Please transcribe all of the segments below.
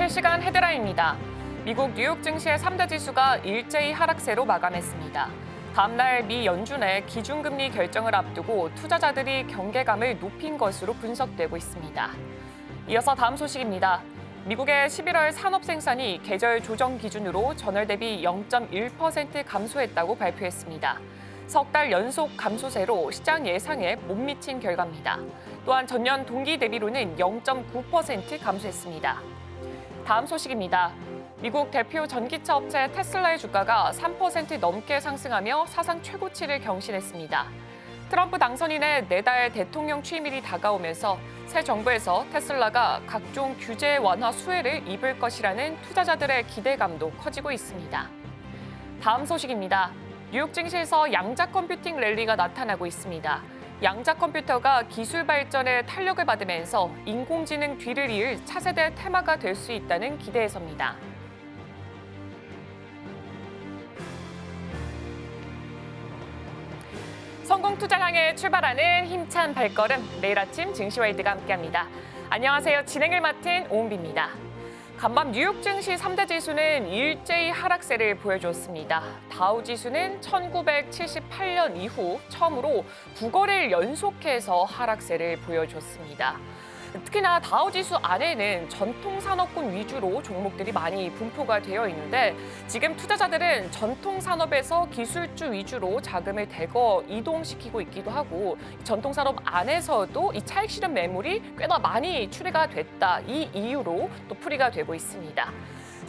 실시간 헤드라인입니다. 미국 뉴욕 증시의 3대 지수가 일제히 하락세로 마감했습니다. 다음 날 미 연준의 기준금리 결정을 앞두고 투자자들이 경계감을 높인 것으로 분석되고 있습니다. 이어서 다음 소식입니다. 미국의 11월 산업 생산이 계절 조정 기준으로 전월 대비 0.1% 감소했다고 발표했습니다. 석 달 연속 감소세로 시장 예상에 못 미친 결과입니다. 또한 전년 동기 대비로는 0.9% 감소했습니다. 다음 소식입니다. 미국 대표 전기차 업체 테슬라의 주가가 3% 넘게 상승하며 사상 최고치를 경신했습니다. 트럼프 당선인의 내달 대통령 취임일이 다가오면서 새 정부에서 테슬라가 각종 규제 완화 수혜를 입을 것이라는 투자자들의 기대감도 커지고 있습니다. 다음 소식입니다. 뉴욕 증시에서 양자 컴퓨팅 랠리가 나타나고 있습니다. 양자 컴퓨터가 기술 발전에 탄력을 받으면서 인공지능 뒤를 이을 차세대 테마가 될 수 있다는 기대에서입니다. 성공 투자 향해 출발하는 힘찬 발걸음, 내일 아침 증시와이드가 함께합니다. 안녕하세요. 진행을 맡은 오은비입니다. 간밤 뉴욕 증시 3대 지수는 일제히 하락세를 보여줬습니다. 다우 지수는 1978년 이후 처음으로 9거래일 연속해서 하락세를 보여줬습니다. 특히나 다우 지수 안에는 전통 산업군 위주로 종목들이 많이 분포가 되어 있는데 지금 투자자들은 전통 산업에서 기술주 위주로 자금을 대거 이동시키고 있기도 하고 전통 산업 안에서도 이 차익 실현 매물이 꽤나 많이 출회가 됐다. 이 이유로 또 풀이가 되고 있습니다.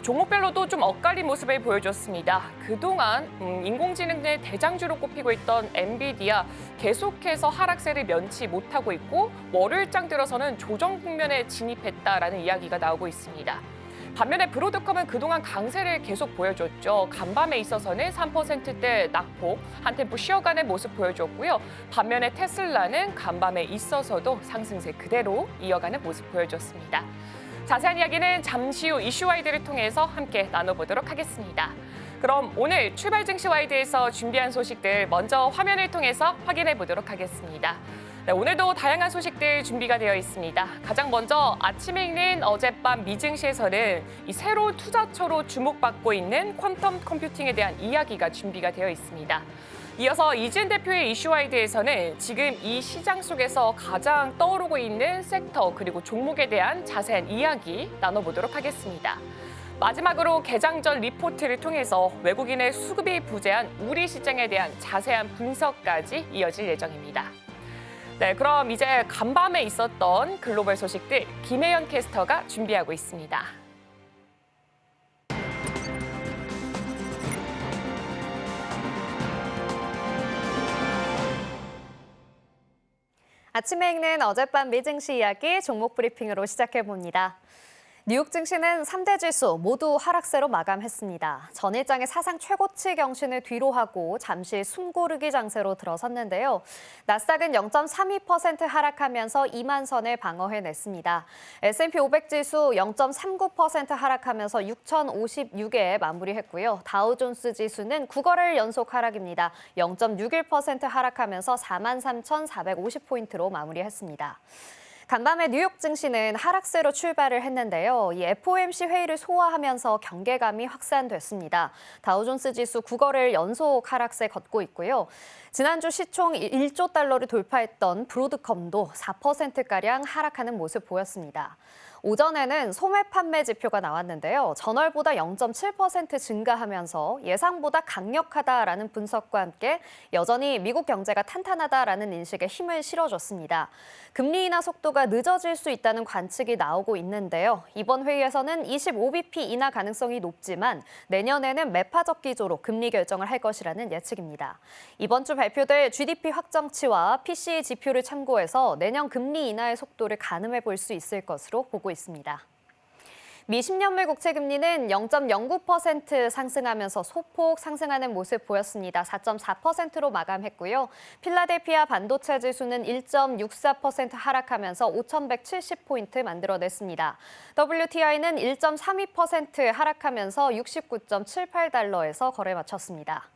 종목별로도 좀 엇갈린 모습을 보여줬습니다. 그동안 인공지능의 대장주로 꼽히고 있던 엔비디아 계속해서 하락세를 면치 못하고 있고 월요일장 들어서는 조정 국면에 진입했다라는 이야기가 나오고 있습니다. 반면에 브로드컴은 그동안 강세를 계속 보여줬죠. 간밤에 있어서는 3%대 낙폭, 한 템포 쉬어가는 모습 보여줬고요. 반면에 테슬라는 간밤에 있어서도 상승세 그대로 이어가는 모습 보여줬습니다. 자세한 이야기는 잠시 후 이슈와이드를 통해서 함께 나눠보도록 하겠습니다. 그럼 오늘 출발 증시와이드에서 준비한 소식들 먼저 화면을 통해서 확인해 보도록 하겠습니다. 네, 오늘도 다양한 소식들 준비가 되어 있습니다. 가장 먼저 아침에 읽는 어젯밤 미증시에서는 이 새로운 투자처로 주목받고 있는 퀀텀 컴퓨팅에 대한 이야기가 준비가 되어 있습니다. 이어서 이지은 대표의 이슈와이드에서는 지금 이 시장 속에서 가장 떠오르고 있는 섹터 그리고 종목에 대한 자세한 이야기 나눠보도록 하겠습니다. 마지막으로 개장 전 리포트를 통해서 외국인의 수급이 부재한 우리 시장에 대한 자세한 분석까지 이어질 예정입니다. 네, 그럼 이제 간밤에 있었던 글로벌 소식들 김혜연 캐스터가 준비하고 있습니다. 아침에 읽는 어젯밤 미증시 이야기 종목 브리핑으로 시작해봅니다. 뉴욕 증시는 3대 지수 모두 하락세로 마감했습니다. 전일장의 사상 최고치 경신을 뒤로하고 잠시 숨고르기 장세로 들어섰는데요. 나스닥은 0.32% 하락하면서 2만 선을 방어해냈습니다. S&P 500 지수 0.39% 하락하면서 6,056에 마무리했고요. 다우존스 지수는 9거래일 연속 하락입니다. 0.61% 하락하면서 43,450포인트로 마무리했습니다. 간밤에 뉴욕 증시는 하락세로 출발을 했는데요. 이 FOMC 회의를 소화하면서 경계감이 확산됐습니다. 다우존스 지수 9거래일 연속 하락세 걷고 있고요. 지난주 시총 1조 달러를 돌파했던 브로드컴도 4%가량 하락하는 모습 보였습니다. 오전에는 소매 판매 지표가 나왔는데요. 전월보다 0.7% 증가하면서 예상보다 강력하다라는 분석과 함께 여전히 미국 경제가 탄탄하다라는 인식에 힘을 실어줬습니다. 금리 인하 속도가 늦어질 수 있다는 관측이 나오고 있는데요. 이번 회의에서는 25bp 인하 가능성이 높지만 내년에는 매파적 기조로 금리 결정을 할 것이라는 예측입니다. 이번 주 발표될 GDP 확정치와 PCE 지표를 참고해서 내년 금리 인하의 속도를 가늠해 볼 수 있을 것으로 보고 있습니다. 미 10년물 국채 금리는 0.09% 상승하면서 소폭 상승하는 모습 보였습니다. 4.4%로 마감했고요. 필라델피아 반도체 지수는 1.64% 하락하면서 5,170포인트 만들어냈습니다. WTI는 1.32% 하락하면서 69.78달러에서 거래 마쳤습니다.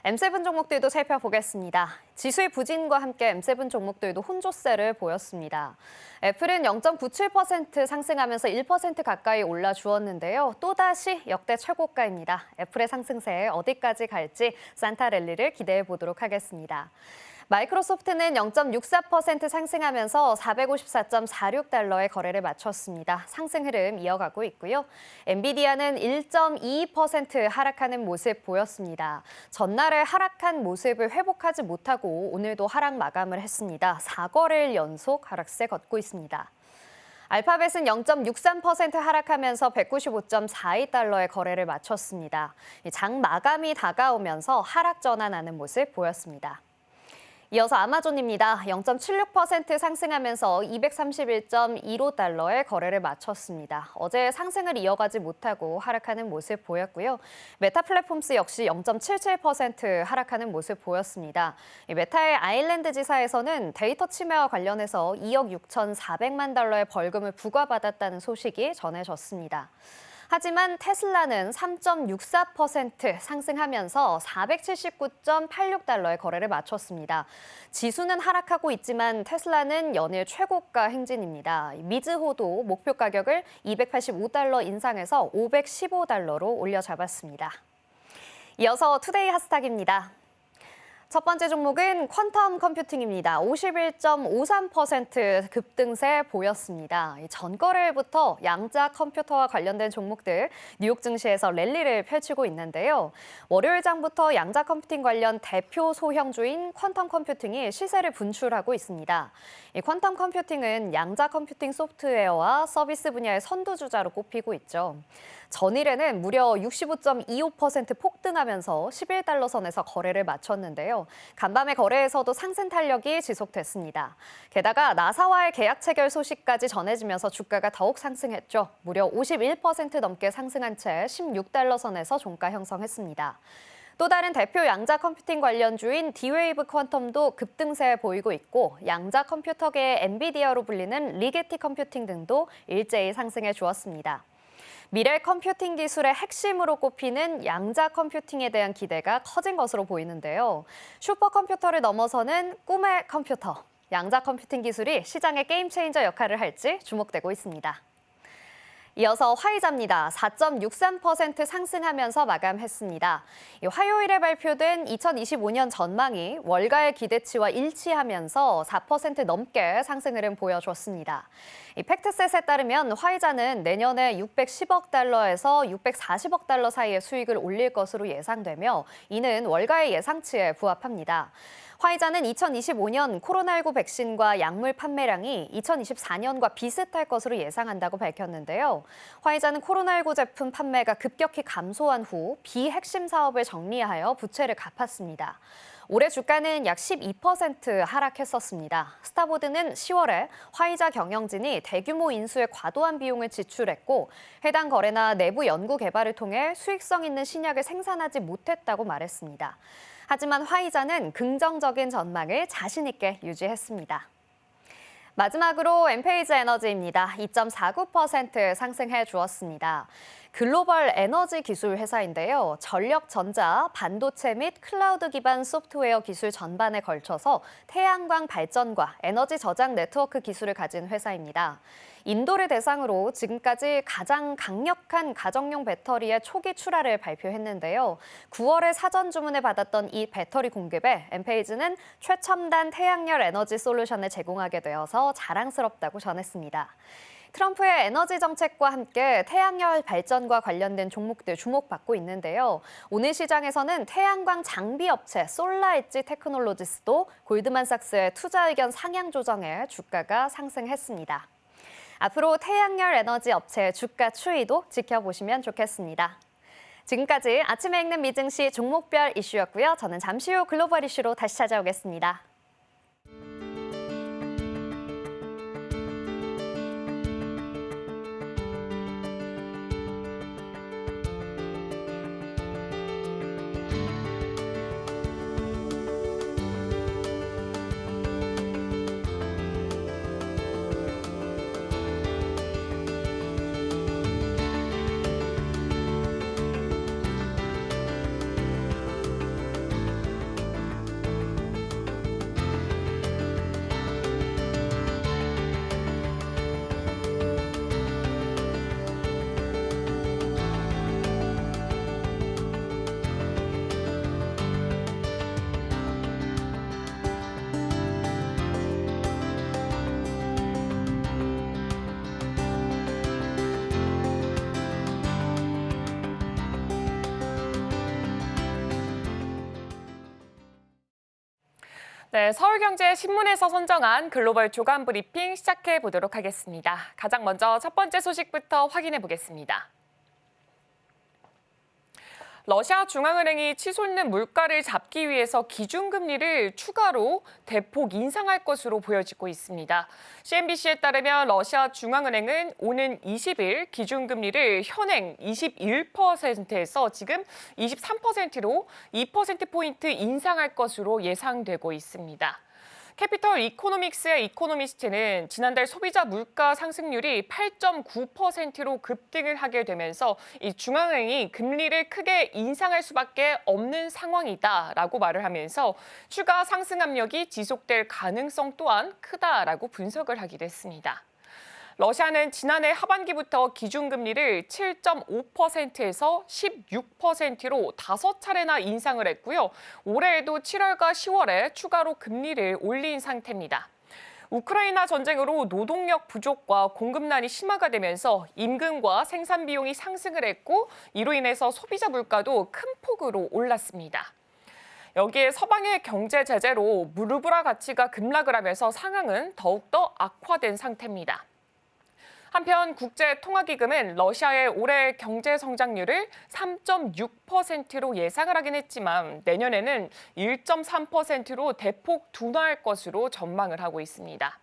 M7 종목들도 살펴보겠습니다. 지수의 부진과 함께 M7 종목들도 혼조세를 보였습니다. 애플은 0.97% 상승하면서 1% 가까이 올라주었는데요. 또다시 역대 최고가입니다. 애플의 상승세 어디까지 갈지 산타 랠리를 기대해 보도록 하겠습니다. 마이크로소프트는 0.64% 상승하면서 454.46달러의 거래를 마쳤습니다. 상승 흐름 이어가고 있고요. 엔비디아는 1.22% 하락하는 모습 보였습니다. 전날에 하락한 모습을 회복하지 못하고 오늘도 하락 마감을 했습니다. 4거래일 연속 하락세 걷고 있습니다. 알파벳은 0.63% 하락하면서 195.42달러의 거래를 마쳤습니다. 장 마감이 다가오면서 하락 전환하는 모습 보였습니다. 이어서 아마존입니다. 0.76% 상승하면서 231.15달러의 거래를 마쳤습니다. 어제 상승을 이어가지 못하고 하락하는 모습 보였고요. 메타 플랫폼스 역시 0.77% 하락하는 모습 보였습니다. 메타의 아일랜드 지사에서는 데이터 침해와 관련해서 2억 6,400만 달러의 벌금을 부과받았다는 소식이 전해졌습니다. 하지만 테슬라는 3.64% 상승하면서 479.86달러의 거래를 마쳤습니다. 지수는 하락하고 있지만 테슬라는 연일 최고가 행진입니다. 미즈호도 목표 가격을 285달러 인상해서 515달러로 올려잡았습니다. 이어서 투데이 핫스탁입니다. 첫 번째 종목은 퀀텀 컴퓨팅입니다. 51.53% 급등세 보였습니다. 전거래일부터 양자 컴퓨터와 관련된 종목들 뉴욕 증시에서 랠리를 펼치고 있는데요. 월요일 장부터 양자 컴퓨팅 관련 대표 소형주인 퀀텀 컴퓨팅이 시세를 분출하고 있습니다. 이 퀀텀 컴퓨팅은 양자 컴퓨팅 소프트웨어와 서비스 분야의 선두주자로 꼽히고 있죠. 전일에는 무려 65.25% 폭등하면서 11달러 선에서 거래를 마쳤는데요. 간밤의 거래에서도 상승 탄력이 지속됐습니다. 게다가 나사와의 계약 체결 소식까지 전해지면서 주가가 더욱 상승했죠. 무려 51% 넘게 상승한 채 16달러 선에서 종가 형성했습니다. 또 다른 대표 양자 컴퓨팅 관련주인 D-Wave 퀀텀도 급등세 보이고 있고 양자 컴퓨터계의 엔비디아로 불리는 리게티 컴퓨팅 등도 일제히 상승해 주었습니다. 미래 컴퓨팅 기술의 핵심으로 꼽히는 양자 컴퓨팅에 대한 기대가 커진 것으로 보이는데요. 슈퍼컴퓨터를 넘어서는 꿈의 컴퓨터, 양자 컴퓨팅 기술이 시장의 게임 체인저 역할을 할지 주목되고 있습니다. 이어서 화이자입니다. 4.63% 상승하면서 마감했습니다. 화요일에 발표된 2025년 전망이 월가의 기대치와 일치하면서 4% 넘게 상승 흐름 보여줬습니다. 팩트셋에 따르면 화이자는 내년에 610억 달러에서 640억 달러 사이의 수익을 올릴 것으로 예상되며 이는 월가의 예상치에 부합합니다. 화이자는 2025년 코로나19 백신과 약물 판매량이 2024년과 비슷할 것으로 예상한다고 밝혔는데요. 화이자는 코로나19 제품 판매가 급격히 감소한 후 비핵심 사업을 정리하여 부채를 갚았습니다. 올해 주가는 약 12% 하락했었습니다. 스타보드는 10월에 화이자 경영진이 대규모 인수에 과도한 비용을 지출했고 해당 거래나 내부 연구 개발을 통해 수익성 있는 신약을 생산하지 못했다고 말했습니다. 하지만 화이자는 긍정적인 전망을 자신 있게 유지했습니다. 마지막으로 엔페이즈 에너지입니다. 2.49% 상승해 주었습니다. 글로벌 에너지 기술 회사인데요. 전력 전자, 반도체 및 클라우드 기반 소프트웨어 기술 전반에 걸쳐서 태양광 발전과 에너지 저장 네트워크 기술을 가진 회사입니다. 인도를 대상으로 지금까지 가장 강력한 가정용 배터리의 초기 출하를 발표했는데요. 9월에 사전 주문을 받았던 이 배터리 공급에 엔페이즈는 최첨단 태양열 에너지 솔루션을 제공하게 되어서 자랑스럽다고 전했습니다. 트럼프의 에너지 정책과 함께 태양열 발전과 관련된 종목들 주목받고 있는데요. 오늘 시장에서는 태양광 장비 업체 솔라엣지 테크놀로지스도 골드만삭스의 투자 의견 상향 조정에 주가가 상승했습니다. 앞으로 태양열 에너지 업체 주가 추이도 지켜보시면 좋겠습니다. 지금까지 아침에 읽는 미증시 종목별 이슈였고요. 저는 잠시 후 글로벌 이슈로 다시 찾아오겠습니다. 네, 서울경제신문에서 선정한 글로벌 조간 브리핑 시작해 보도록 하겠습니다. 가장 먼저 첫 번째 소식부터 확인해 보겠습니다. 러시아 중앙은행이 치솟는 물가를 잡기 위해서 기준금리를 추가로 대폭 인상할 것으로 보여지고 있습니다. CNBC에 따르면 러시아 중앙은행은 오는 20일 기준금리를 현행 21%에서 지금 23%로 2%포인트 인상할 것으로 예상되고 있습니다. 캐피털 이코노믹스의 이코노미스트는 지난달 소비자 물가 상승률이 8.9%로 급등을 하게 되면서 이 중앙은행이 금리를 크게 인상할 수밖에 없는 상황이다라고 말을 하면서 추가 상승 압력이 지속될 가능성 또한 크다라고 분석을 하기도 했습니다. 러시아는 지난해 하반기부터 기준금리를 7.5%에서 16%로 5차례나 인상을 했고요. 올해에도 7월과 10월에 추가로 금리를 올린 상태입니다. 우크라이나 전쟁으로 노동력 부족과 공급난이 심화가 되면서 임금과 생산 비용이 상승을 했고 이로 인해서 소비자 물가도 큰 폭으로 올랐습니다. 여기에 서방의 경제 제재로 루블화 가치가 급락을 하면서 상황은 더욱더 악화된 상태입니다. 한편 국제통화기금은 러시아의 올해 경제 성장률을 3.6%로 예상을 하긴 했지만 내년에는 1.3%로 대폭 둔화할 것으로 전망을 하고 있습니다.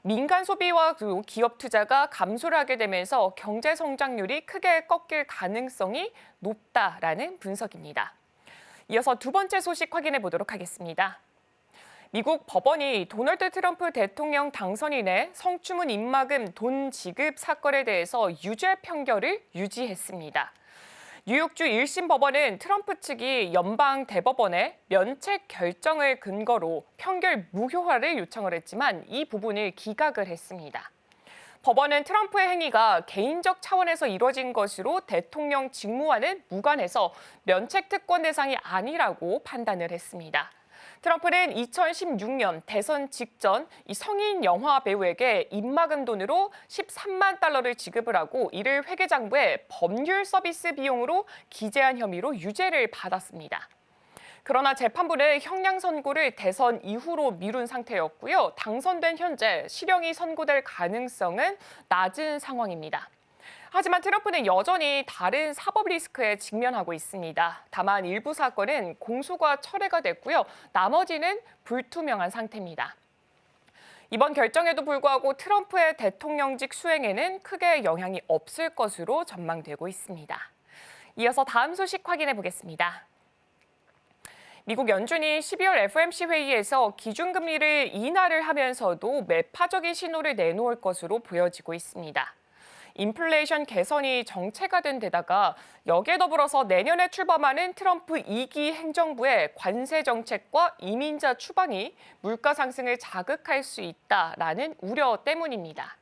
민간 소비와 기업 투자가 감소를 하게 되면서 경제 성장률이 크게 꺾일 가능성이 높다라는 분석입니다. 이어서 두 번째 소식 확인해 보도록 하겠습니다. 미국 법원이 도널드 트럼프 대통령 당선인의 성추문 입막음 돈 지급 사건에 대해서 유죄 판결을 유지했습니다. 뉴욕주 1심 법원은 트럼프 측이 연방 대법원에 면책 결정을 근거로 판결 무효화를 요청을 했지만 이 부분을 기각을 했습니다. 법원은 트럼프의 행위가 개인적 차원에서 이뤄진 것으로 대통령 직무와는 무관해서 면책 특권 대상이 아니라고 판단을 했습니다. 트럼프는 2016년 대선 직전 이 성인 영화 배우에게 입막음 돈으로 13만 달러를 지급을 하고 이를 회계장부에 법률 서비스 비용으로 기재한 혐의로 유죄를 받았습니다. 그러나 재판부는 형량 선고를 대선 이후로 미룬 상태였고요. 당선된 현재 실형이 선고될 가능성은 낮은 상황입니다. 하지만 트럼프는 여전히 다른 사법 리스크에 직면하고 있습니다. 다만 일부 사건은 공소가 철회가 됐고요. 나머지는 불투명한 상태입니다. 이번 결정에도 불구하고 트럼프의 대통령직 수행에는 크게 영향이 없을 것으로 전망되고 있습니다. 이어서 다음 소식 확인해 보겠습니다. 미국 연준이 12월 FOMC 회의에서 기준금리를 인하를 하면서도 매파적인 신호를 내놓을 것으로 보여지고 있습니다. 인플레이션 개선이 정체가 된 데다가 여기에 더불어서 내년에 출범하는 트럼프 2기 행정부의 관세 정책과 이민자 추방이 물가 상승을 자극할 수 있다라는 우려 때문입니다.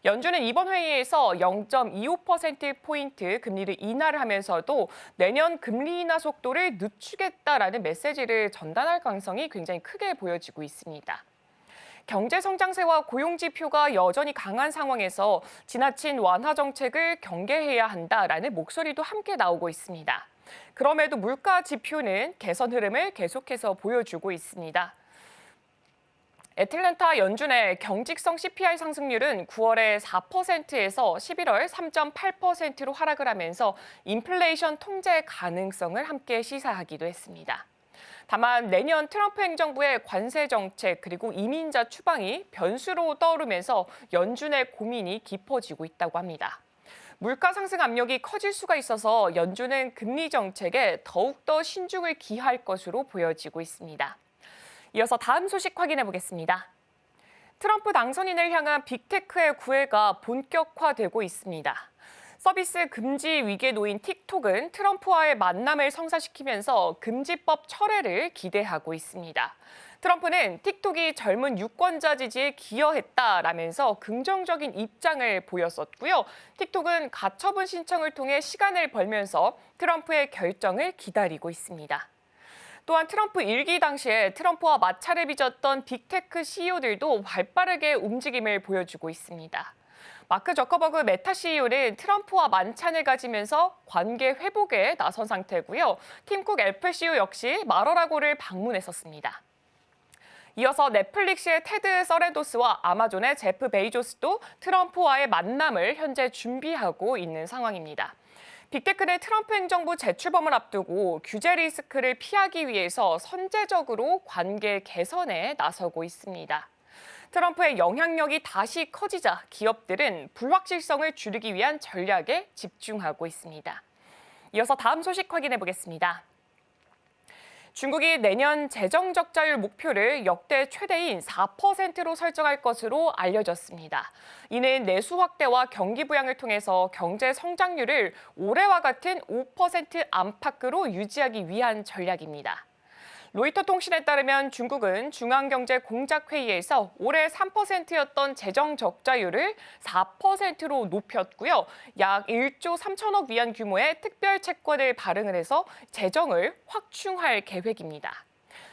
연준은 이번 회의에서 0.25%포인트 금리를 인하를 하면서도 내년 금리 인하 속도를 늦추겠다라는 메시지를 전달할 가능성이 굉장히 크게 보여지고 있습니다. 경제 성장세와 고용 지표가 여전히 강한 상황에서 지나친 완화 정책을 경계해야 한다라는 목소리도 함께 나오고 있습니다. 그럼에도 물가 지표는 개선 흐름을 계속해서 보여주고 있습니다. 애틀랜타 연준의 경직성 CPI 상승률은 9월에 4%에서 11월 3.8%로 하락을 하면서 인플레이션 통제 가능성을 함께 시사하기도 했습니다. 다만 내년 트럼프 행정부의 관세 정책 그리고 이민자 추방이 변수로 떠오르면서 연준의 고민이 깊어지고 있다고 합니다. 물가 상승 압력이 커질 수가 있어서 연준은 금리 정책에 더욱더 신중을 기할 것으로 보여지고 있습니다. 이어서 다음 소식 확인해 보겠습니다. 트럼프 당선인을 향한 빅테크의 구애가 본격화되고 있습니다. 서비스 금지 위기에 놓인 틱톡은 트럼프와의 만남을 성사시키면서 금지법 철회를 기대하고 있습니다. 트럼프는 틱톡이 젊은 유권자 지지에 기여했다라면서 긍정적인 입장을 보였었고요. 틱톡은 가처분 신청을 통해 시간을 벌면서 트럼프의 결정을 기다리고 있습니다. 또한 트럼프 1기 당시에 트럼프와 마찰을 빚었던 빅테크 CEO들도 발빠르게 움직임을 보여주고 있습니다. 마크 저커버그 메타 CEO는 트럼프와 만찬을 가지면서 관계 회복에 나선 상태고요. 팀 쿡 애플 CEO 역시 마러라고를 방문했었습니다. 이어서 넷플릭스의 테드 서렌도스와 아마존의 제프 베이조스도 트럼프와의 만남을 현재 준비하고 있는 상황입니다. 빅테크는 트럼프 행정부 재출범을 앞두고 규제 리스크를 피하기 위해서 선제적으로 관계 개선에 나서고 있습니다. 트럼프의 영향력이 다시 커지자 기업들은 불확실성을 줄이기 위한 전략에 집중하고 있습니다. 이어서 다음 소식 확인해 보겠습니다. 중국이 내년 재정 적자율 목표를 역대 최대인 4%로 설정할 것으로 알려졌습니다. 이는 내수 확대와 경기 부양을 통해서 경제 성장률을 올해와 같은 5% 안팎으로 유지하기 위한 전략입니다. 로이터 통신에 따르면 중국은 중앙경제공작회의에서 올해 3%였던 재정 적자율을 4%로 높였고요. 약 1조 3천억 위안 규모의 특별 채권을 발행을 해서 재정을 확충할 계획입니다.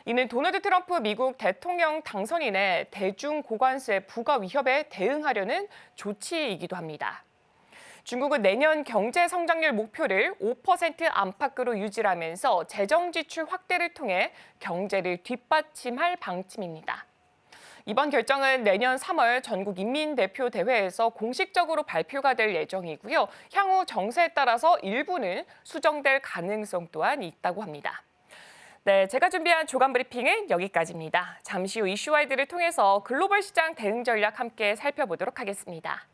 이는 도널드 트럼프 미국 대통령 당선인의 대중고관세 부과 위협에 대응하려는 조치이기도 합니다. 중국은 내년 경제 성장률 목표를 5% 안팎으로 유지하면서 재정 지출 확대를 통해 경제를 뒷받침할 방침입니다. 이번 결정은 내년 3월 전국 인민대표대회에서 공식적으로 발표가 될 예정이고요. 향후 정세에 따라서 일부는 수정될 가능성 또한 있다고 합니다. 네, 제가 준비한 조간 브리핑은 여기까지입니다. 잠시 후 이슈와이드를 통해서 글로벌 시장 대응 전략 함께 살펴보도록 하겠습니다.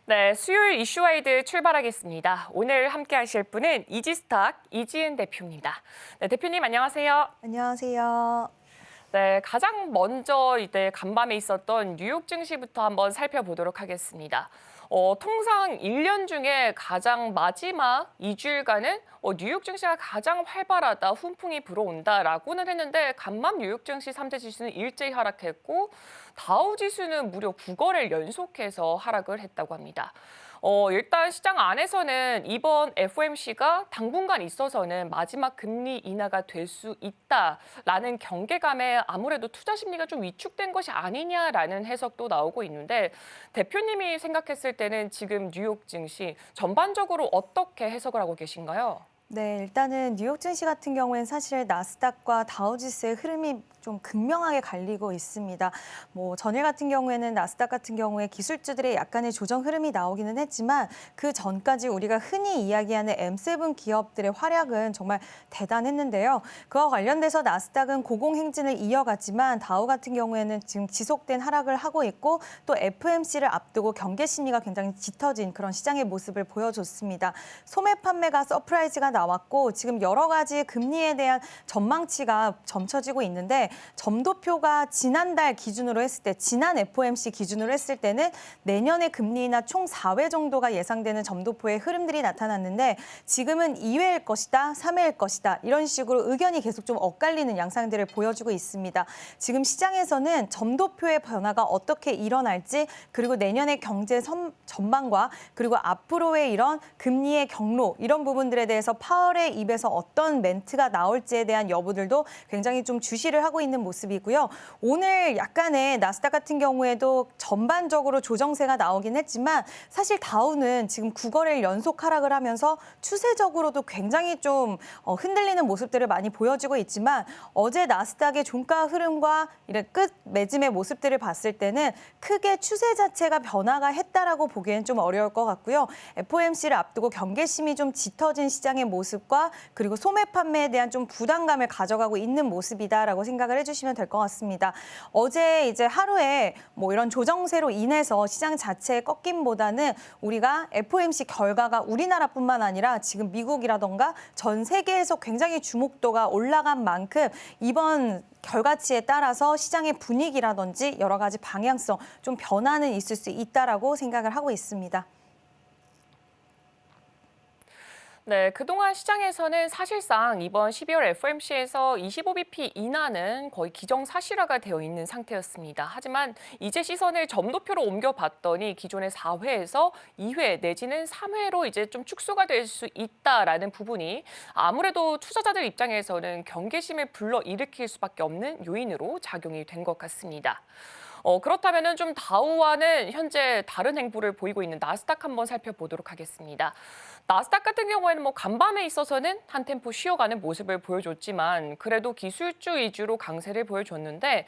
네, 수요일 이슈와이드 출발하겠습니다. 오늘 함께 하실 분은 이지스탁 이지은 대표입니다. 네, 대표님 안녕하세요. 안녕하세요. 네, 가장 먼저 이때 간밤에 있었던 뉴욕 증시부터 한번 살펴보도록 하겠습니다. 통상 1년 중에 가장 마지막 2주일간은 뉴욕 증시가 가장 활발하다, 훈풍이 불어온다라고는 했는데 간밤 뉴욕 증시 3대 지수는 일제히 하락했고 다우 지수는 무려 9거래를 연속해서 하락을 했다고 합니다. 일단 시장 안에서는 이번 FOMC가 당분간 있어서는 마지막 금리 인하가 될 수 있다라는 경계감에 아무래도 투자 심리가 좀 위축된 것이 아니냐라는 해석도 나오고 있는데 대표님이 생각했을 때는 지금 뉴욕 증시 전반적으로 어떻게 해석을 하고 계신가요? 네, 일단은 뉴욕 증시 같은 경우에는 사실 나스닥과 다우지수의 흐름이 좀 극명하게 갈리고 있습니다. 전일 같은 경우에는 나스닥 같은 경우에 기술주들의 약간의 조정 흐름이 나오기는 했지만 그 전까지 우리가 흔히 이야기하는 M7 기업들의 활약은 정말 대단했는데요. 그와 관련돼서 나스닥은 고공행진을 이어갔지만 다우 같은 경우에는 지금 지속된 하락을 하고 있고 또 FOMC를 앞두고 경계 심리가 굉장히 짙어진 그런 시장의 모습을 보여줬습니다. 소매 판매가 서프라이즈가 나왔고 지금 여러 가지 금리에 대한 전망치가 점쳐지고 있는데 점도표가 지난달 기준으로 했을 때, 지난 FOMC 기준으로 했을 때는 내년의 금리 인하 총 4회 정도가 예상되는 점도표의 흐름들이 나타났는데 지금은 2회일 것이다, 3회일 것이다 이런 식으로 의견이 계속 좀 엇갈리는 양상들을 보여주고 있습니다. 지금 시장에서는 점도표의 변화가 어떻게 일어날지 그리고 내년의 경제 전망과 그리고 앞으로의 이런 금리의 경로 이런 부분들에 대해서 파월의 입에서 어떤 멘트가 나올지에 대한 여부들도 굉장히 좀 주시를 하고 있는 모습이고요. 오늘 약간의 나스닥 같은 경우에도 전반적으로 조정세가 나오긴 했지만 사실 다우는 지금 9거래일 연속 하락을 하면서 추세적으로도 굉장히 좀 흔들리는 모습들을 많이 보여주고 있지만 어제 나스닥의 종가 흐름과 이런 끝 매짐의 모습들을 봤을 때는 크게 추세 자체가 변화가 했다라고 보기엔 좀 어려울 것 같고요. FOMC를 앞두고 경계심이 좀 짙어진 시장의 모습과 그리고 소매 판매에 대한 좀 부담감을 가져가고 있는 모습이다라고 생각을 해주시면 될 것 같습니다. 어제 이제 하루에 뭐 이런 조정세로 인해서 시장 자체의 꺾임보다는 우리가 FOMC 결과가 우리나라뿐만 아니라 지금 미국이라던가 전 세계에서 굉장히 주목도가 올라간 만큼 이번 결과치에 따라서 시장의 분위기라든지 여러 가지 방향성 좀 변화는 있을 수 있다라고 생각을 하고 있습니다. 네, 그동안 시장에서는 사실상 이번 12월 FOMC에서 25bp 인하는 거의 기정사실화가 되어 있는 상태였습니다. 하지만 이제 시선을 점도표로 옮겨봤더니 기존의 4회에서 2회 내지는 3회로 이제 좀 축소가 될 수 있다라는 부분이 아무래도 투자자들 입장에서는 경계심을 불러일으킬 수밖에 없는 요인으로 작용이 된 것 같습니다. 그렇다면은 좀 다우와는 현재 다른 행보를 보이고 있는 나스닥 한번 살펴보도록 하겠습니다. 나스닥 같은 경우에는 뭐 간밤에 있어서는 한 템포 쉬어가는 모습을 보여줬지만 그래도 기술주 위주로 강세를 보여줬는데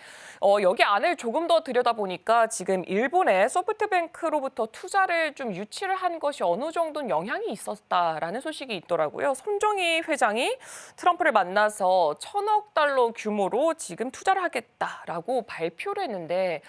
여기 안을 조금 더 들여다보니까 지금 일본의 소프트뱅크로부터 투자를 좀 유치를 한 것이 어느 정도는 영향이 있었다라는 소식이 있더라고요. 손정희 회장이 트럼프를 만나서 1,000억 달러 규모로 지금 투자를 하겠다라고 발표를 했는데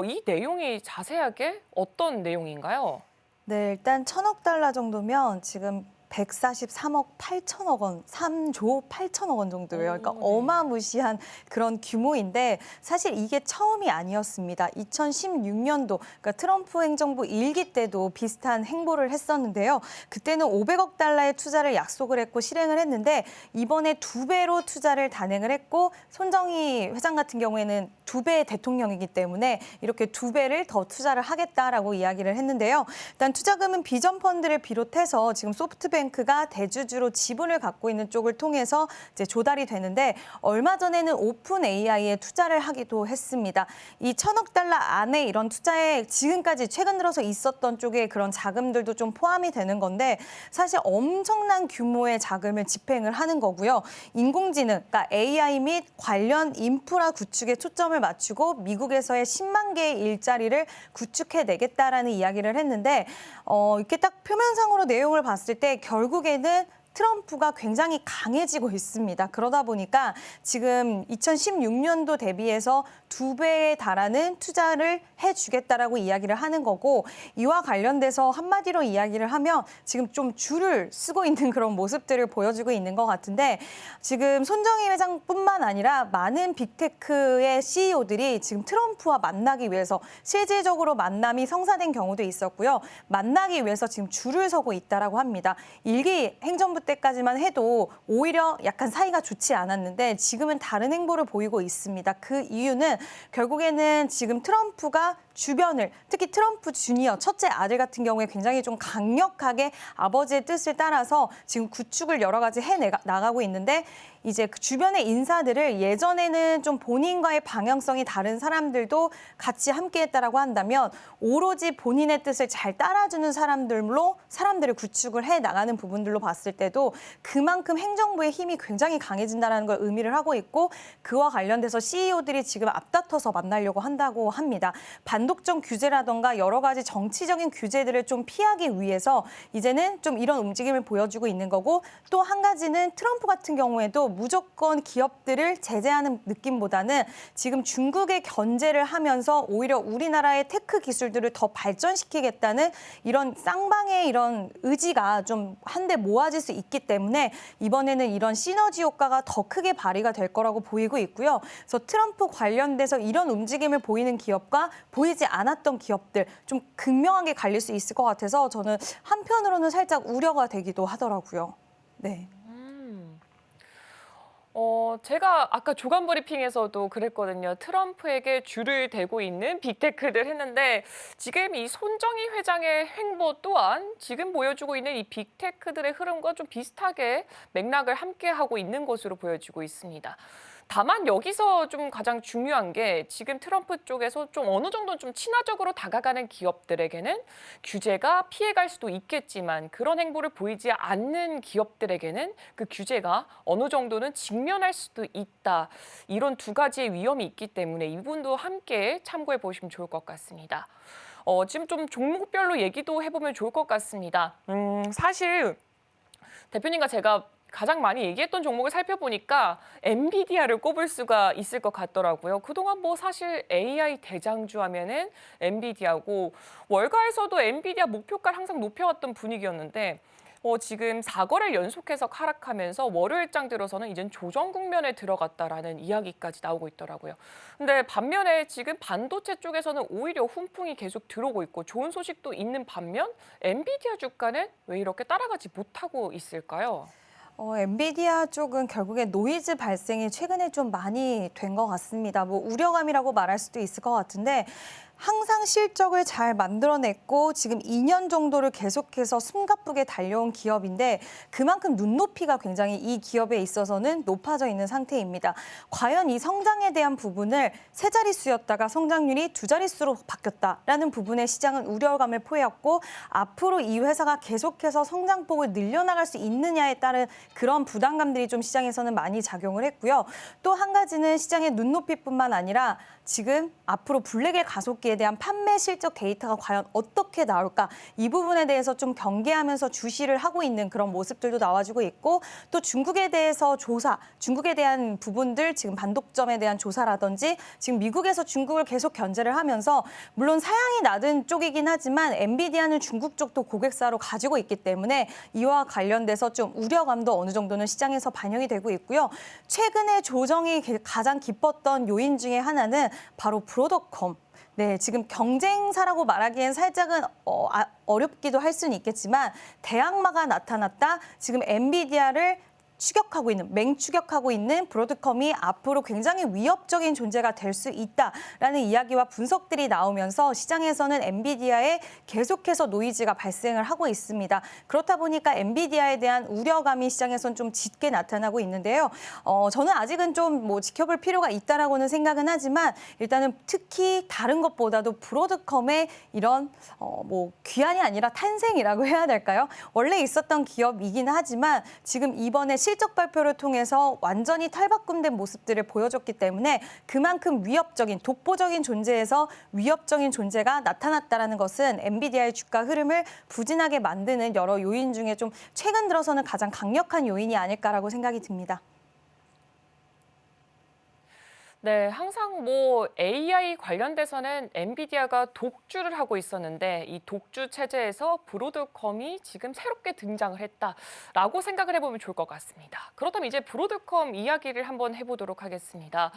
이 내용이 자세하게 어떤 내용인가요? 네, 일단 1,000억 달러 정도면 지금 143억 8천억 원, 3조 8천억 원 정도예요. 그러니까 네. 어마무시한 그런 규모인데 사실 이게 처음이 아니었습니다. 2016년도 그러니까 트럼프 행정부 1기 때도 비슷한 행보를 했었는데요. 그때는 500억 달러의 투자를 약속을 했고 실행을 했는데 이번에 2배로 투자를 단행을 했고 손정희 회장 같은 경우에는 2배의 대통령이기 때문에 이렇게 2배를 더 투자를 하겠다라고 이야기를 했는데요. 일단 투자금은 비전 펀드를 비롯해서 지금 소프트뱅크가 대주주로 지분을 갖고 있는 쪽을 통해서 이제 조달이 되는데 얼마 전에는 오픈 AI에 투자를 하기도 했습니다. 이 1,000억 달러 안에 이런 투자에 지금까지 최근 들어서 있었던 쪽에 그런 자금들도 좀 포함이 되는 건데 사실 엄청난 규모의 자금을 집행을 하는 거고요. 인공지능, 그러니까 AI 및 관련 인프라 구축에 초점을 맞추고 미국에서의 10만 개의 일자리를 구축해내겠다라는 이야기를 했는데 이렇게 딱 표면상으로 내용을 봤을 때 결국에는 트럼프가 굉장히 강해지고 있습니다. 그러다 보니까 지금 2016년도 대비해서 2배에 달하는 투자를 해주겠다라고 이야기를 하는 거고 이와 관련돼서 한마디로 이야기를 하면 지금 좀 줄을 쓰고 있는 그런 모습들을 보여주고 있는 것 같은데 지금 손정희 회장뿐만 아니라 많은 빅테크의 CEO들이 지금 트럼프와 만나기 위해서 실질적으로 만남이 성사된 경우도 있었고요. 만나기 위해서 지금 줄을 서고 있다라고 합니다. 1기 행정부 때까지만 해도 오히려 약간 사이가 좋지 않았는데 지금은 다른 행보를 보이고 있습니다. 그 이유는 결국에는 지금 트럼프가 주변을 특히 트럼프 주니어 첫째 아들 같은 경우에 굉장히 좀 강력하게 아버지의 뜻을 따라서 지금 구축을 여러 가지 나가고 있는데 이제 그 주변의 인사들을 예전에는 좀 본인과의 방향성이 다른 사람들도 같이 함께했다라고 한다면 오로지 본인의 뜻을 잘 따라주는 사람들로 사람들을 구축을 해 나가는 부분들로 봤을 때도 그만큼 행정부의 힘이 굉장히 강해진다는 걸 의미를 하고 있고 그와 관련돼서 CEO들이 지금 앞다퉈서 만나려고 한다고 합니다. 반독점 규제라던가 여러 가지 정치적인 규제들을 좀 피하기 위해서 이제는 좀 이런 움직임을 보여주고 있는 거고 또 한 가지는 트럼프 같은 경우에도 무조건 기업들을 제재하는 느낌보다는 지금 중국에 견제를 하면서 오히려 우리나라의 테크 기술들을 더 발전시키겠다는 이런 쌍방의 이런 의지가 좀 한데 모아질 수 있기 때문에 이번에는 이런 시너지 효과가 더 크게 발휘가 될 거라고 보이고 있고요. 그래서 트럼프 관련돼서 이런 움직임을 보이는 기업과 보이지 않았던 기업들 좀 극명하게 갈릴 수 있을 것 같아서 저는 한편으로는 살짝 우려가 되기도 하더라고요. 네. 제가 아까 조간 브리핑에서도 그랬거든요. 트럼프에게 줄을 대고 있는 빅테크들 했는데 지금 이 손정희 회장의 행보 또한 지금 보여주고 있는 이 빅테크들의 흐름과 좀 비슷하게 맥락을 함께하고 있는 것으로 보여지고 있습니다. 다만 여기서 좀 가장 중요한 게 지금 트럼프 쪽에서 좀 어느 정도는 좀 친화적으로 다가가는 기업들에게는 규제가 피해갈 수도 있겠지만 그런 행보를 보이지 않는 기업들에게는 그 규제가 어느 정도는 직면할 수도 있다. 이런 두 가지의 위험이 있기 때문에 이 부분도 함께 참고해 보시면 좋을 것 같습니다. 지금 좀 종목별로 얘기도 해보면 좋을 것 같습니다. 사실 대표님과 제가 가장 많이 얘기했던 종목을 살펴보니까 엔비디아를 꼽을 수가 있을 것 같더라고요. 그동안 뭐 사실 AI 대장주 하면은 엔비디아고 월가에서도 엔비디아 목표가를 항상 높여왔던 분위기였는데 지금 4거래를 연속해서 하락하면서 월요일장 들어서는 이젠 조정 국면에 들어갔다라는 이야기까지 나오고 있더라고요. 근데 반면에 지금 반도체 쪽에서는 오히려 훈풍이 계속 들어오고 있고 좋은 소식도 있는 반면 엔비디아 주가는 왜 이렇게 따라가지 못하고 있을까요? 엔비디아 쪽은 결국에 노이즈 발생이 최근에 좀 많이 된 것 같습니다. 뭐 우려감이라고 말할 수도 있을 것 같은데 항상 실적을 잘 만들어냈고 지금 2년 정도를 계속해서 숨가쁘게 달려온 기업인데 그만큼 눈높이가 굉장히 이 기업에 있어서는 높아져 있는 상태입니다. 과연 이 성장에 대한 부분을 세 자릿수였다가 성장률이 두 자릿수로 바뀌었다라는 부분에 시장은 우려감을 포했고 앞으로 이 회사가 계속해서 성장폭을 늘려나갈 수 있느냐에 따른 그런 부담감들이 좀 시장에서는 많이 작용을 했고요. 또 한 가지는 시장의 눈높이뿐만 아니라 지금 앞으로 블랙의 가속기에 대한 판매 실적 데이터가 과연 어떻게 나올까 이 부분에 대해서 좀 경계하면서 주시를 하고 있는 그런 모습들도 나와주고 있고 또 중국에 대해서 조사, 중국에 대한 부분들 지금 반독점에 대한 조사라든지 지금 미국에서 중국을 계속 견제를 하면서 물론 사양이 낮은 쪽이긴 하지만 엔비디아는 중국 쪽도 고객사로 가지고 있기 때문에 이와 관련돼서 좀 우려감도 어느 정도는 시장에서 반영이 되고 있고요. 최근에 조정이 가장 깊었던 요인 중에 하나는 바로 브로드컴. 네, 지금 경쟁사라고 말하기엔 살짝은 어렵기도 할 수는 있겠지만 대항마가 나타났다. 지금 엔비디아를 추격하고 있는, 맹추격하고 있는 브로드컴이 앞으로 굉장히 위협적인 존재가 될 수 있다라는 이야기와 분석들이 나오면서 시장에서는 엔비디아에 계속해서 노이즈가 발생을 하고 있습니다. 그렇다 보니까 엔비디아에 대한 우려감이 시장에서는 좀 짙게 나타나고 있는데요. 저는 아직은 좀 뭐 지켜볼 필요가 있다라고는 생각은 하지만 일단은 특히 다른 것보다도 브로드컴의 이런 뭐 귀환이 아니라 탄생이라고 해야 될까요? 원래 있었던 기업이긴 하지만 지금 이번에 실적 발표를 통해서 완전히 탈바꿈된 모습들을 보여줬기 때문에 그만큼 위협적인, 독보적인 존재에서 위협적인 존재가 나타났다는 것은 엔비디아의 주가 흐름을 부진하게 만드는 여러 요인 중에 좀 최근 들어서는 가장 강력한 요인이 아닐까라고 생각이 듭니다. 네, 항상 뭐 AI 관련돼서는 엔비디아가 독주를 하고 있었는데 이 독주 체제에서 브로드컴이 지금 새롭게 등장을 했다라고 생각을 해보면 좋을 것 같습니다. 그렇다면 이제 브로드컴 이야기를 한번 해보도록 하겠습니다.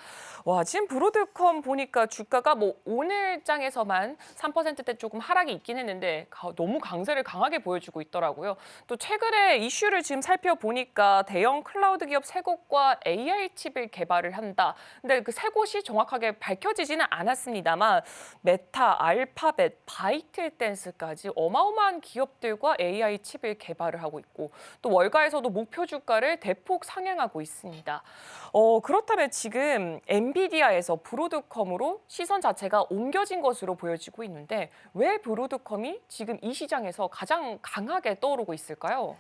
와, 지금 브로드컴 보니까 주가가 뭐 오늘장에서만 3%대 조금 하락이 있긴 했는데 너무 강세를 강하게 보여주고 있더라고요. 또 최근에 이슈를 지금 살펴보니까 대형 클라우드 기업 세 곳과 AI 칩을 개발을 한다. 근데 그 세 곳이 정확하게 밝혀지지는 않았습니다만 메타, 알파벳, 바이트댄스까지 어마어마한 기업들과 AI 칩을 개발을 하고 있고 또 월가에서도 목표 주가를 대폭 상향하고 있습니다. 그렇다면 지금 엔비디아에서 브로드컴으로 시선 자체가 옮겨진 것으로 보여지고 있는데 왜 브로드컴이 지금 이 시장에서 가장 강하게 떠오르고 있을까요?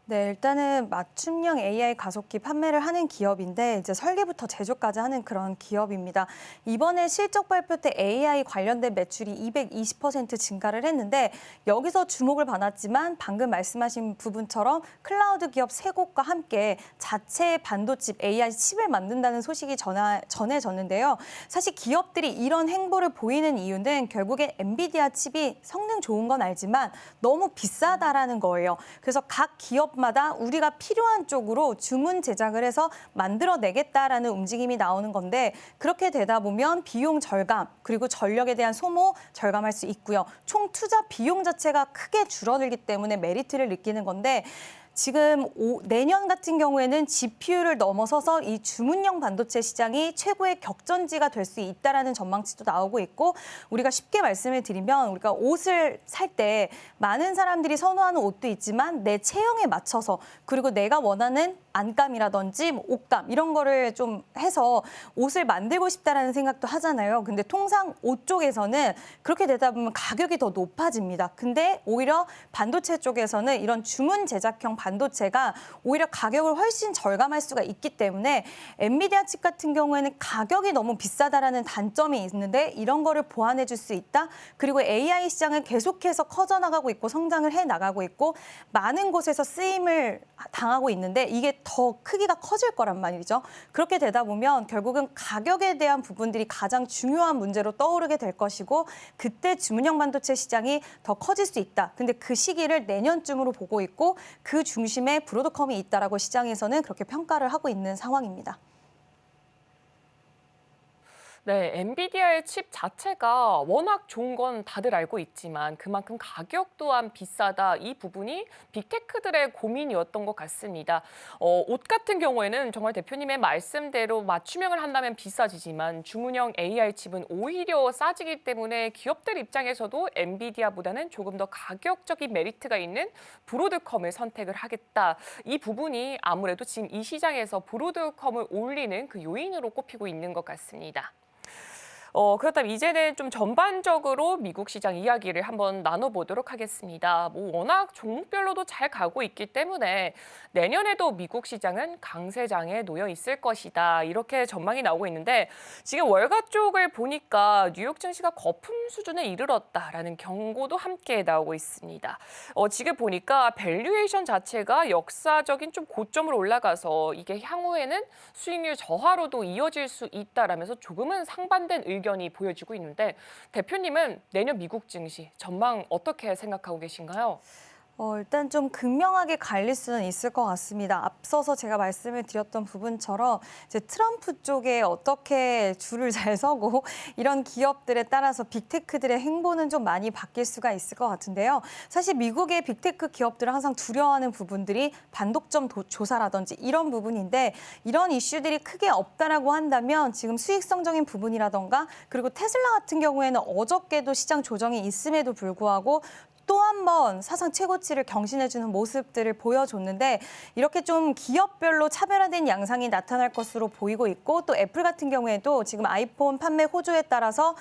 네, 일단은 맞춤형 AI 가속기 판매를 하는 기업인데 이제 설계부터 제조까지 하는 그런 기업입니다. 이번에 실적 발표 때 AI 관련된 매출이 220% 증가를 했는데 여기서 주목을 받았지만 방금 말씀하신 부분처럼 클라우드 기업 세 곳과 함께 자체 반도체 AI 칩을 만든다는 소식이 전해졌는데요. 사실 기업들이 이런 행보를 보이는 이유는 결국에 엔비디아 칩이 성능 좋은 건 알지만 너무 비싸다라는 거예요. 그래서 각 기업 마다 우리가 필요한 쪽으로 주문 제작을 해서 만들어내겠다라는 움직임이 나오는 건데 그렇게 되다 보면 비용 절감 그리고 전력에 대한 소모 절감할 수 있고요. 총 투자 비용 자체가 크게 줄어들기 때문에 메리트를 느끼는 건데 지금 내년 같은 경우에는 GPU를 넘어서서 이 주문형 반도체 시장이 최고의 격전지가 될 수 있다라는 전망치도 나오고 있고 우리가 쉽게 말씀을 드리면 우리가 옷을 살 때 많은 사람들이 선호하는 옷도 있지만 내 체형에 맞춰서 그리고 내가 원하는 안감이라든지 뭐 옷감 이런 거를 좀 해서 옷을 만들고 싶다라는 생각도 하잖아요. 근데 통상 옷 쪽에서는 그렇게 되다 보면 가격이 더 높아집니다. 근데 오히려 반도체 쪽에서는 이런 주문 제작형 반도체가 오히려 가격을 훨씬 절감할 수가 있기 때문에 엔비디아 칩 같은 경우에는 가격이 너무 비싸다라는 단점이 있는데 이런 거를 보완해 줄 수 있다. 그리고 AI 시장은 계속해서 커져나가고 있고 성장을 해 나가고 있고 많은 곳에서 쓰임을 당하고 있는데 이게 더 크기가 커질 거란 말이죠. 그렇게 되다 보면 결국은 가격에 대한 부분들이 가장 중요한 문제로 떠오르게 될 것이고 그때 주문형 반도체 시장이 더 커질 수 있다. 근데 그 시기를 내년쯤으로 보고 있고 그 중심에 브로드컴이 있다라고 시장에서는 그렇게 평가를 하고 있는 상황입니다. 네, 엔비디아의 칩 자체가 워낙 좋은 건 다들 알고 있지만 그만큼 가격 또한 비싸다. 이 부분이 빅테크들의 고민이었던 것 같습니다. 옷 같은 경우에는 정말 대표님의 말씀대로 맞춤형을 한다면 비싸지지만 주문형 AI 칩은 오히려 싸지기 때문에 기업들 입장에서도 엔비디아보다는 조금 더 가격적인 메리트가 있는 브로드컴을 선택을 하겠다. 이 부분이 아무래도 지금 이 시장에서 브로드컴을 올리는 그 요인으로 꼽히고 있는 것 같습니다. 그렇다면 이제는 좀 전반적으로 미국 시장 이야기를 한번 나눠보도록 하겠습니다. 워낙 종목별로도 잘 가고 있기 때문에 내년에도 미국 시장은 강세장에 놓여 있을 것이다. 이렇게 전망이 나오고 있는데 지금 월가 쪽을 보니까 뉴욕 증시가 거품 수준에 이르렀다라는 경고도 함께 나오고 있습니다. 지금 보니까 밸류에이션 자체가 역사적인 좀 고점을 올라가서 이게 향후에는 수익률 저하로도 이어질 수 있다라면서 조금은 상반된 의견이 보여지고 있는데 대표님은 내년 미국 증시 전망 어떻게 생각하고 계신가요? 일단 좀 극명하게 갈릴 수는 있을 것 같습니다. 앞서서 제가 말씀을 드렸던 부분처럼 이제 트럼프 쪽에 어떻게 줄을 잘 서고 이런 기업들에 따라서 빅테크들의 행보는 좀 많이 바뀔 수가 있을 것 같은데요. 사실 미국의 빅테크 기업들은 항상 두려워하는 부분들이 반독점 조사라든지 이런 부분인데 이런 이슈들이 크게 없다라고 한다면 지금 수익성적인 부분이라던가 그리고 테슬라 같은 경우에는 어저께도 시장 조정이 있음에도 불구하고 또 한 번 사상 최고치를 경신해주는 모습들을 보여줬는데 이렇게 좀 기업별로 차별화된 양상이 나타날 것으로 보이고 있고 또 애플 같은 경우에도 지금 아이폰 판매 호조에 따라서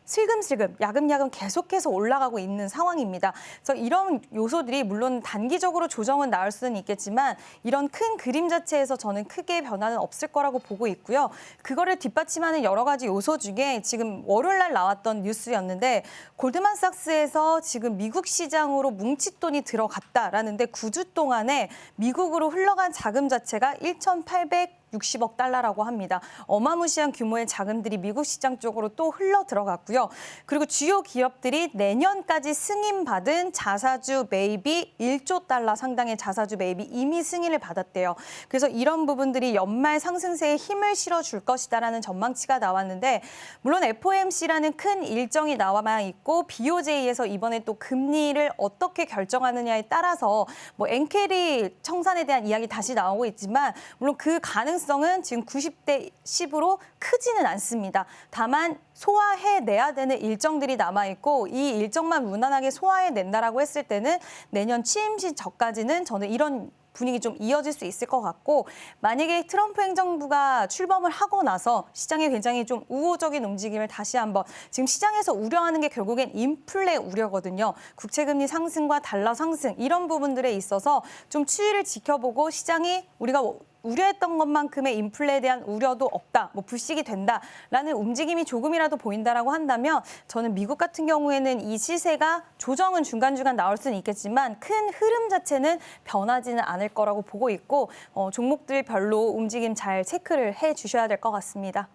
슬금슬금 야금야금 계속해서 올라가고 있는 상황입니다. 그래서 이런 요소들이 물론 단기적으로 조정은 나올 수는 있겠지만 이런 큰 그림 자체에서 저는 크게 변화는 없을 거라고 보고 있고요. 그거를 뒷받침하는 여러 가지 요소 중에 지금 월요일 날 나왔던 뉴스였는데 골드만삭스에서 지금 미국 시장으로 뭉칫돈이 들어갔다라는데 9주 동안에 미국으로 흘러간 자금 자체가 1,860억 달러라고 합니다. 어마무시한 규모의 자금들이 미국 시장 쪽으로 또 흘러 들어갔고요. 그리고 주요 기업들이 내년까지 승인받은 자사주 매입이 1조 달러 상당의 자사주 매입이 이미 승인을 받았대요. 그래서 이런 부분들이 연말 상승세에 힘을 실어줄 것이다라는 전망치가 나왔는데 물론 FOMC라는 큰 일정이 나와 있고 BOJ에서 이번에 또 금리를 어떻게 결정하느냐에 따라서 뭐 엔캐리 청산에 대한 이야기 다시 나오고 있지만 물론 그 가능성은 지금 90대 10으로 크지는 않습니다. 다만 소화해내야 되는 일정들이 남아있고 이 일정만 무난하게 소화해낸다라고 했을 때는 내년 취임식 전까지는 저는 이런 분위기 좀 이어질 수 있을 것 같고 만약에 트럼프 행정부가 출범을 하고 나서 시장에 굉장히 좀 우호적인 움직임을 다시 한번 지금 시장에서 우려하는 게 결국엔 인플레 우려거든요. 국채금리 상승과 달러 상승 이런 부분들에 있어서 좀 추이를 지켜보고 시장이 우리가 우려했던 것만큼의 인플레에 대한 우려도 없다, 뭐 불식이 된다라는 움직임이 조금이라도 보인다라고 한다면 저는 미국 같은 경우에는 이 시세가 조정은 중간중간 나올 수는 있겠지만 큰 흐름 자체는 변하지는 않을 거라고 보고 있고 종목들별로 움직임 잘 체크를 해주셔야 될 것 같습니다.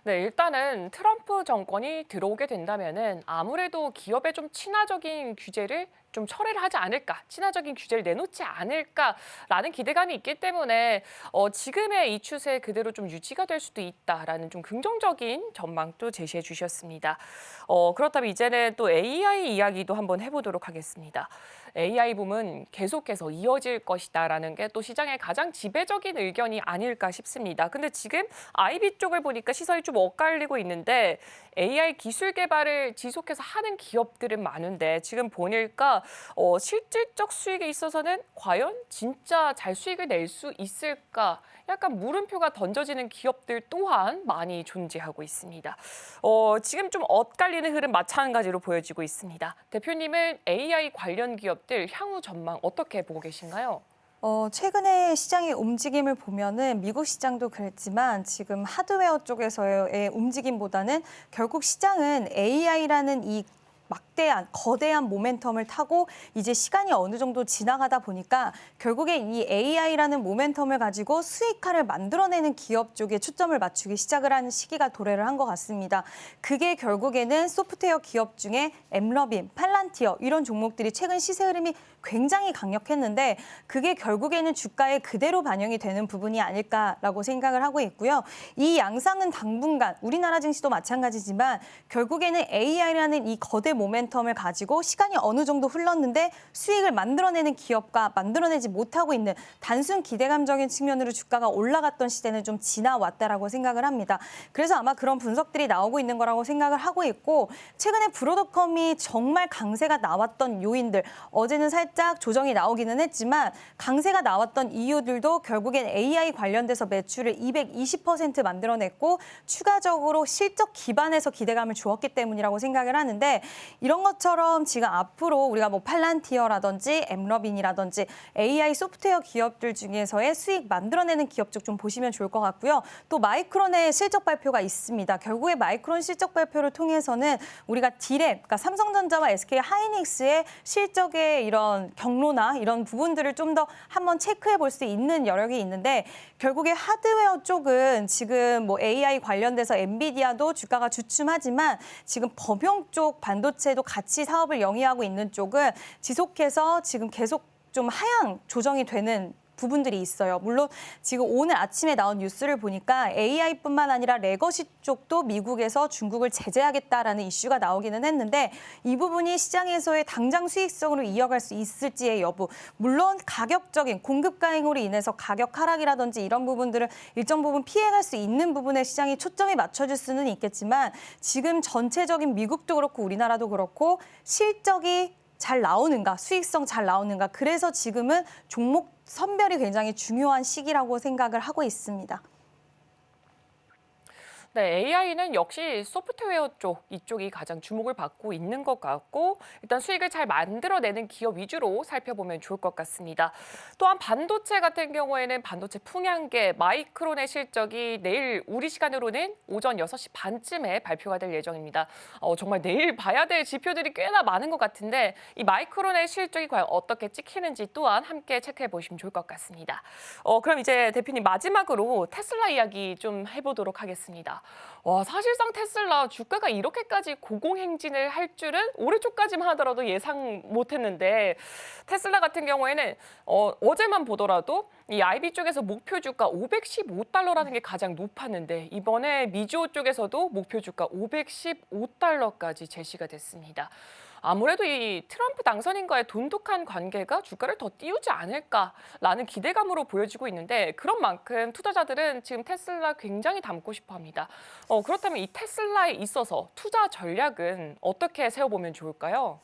네, 일단은 트럼프 정권이 들어오게 된다면은 아무래도 기업에 좀 친화적인 규제를 좀 철회를 하지 않을까, 친화적인 규제를 내놓지 않을까라는 기대감이 있기 때문에 지금의 이 추세 그대로 좀 유지가 될 수도 있다라는 좀 긍정적인 전망도 제시해 주셨습니다. 그렇다면 이제는 또 AI 이야기도 한번 해보도록 하겠습니다. AI 붐은 계속해서 이어질 것이다라는 게 또 시장의 가장 지배적인 의견이 아닐까 싶습니다. 근데 지금 IB 쪽을 보니까 시선이 좀 엇갈리고 있는데 AI 기술 개발을 지속해서 하는 기업들은 많은데 지금 보니까 실질적 수익에 있어서는 과연 진짜 잘 수익을 낼 수 있을까? 약간 물음표가 던져지는 기업들 또한 많이 존재하고 있습니다. 지금 좀 엇갈리는 흐름 마찬가지로 보여지고 있습니다. 대표님은 AI 관련 기업들 향후 전망 어떻게 보고 계신가요? 최근에 시장의 움직임을 보면은 미국 시장도 그랬지만 지금 하드웨어 쪽에서의 움직임보다는 결국 시장은 AI라는 이 막대한 거대한 모멘텀을 타고 이제 시간이 어느 정도 지나가다 보니까 결국에 이 AI라는 모멘텀을 가지고 수익화를 만들어내는 기업 쪽에 초점을 맞추기 시작을 하는 시기가 도래를 한 것 같습니다. 그게 결국에는 소프트웨어 기업 중에 엠러빈, 팔란티어 이런 종목들이 최근 시세 흐름이 굉장히 강력했는데 그게 결국에는 주가에 그대로 반영이 되는 부분이 아닐까라고 생각을 하고 있고요. 이 양상은 당분간 우리나라 증시도 마찬가지지만 결국에는 AI라는 이 거대 모멘텀을 가지고 시간이 어느 정도 흘렀는데 수익을 만들어내는 기업과 만들어내지 못하고 있는 단순 기대감적인 측면으로 주가가 올라갔던 시대는 좀 지나왔다라고 생각을 합니다. 그래서 아마 그런 분석들이 나오고 있는 거라고 생각을 하고 있고 최근에 브로드컴이 정말 강세가 나왔던 요인들 어제는 살짝 조정이 나오기는 했지만 강세가 나왔던 이유들도 결국엔 AI 관련돼서 매출을 220% 만들어냈고 추가적으로 실적 기반에서 기대감을 주었기 때문이라고 생각을 하는데 이런 것처럼 지금 앞으로 우리가 뭐 팔란티어라든지 엠러빈이라든지 AI 소프트웨어 기업들 중에서의 수익 만들어내는 기업 쪽 좀 보시면 좋을 것 같고요. 또 마이크론의 실적 발표가 있습니다. 결국에 마이크론 실적 발표를 통해서는 우리가 디램, 그러니까 삼성전자와 SK 하이닉스의 실적의 이런 경로나 이런 부분들을 좀 더 한번 체크해 볼 수 있는 여력이 있는데 결국에 하드웨어 쪽은 지금 뭐 AI 관련돼서 엔비디아도 주가가 주춤하지만 지금 범용 쪽 반도체도 같이 사업을 영위하고 있는 쪽은 지속해서 지금 계속 좀 하향 조정이 되는 부분들이 있어요. 물론 지금 오늘 아침에 나온 뉴스를 보니까 AI뿐만 아니라 레거시 쪽도 미국에서 중국을 제재하겠다라는 이슈가 나오기는 했는데 이 부분이 시장에서의 당장 수익성으로 이어갈 수 있을지의 여부. 물론 가격적인 공급 가행으로 인해서 가격 하락이라든지 이런 부분들을 일정 부분 피해갈 수 있는 부분에 시장이 초점이 맞춰질 수는 있겠지만 지금 전체적인 미국도 그렇고 우리나라도 그렇고 실적이 잘 나오는가, 수익성 잘 나오는가. 그래서 지금은 종목 선별이 굉장히 중요한 시기라고 생각을 하고 있습니다. 네, AI는 역시 소프트웨어 쪽, 이쪽이 가장 주목을 받고 있는 것 같고 일단 수익을 잘 만들어내는 기업 위주로 살펴보면 좋을 것 같습니다. 또한 반도체 같은 경우에는 반도체 풍향계 마이크론의 실적이 내일 우리 시간으로는 오전 6시 반쯤에 발표가 될 예정입니다. 정말 내일 봐야 될 지표들이 꽤나 많은 것 같은데 이 마이크론의 실적이 과연 어떻게 찍히는지 또한 함께 체크해 보시면 좋을 것 같습니다. 그럼 이제 대표님 마지막으로 테슬라 이야기 좀 해보도록 하겠습니다. 와, 사실상 테슬라 주가가 이렇게까지 고공행진을 할 줄은 올해 초까지만 하더라도 예상 못했는데 테슬라 같은 경우에는 어제만 보더라도 이 IB 쪽에서 목표 주가 515달러라는 게 가장 높았는데 이번에 미주호 쪽에서도 목표 주가 515달러까지 제시가 됐습니다. 아무래도 이 트럼프 당선인과의 돈독한 관계가 주가를 더 띄우지 않을까라는 기대감으로 보여지고 있는데 그런 만큼 투자자들은 지금 테슬라 굉장히 담고 싶어 합니다. 그렇다면 이 테슬라에 있어서 투자 전략은 어떻게 세워보면 좋을까요?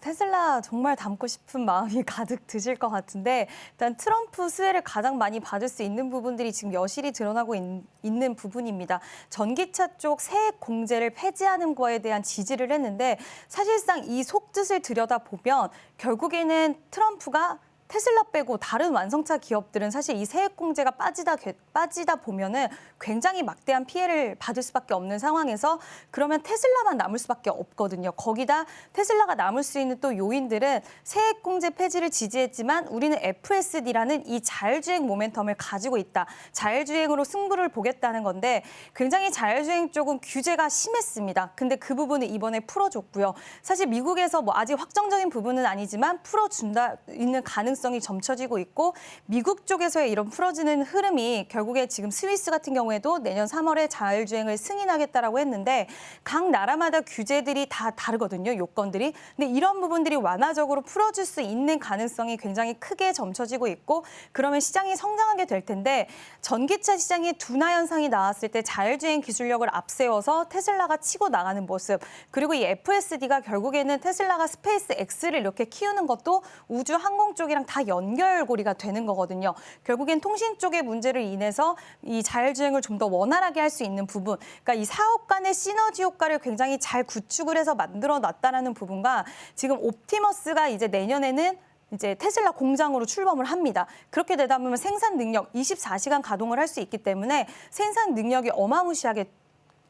테슬라 정말 담고 싶은 마음이 가득 드실 것 같은데 일단 트럼프 수혜를 가장 많이 받을 수 있는 부분들이 지금 여실히 드러나고 있는 부분입니다. 전기차 쪽 세액 공제를 폐지하는 거에 대한 지지를 했는데 사실상 이 속뜻을 들여다보면 결국에는 트럼프가 테슬라 빼고 다른 완성차 기업들은 사실 이 세액 공제가 빠지다 보면은 굉장히 막대한 피해를 받을 수밖에 없는 상황에서 그러면 테슬라만 남을 수밖에 없거든요. 거기다 테슬라가 남을 수 있는 또 요인들은 세액 공제 폐지를 지지했지만 우리는 FSD라는 이 자율주행 모멘텀을 가지고 있다. 자율주행으로 승부를 보겠다는 건데 굉장히 자율주행 쪽은 규제가 심했습니다. 근데 그 부분을 이번에 풀어줬고요. 사실 미국에서 뭐 아직 확정적인 부분은 아니지만 풀어준다 있는 가능성이 가능성이 점쳐지고 있고 미국 쪽에서의 이런 풀어지는 흐름이 결국에 지금 스위스 같은 경우에도 내년 3월에 자율주행을 승인하겠다라고 했는데 각 나라마다 규제들이 다 다르거든요, 요건들이. 근데 이런 부분들이 완화적으로 풀어줄 수 있는 가능성이 굉장히 크게 점쳐지고 있고 그러면 시장이 성장하게 될 텐데 전기차 시장에 둔화 현상이 나왔을 때 자율주행 기술력을 앞세워서 테슬라가 치고 나가는 모습 그리고 이 FSD가 결국에는 테슬라가 스페이스 X를 이렇게 키우는 것도 우주 항공 쪽이랑 다 연결고리가 되는 거거든요. 결국엔 통신 쪽의 문제를 인해서 이 자율주행을 좀 더 원활하게 할 수 있는 부분, 그러니까 이 사업 간의 시너지 효과를 굉장히 잘 구축을 해서 만들어 놨다라는 부분과 지금 옵티머스가 이제 내년에는 이제 테슬라 공장으로 출범을 합니다. 그렇게 되다 보면 생산 능력 24시간 가동을 할 수 있기 때문에 생산 능력이 어마무시하게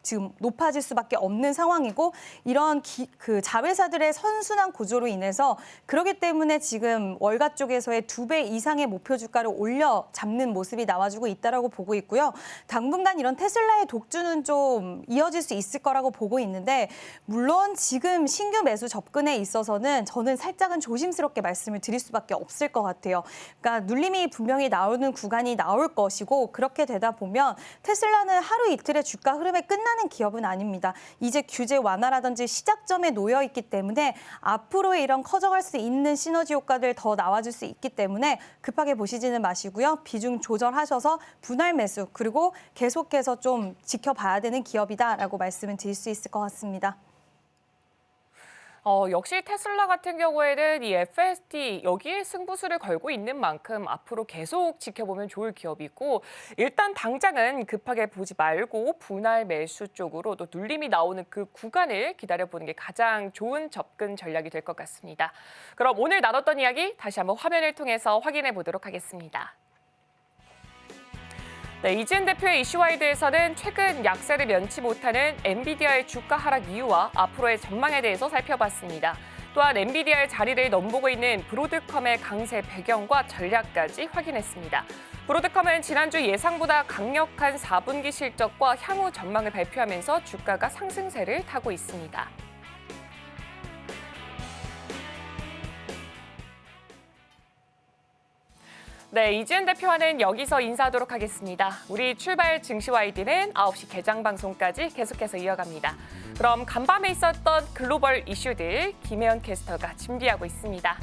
지금 높아질 수밖에 없는 상황이고 이런 그 자회사들의 선순환 구조로 인해서 그렇기 때문에 지금 월가 쪽에서의 2배 이상의 목표 주가를 올려 잡는 모습이 나와주고 있다라고 보고 있고요. 당분간 이런 테슬라의 독주는 좀 이어질 수 있을 거라고 보고 있는데 물론 지금 신규 매수 접근에 있어서는 저는 살짝은 조심스럽게 말씀을 드릴 수밖에 없을 것 같아요. 그러니까 눌림이 분명히 나오는 구간이 나올 것이고 그렇게 되다 보면 테슬라는 하루 이틀의 주가 흐름에 끝나는 기업은 아닙니다. 이제 규제 완화라든지 시작점에 놓여 있기 때문에 앞으로의 이런 커져갈 수 있는 시너지 효과들 더 나와줄 수 있기 때문에 급하게 보시지는 마시고요. 비중 조절하셔서 분할 매수 그리고 계속해서 좀 지켜봐야 되는 기업이다라고 말씀을 드릴 수 있을 것 같습니다. 역시 테슬라 같은 경우에는 이 FSD 여기에 승부수를 걸고 있는 만큼 앞으로 계속 지켜보면 좋을 기업이고 일단 당장은 급하게 보지 말고 분할 매수 쪽으로 또 눌림이 나오는 그 구간을 기다려보는 게 가장 좋은 접근 전략이 될 것 같습니다. 그럼 오늘 나눴던 이야기 다시 한번 화면을 통해서 확인해 보도록 하겠습니다. 네, 이지은 대표의 이슈와이드에서는 최근 약세를 면치 못하는 엔비디아의 주가 하락 이유와 앞으로의 전망에 대해서 살펴봤습니다. 또한 엔비디아의 자리를 넘보고 있는 브로드컴의 강세 배경과 전략까지 확인했습니다. 브로드컴은 지난주 예상보다 강력한 4분기 실적과 향후 전망을 발표하면서 주가가 상승세를 타고 있습니다. 네, 이지은 대표와는 여기서 인사하도록 하겠습니다. 우리 출발 증시와이드는 9시 개장 방송까지 계속해서 이어갑니다. 그럼 간밤에 있었던 글로벌 이슈들 김혜연 캐스터가 준비하고 있습니다.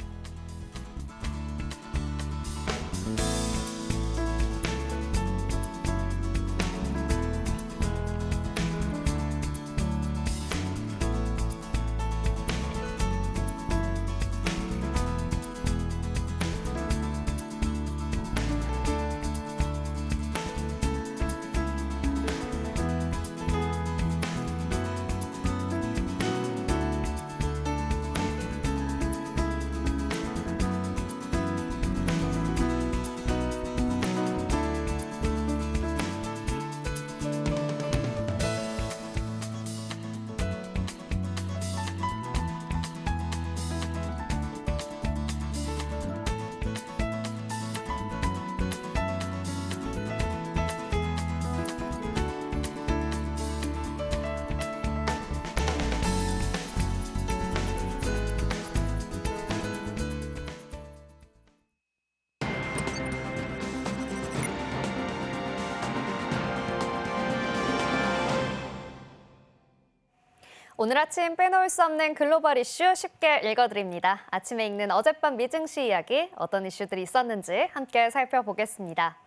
오늘 아침 빼놓을 수 없는 글로벌 이슈 쉽게 읽어드립니다. 아침에 읽는 어젯밤 미증시 이야기, 어떤 이슈들이 있었는지 함께 살펴보겠습니다.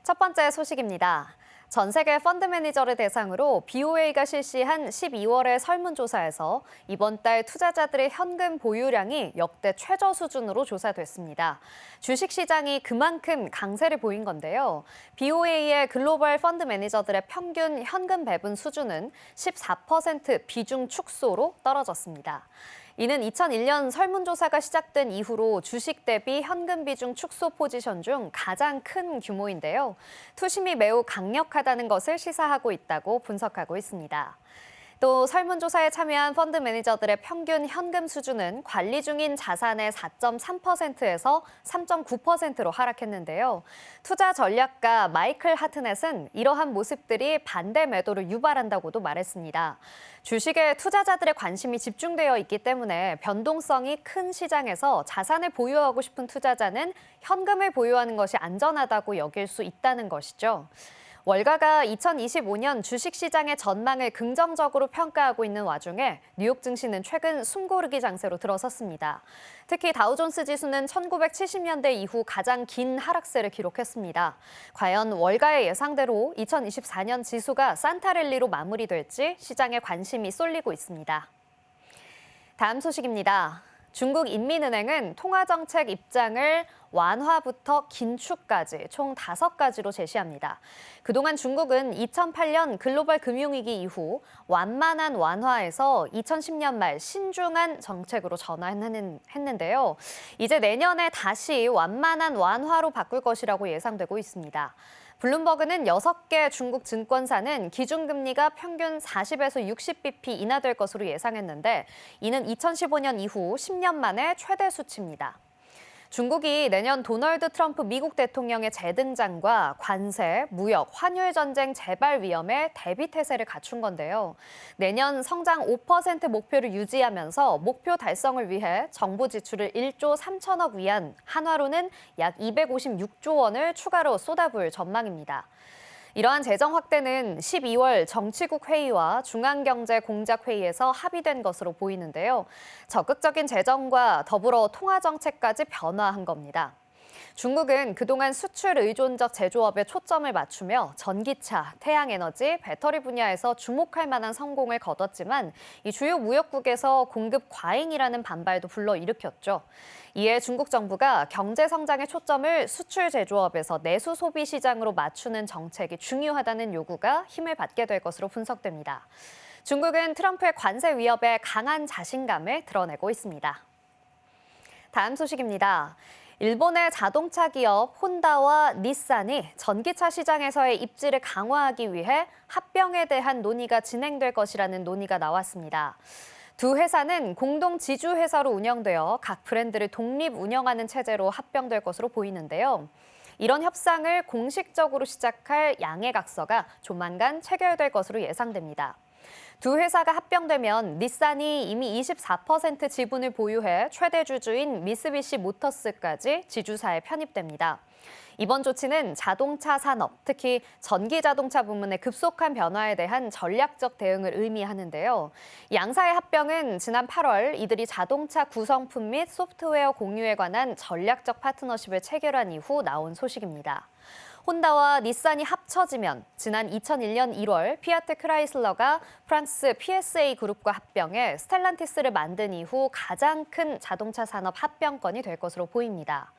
첫 번째 소식입니다. 전 세계 펀드 매니저를 대상으로 BOA가 실시한 12월의 설문조사에서 이번 달 투자자들의 현금 보유량이 역대 최저 수준으로 조사됐습니다. 주식시장이 그만큼 강세를 보인 건데요. BOA의 글로벌 펀드 매니저들의 평균 현금 배분 수준은 14% 비중 축소로 떨어졌습니다. 이는 2001년 설문조사가 시작된 이후로 주식 대비 현금 비중 축소 포지션 중 가장 큰 규모인데요. 투심이 매우 강력하다는 것을 시사하고 있다고 분석하고 있습니다. 또 설문조사에 참여한 펀드 매니저들의 평균 현금 수준은 관리 중인 자산의 4.3%에서 3.9%로 하락했는데요. 투자 전략가 마이클 하트넷은 이러한 모습들이 반대 매도를 유발한다고도 말했습니다. 주식에 투자자들의 관심이 집중되어 있기 때문에 변동성이 큰 시장에서 자산을 보유하고 싶은 투자자는 현금을 보유하는 것이 안전하다고 여길 수 있다는 것이죠. 월가가 2025년 주식시장의 전망을 긍정적으로 평가하고 있는 와중에 뉴욕 증시는 최근 숨고르기 장세로 들어섰습니다. 특히 다우존스 지수는 1970년대 이후 가장 긴 하락세를 기록했습니다. 과연 월가의 예상대로 2024년 지수가 산타랠리로 마무리될지 시장에 관심이 쏠리고 있습니다. 다음 소식입니다. 중국 인민은행은 통화정책 입장을 완화부터 긴축까지 총 5가지로 제시합니다. 그동안 중국은 2008년 글로벌 금융위기 이후 완만한 완화에서 2010년 말 신중한 정책으로 전환했는데요. 이제 내년에 다시 완만한 완화로 바꿀 것이라고 예상되고 있습니다. 블룸버그는 6개 중국 증권사는 기준금리가 평균 40에서 60bp 인하될 것으로 예상했는데 이는 2015년 이후 10년 만에 최대 수치입니다. 중국이 내년 도널드 트럼프 미국 대통령의 재등장과 관세, 무역, 환율 전쟁 재발 위험에 대비 태세를 갖춘 건데요. 내년 성장 5% 목표를 유지하면서 목표 달성을 위해 정부 지출을 1조 3천억 위안, 한화로는 약 256조 원을 추가로 쏟아부을 전망입니다. 이러한 재정 확대는 12월 정치국 회의와 중앙경제공작회의에서 합의된 것으로 보이는데요. 적극적인 재정과 더불어 통화정책까지 변화한 겁니다. 중국은 그동안 수출 의존적 제조업에 초점을 맞추며 전기차, 태양에너지, 배터리 분야에서 주목할 만한 성공을 거뒀지만 이 주요 무역국에서 공급 과잉이라는 반발도 불러일으켰죠. 이에 중국 정부가 경제 성장의 초점을 수출 제조업에서 내수 소비 시장으로 맞추는 정책이 중요하다는 요구가 힘을 받게 될 것으로 분석됩니다. 중국은 트럼프의 관세 위협에 강한 자신감을 드러내고 있습니다. 다음 소식입니다. 일본의 자동차 기업 혼다와 닛산이 전기차 시장에서의 입지를 강화하기 위해 합병에 대한 논의가 진행될 것이라는 논의가 나왔습니다. 두 회사는 공동 지주회사로 운영되어 각 브랜드를 독립 운영하는 체제로 합병될 것으로 보이는데요. 이런 협상을 공식적으로 시작할 양해각서가 조만간 체결될 것으로 예상됩니다. 두 회사가 합병되면 닛산이 이미 24% 지분을 보유해 최대 주주인 미쓰비시 모터스까지 지주사에 편입됩니다. 이번 조치는 자동차 산업, 특히 전기 자동차 부문의 급속한 변화에 대한 전략적 대응을 의미하는데요. 양사의 합병은 지난 8월 이들이 자동차 구성품 및 소프트웨어 공유에 관한 전략적 파트너십을 체결한 이후 나온 소식입니다. 혼다와 닛산이 합쳐지면 지난 2001년 1월 피아트 크라이슬러가 프랑스 PSA 그룹과 합병해 스텔란티스를 만든 이후 가장 큰 자동차 산업 합병건이 될 것으로 보입니다.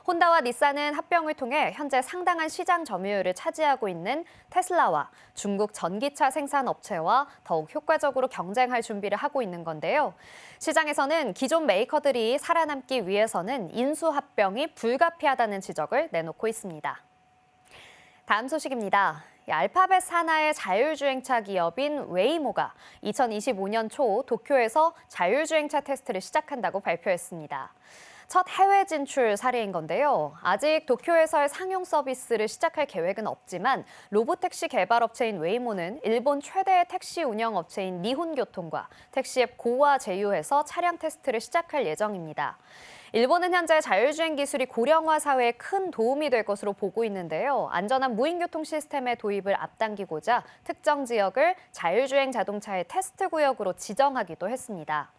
혼다와 닛산은 합병을 통해 현재 상당한 시장 점유율을 차지하고 있는 테슬라와 중국 전기차 생산 업체와 더욱 효과적으로 경쟁할 준비를 하고 있는 건데요. 시장에서는 기존 메이커들이 살아남기 위해서는 인수 합병이 불가피하다는 지적을 내놓고 있습니다. 다음 소식입니다. 알파벳 산하의 자율주행차 기업인 웨이모가 2025년 초 도쿄에서 자율주행차 테스트를 시작한다고 발표했습니다. 첫 해외 진출 사례인 건데요. 아직 도쿄에서의 상용 서비스를 시작할 계획은 없지만 로보택시 개발업체인 웨이모는 일본 최대의 택시 운영업체인 니혼교통과 택시앱 고와 제휴해서 차량 테스트를 시작할 예정입니다. 일본은 현재 자율주행 기술이 고령화 사회에 큰 도움이 될 것으로 보고 있는데요. 안전한 무인교통 시스템의 도입을 앞당기고자 특정 지역을 자율주행 자동차의 테스트 구역으로 지정하기도 했습니다.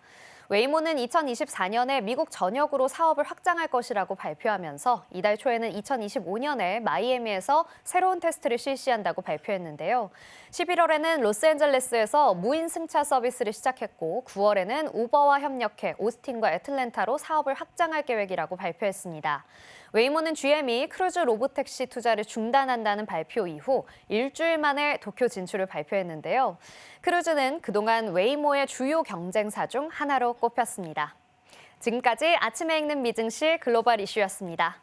웨이모는 2024년에 미국 전역으로 사업을 확장할 것이라고 발표하면서 이달 초에는 2025년에 마이애미에서 새로운 테스트를 실시한다고 발표했는데요. 11월에는 로스앤젤레스에서 무인 승차 서비스를 시작했고 9월에는 우버와 협력해 오스틴과 애틀랜타로 사업을 확장할 계획이라고 발표했습니다. 웨이모는 GM이 크루즈 로보택시 투자를 중단한다는 발표 이후 일주일 만에 도쿄 진출을 발표했는데요. 크루즈는 그동안 웨이모의 주요 경쟁사 중 하나로 꼽혔습니다. 지금까지 아침에 읽는 미증시 글로벌 이슈였습니다.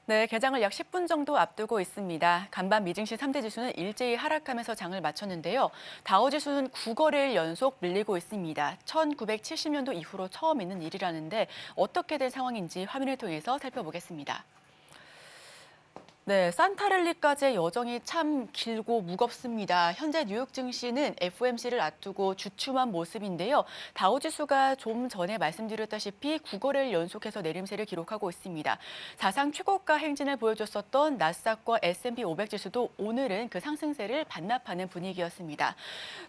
네, 개장을 약 10분 정도 앞두고 있습니다. 간밤 미증시 3대 지수는 일제히 하락하면서 장을 마쳤는데요. 다우지수는 9거래일 연속 밀리고 있습니다. 1970년도 이후로 처음 있는 일이라는데 어떻게 된 상황인지 화면을 통해서 살펴보겠습니다. 네, 산타랠리까지의 여정이 참 길고 무겁습니다. 현재 뉴욕 증시는 FOMC를 앞두고 주춤한 모습인데요. 다우지수가 좀 전에 말씀드렸다시피 9거래일 연속해서 내림세를 기록하고 있습니다. 사상 최고가 행진을 보여줬었던 나스닥과 S&P 500 지수도 오늘은 그 상승세를 반납하는 분위기였습니다.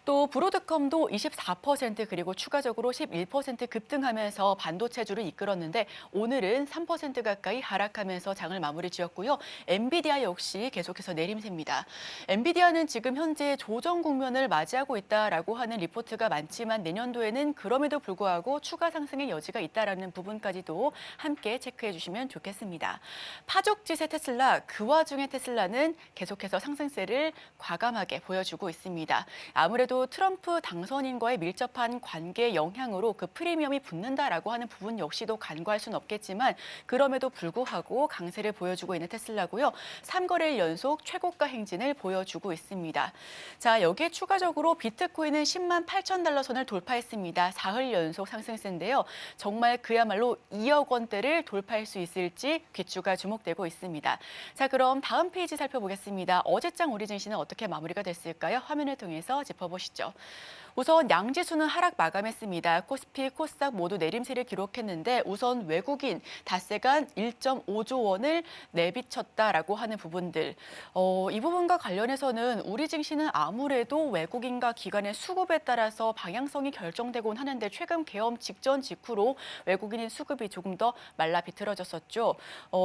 또 브로드컴도 24% 그리고 추가적으로 11% 급등하면서 반도체주를 이끌었는데 오늘은 3% 가까이 하락하면서 장을 마무리 지었고요. 엔비디아 역시 계속해서 내림세입니다. 엔비디아는 지금 현재 조정 국면을 맞이하고 있다라고 하는 리포트가 많지만 내년도에는 그럼에도 불구하고 추가 상승의 여지가 있다라는 부분까지도 함께 체크해 주시면 좋겠습니다. 파죽지세 테슬라, 그 와중에 테슬라는 계속해서 상승세를 과감하게 보여주고 있습니다. 아무래도 트럼프 당선인과의 밀접한 관계 영향으로 그 프리미엄이 붙는다라고 하는 부분 역시도 간과할 수는 없겠지만 그럼에도 불구하고 강세를 보여주고 있는 테슬라고요. 3거래일 연속 최고가 행진을 보여주고 있습니다. 자, 여기에 추가적으로 비트코인은 10만 8천 달러 선을 돌파했습니다. 4흘 연속 상승세인데요. 정말 그야말로 2억 원대를 돌파할 수 있을지 귀추가 주목되고 있습니다. 자, 그럼 다음 페이지 살펴보겠습니다. 어제장 우리 증시는 어떻게 마무리가 됐을까요? 화면을 통해서 짚어보시죠. 우선 양지수는 하락 마감했습니다. 코스피, 코스닥 모두 내림세를 기록했는데 우선 외국인 닷새간 1.5조 원을 내비쳤다라고 하는 부분들. 이 부분과 관련해서는 우리 증시는 아무래도 외국인과 기관의 수급에 따라서 방향성이 결정되곤 하는데 최근 계엄 직전 직후로 외국인의 수급이 조금 더 말라 비틀어졌었죠.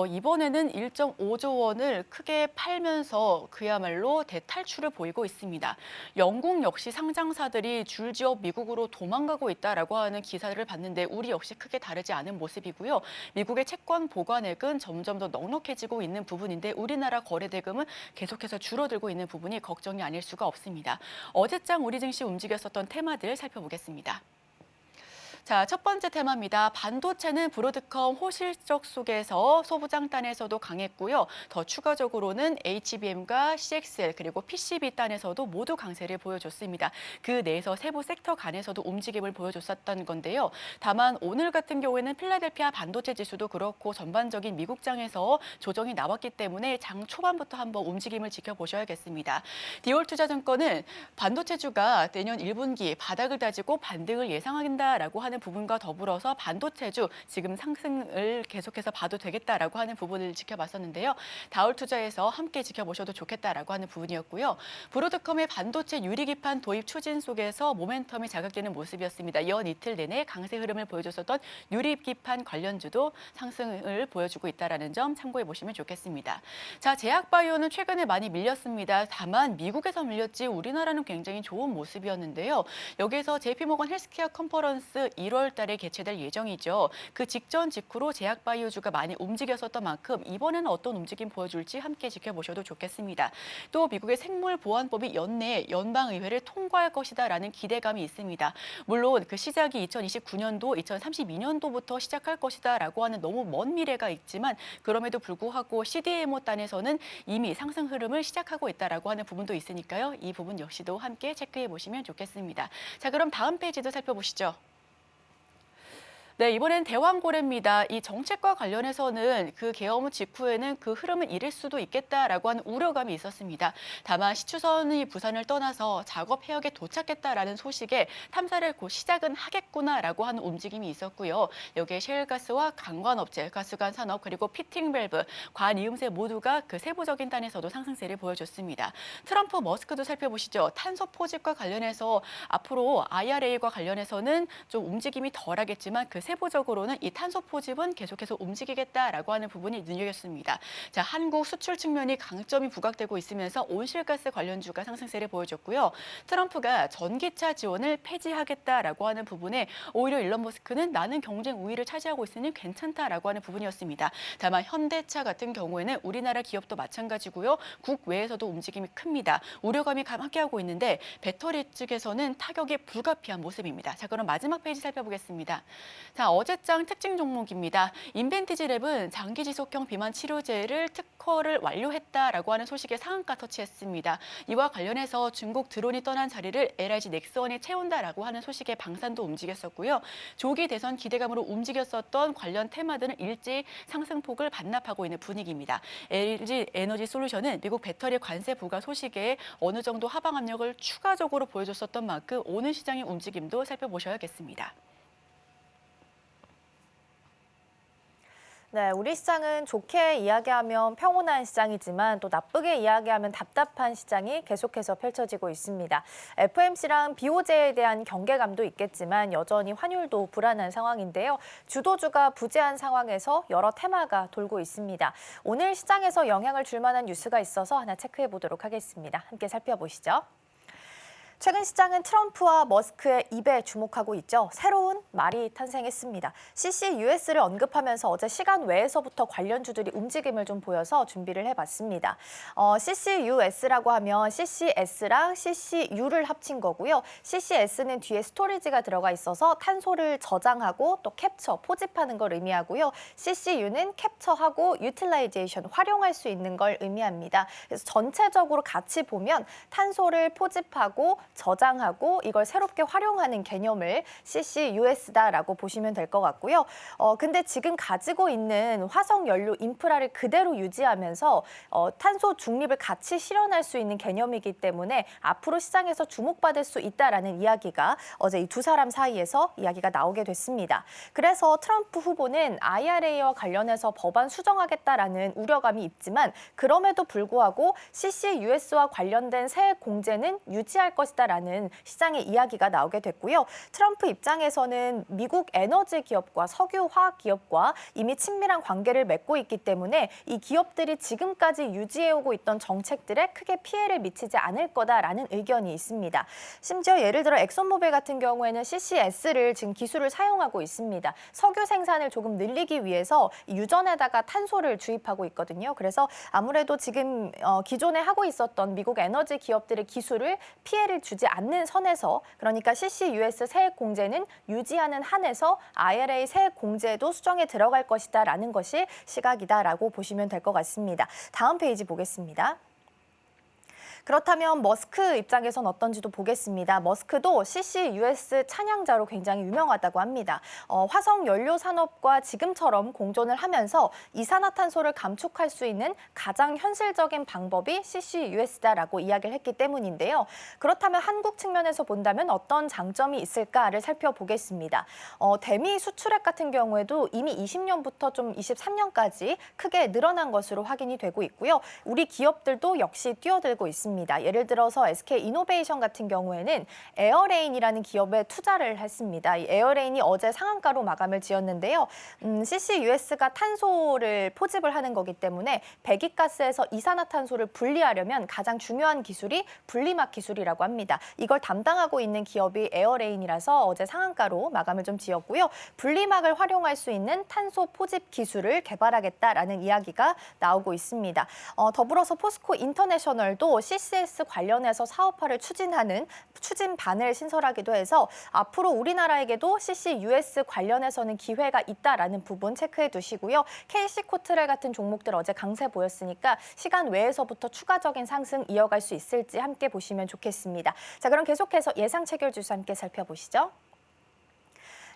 이번에는 1.5조 원을 크게 팔면서 그야말로 대탈출을 보이고 있습니다. 영국 역시 상장사들이 줄지어 미국으로 도망가고 있다라고 하는 기사를 봤는데 우리 역시 크게 다르지 않은 모습이고요. 미국의 채권 보관액은 점점 더 넉넉해지고 있는 부분인데 우리나라 거래대금은 계속해서 줄어들고 있는 부분이 걱정이 아닐 수가 없습니다. 어제장 우리 증시 움직였었던 테마들 살펴보겠습니다. 자, 첫 번째 테마입니다. 반도체는 브로드컴 호실적 속에서 소부장단에서도 강했고요. 더 추가적으로는 HBM과 CXL 그리고 PCB 단에서도 모두 강세를 보여줬습니다. 그 내에서 세부 섹터 간에서도 움직임을 보여줬었던 건데요. 다만 오늘 같은 경우에는 필라델피아 반도체 지수도 그렇고 전반적인 미국장에서 조정이 나왔기 때문에 장 초반부터 한번 움직임을 지켜보셔야겠습니다. 디올투자증권은 반도체주가 내년 1분기 바닥을 다지고 반등을 예상한다라고 하는 부분과 더불어서 반도체주 지금 상승을 계속해서 봐도 되겠다라고 하는 부분을 지켜봤었는데요. 다울투자에서 함께 지켜보셔도 좋겠다라고 하는 부분이었고요. 브로드컴의 반도체 유리기판 도입 추진 속에서 모멘텀이 자극되는 모습이었습니다. 연 이틀 내내 강세 흐름을 보여줬었던 유리기판 관련주도 상승을 보여주고 있다는 점 참고해 보시면 좋겠습니다. 자, 제약바이오는 최근에 많이 밀렸습니다. 다만 미국에서 밀렸지 우리나라는 굉장히 좋은 모습이었는데요. 여기에서 JP모건 헬스케어 컨퍼런스 1월 달에 개최될 예정이죠. 그 직전 직후로 제약바이오주가 많이 움직였었던 만큼 이번에는 어떤 움직임 보여줄지 함께 지켜보셔도 좋겠습니다. 또 미국의 생물보안법이 연내에 연방의회를 통과할 것이다라는 기대감이 있습니다. 물론 그 시작이 2029년도, 2032년도부터 시작할 것이다라고 하는 너무 먼 미래가 있지만 그럼에도 불구하고 CDMO 단에서는 이미 상승 흐름을 시작하고 있다라고 하는 부분도 있으니까요. 이 부분 역시도 함께 체크해 보시면 좋겠습니다. 자, 그럼 다음 페이지도 살펴보시죠. 네, 이번엔 대왕고래입니다. 이 정책과 관련해서는 그 계엄 직후에는 그 흐름을 잃을 수도 있겠다라고 하는 우려감이 있었습니다. 다만 시추선이 부산을 떠나서 작업 해역에 도착했다라는 소식에 탐사를 곧 시작은 하겠구나라고 하는 움직임이 있었고요. 여기에 셰일가스와 관광업체, 가스관 산업 그리고 피팅 밸브, 관이음새 모두가 그 세부적인 단에서도 상승세를 보여줬습니다. 트럼프 머스크도 살펴보시죠. 탄소 포집과 관련해서 앞으로 IRA과 관련해서는 좀 움직임이 덜하겠지만 그 세부적으로는 이 탄소 포집은 계속해서 움직이겠다라고 하는 부분이 눈여겼습니다. 자, 한국 수출 측면이 강점이 부각되고 있으면서 온실가스 관련주가 상승세를 보여줬고요. 트럼프가 전기차 지원을 폐지하겠다라고 하는 부분에 오히려 일론 머스크는 나는 경쟁 우위를 차지하고 있으니 괜찮다라고 하는 부분이었습니다. 다만 현대차 같은 경우에는 우리나라 기업도 마찬가지고요. 국외에서도 움직임이 큽니다. 우려감이 함께하고 있는데 배터리 측에서는 타격이 불가피한 모습입니다. 자, 그럼 마지막 페이지 살펴보겠습니다. 자, 자, 어제장 특징 종목입니다. 인벤티지랩은 장기 지속형 비만 치료제를 특허를 완료했다라고 하는 소식에 상한가 터치했습니다. 이와 관련해서 중국 드론이 떠난 자리를 LIG 넥스원이 채운다라고 하는 소식에 방산도 움직였었고요. 조기 대선 기대감으로 움직였었던 관련 테마들은 일제히 상승폭을 반납하고 있는 분위기입니다. LG 에너지 솔루션은 미국 배터리 관세 부과 소식에 어느 정도 하방 압력을 추가적으로 보여줬었던 만큼 오늘 시장의 움직임도 살펴보셔야겠습니다. 네, 우리 시장은 좋게 이야기하면 평온한 시장이지만 또 나쁘게 이야기하면 답답한 시장이 계속해서 펼쳐지고 있습니다. FOMC랑 BOJ에 대한 경계감도 있겠지만 여전히 환율도 불안한 상황인데요. 주도주가 부재한 상황에서 여러 테마가 돌고 있습니다. 오늘 시장에서 영향을 줄 만한 뉴스가 있어서 하나 체크해 보도록 하겠습니다. 함께 살펴보시죠. 최근 시장은 트럼프와 머스크의 입에 주목하고 있죠. 새로운 말이 탄생했습니다. CCUS를 언급하면서 어제 시간 외에서부터 관련주들이 움직임을 좀 보여서 준비를 해봤습니다. CCUS라고 하면 CCS랑 CCU를 합친 거고요. CCS는 뒤에 스토리지가 들어가 있어서 탄소를 저장하고 또 캡처, 포집하는 걸 의미하고요. CCU는 캡처하고 유틸라이제이션, 활용할 수 있는 걸 의미합니다. 그래서 전체적으로 같이 보면 탄소를 포집하고 저장하고 이걸 새롭게 활용하는 개념을 CCUS다라고 보시면 될 것 같고요. 근데 지금 가지고 있는 화석 연료 인프라를 그대로 유지하면서 탄소 중립을 같이 실현할 수 있는 개념이기 때문에 앞으로 시장에서 주목받을 수 있다라는 이야기가 어제 이 두 사람 사이에서 이야기가 나오게 됐습니다. 그래서 트럼프 후보는 IRA와 관련해서 법안 수정하겠다라는 우려감이 있지만 그럼에도 불구하고 CCUS와 관련된 세액 공제는 유지할 것이다. 라는 시장의 이야기가 나오게 됐고요. 트럼프 입장에서는 미국 에너지 기업과 석유 화학 기업과 이미 친밀한 관계를 맺고 있기 때문에 이 기업들이 지금까지 유지해오고 있던 정책들에 크게 피해를 미치지 않을 거다라는 의견이 있습니다. 심지어 예를 들어 엑손모빌 같은 경우에는 CCS를 지금 기술을 사용하고 있습니다. 석유 생산을 조금 늘리기 위해서 유전에다가 탄소를 주입하고 있거든요. 그래서 아무래도 지금 기존에 하고 있었던 미국 에너지 기업들의 기술을 피해를 주지 않는 선에서 그러니까 CCUS 세액 공제는 유지하는 한에서 IRA 세액 공제도 수정에 들어갈 것이다라는 것이 시각이다라고 보시면 될 것 같습니다. 다음 페이지 보겠습니다. 그렇다면 머스크 입장에선 어떤지도 보겠습니다. 머스크도 CCUS 찬양자로 굉장히 유명하다고 합니다. 화석 연료 산업과 지금처럼 공존을 하면서 이산화탄소를 감축할 수 있는 가장 현실적인 방법이 CCUS다라고 이야기를 했기 때문인데요. 그렇다면 한국 측면에서 본다면 어떤 장점이 있을까를 살펴보겠습니다. 대미 수출액 같은 경우에도 이미 20년부터 좀 23년까지 크게 늘어난 것으로 확인이 되고 있고요. 우리 기업들도 역시 뛰어들고 있습니다. 예를 들어서 SK이노베이션 같은 경우에는 에어레인이라는 기업에 투자를 했습니다. 이 에어레인이 어제 상한가로 마감을 지었는데요. CCUS가 탄소를 포집을 하는 거기 때문에 배기가스에서 이산화탄소를 분리하려면 가장 중요한 기술이 분리막 기술이라고 합니다. 이걸 담당하고 있는 기업이 에어레인이라서 어제 상한가로 마감을 좀 지었고요. 분리막을 활용할 수 있는 탄소 포집 기술을 개발하겠다라는 이야기가 나오고 있습니다. 더불어서 포스코 인터내셔널도 CCS 관련해서 사업화를 추진반을 신설하기도 해서 앞으로 우리나라에게도 CCUS 관련해서는 기회가 있다라는 부분 체크해 두시고요. KC코트렐 같은 종목들 어제 강세 보였으니까 시간 외에서부터 추가적인 상승 이어갈 수 있을지 함께 보시면 좋겠습니다. 자, 그럼 계속해서 예상 체결 지수 함께 살펴보시죠.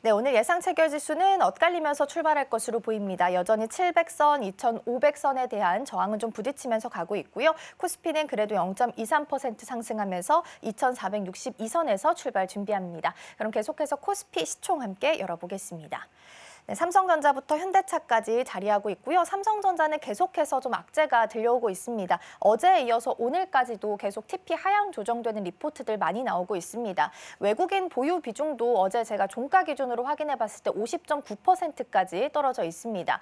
네, 오늘 예상 체결 지수는 엇갈리면서 출발할 것으로 보입니다. 여전히 700선, 2500선에 대한 저항은 좀 부딪히면서 가고 있고요. 코스피는 그래도 0.23% 상승하면서 2462선에서 출발 준비합니다. 그럼 계속해서 코스피 시총 함께 열어보겠습니다. 네, 삼성전자부터 현대차까지 자리하고 있고요. 삼성전자는 계속해서 좀 악재가 들려오고 있습니다. 어제에 이어서 오늘까지도 계속 TP 하향 조정되는 리포트들 많이 나오고 있습니다. 외국인 보유 비중도 어제 제가 종가 기준으로 확인해 봤을 때 50.9%까지 떨어져 있습니다.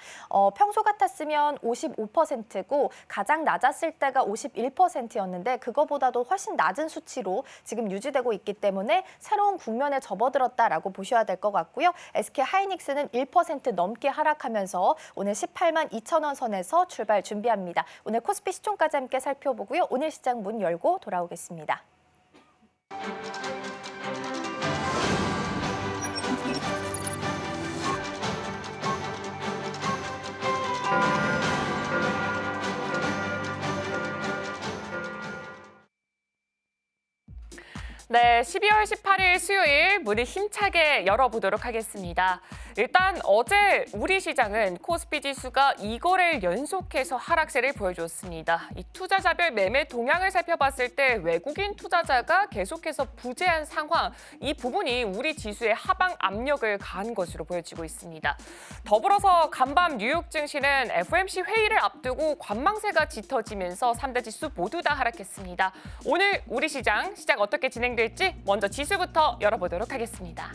평소 같았으면 55%고 가장 낮았을 때가 51%였는데 그거보다도 훨씬 낮은 수치로 지금 유지되고 있기 때문에 새로운 국면에 접어들었다라고 보셔야 될 것 같고요. SK하이닉스는 1% 넘게 하락하면서 오늘 18만 2천원 선에서 출발 준비합니다. 오늘 코스피 시총까지 함께 살펴보고요. 오늘 시장 문 열고 돌아오겠습니다. 네, 12월 18일 수요일 문을 힘차게 열어보도록 하겠습니다. 일단 어제 우리 시장은 코스피 지수가 2거래일 연속해서 하락세를 보여줬습니다. 이 투자자별 매매 동향을 살펴봤을 때 외국인 투자자가 계속해서 부재한 상황, 이 부분이 우리 지수의 하방 압력을 가한 것으로 보여지고 있습니다. 더불어서 간밤 뉴욕 증시는 FOMC 회의를 앞두고 관망세가 짙어지면서 3대 지수 모두 다 하락했습니다. 오늘 우리 시장 어떻게 진행될지 먼저 지수부터 열어보도록 하겠습니다.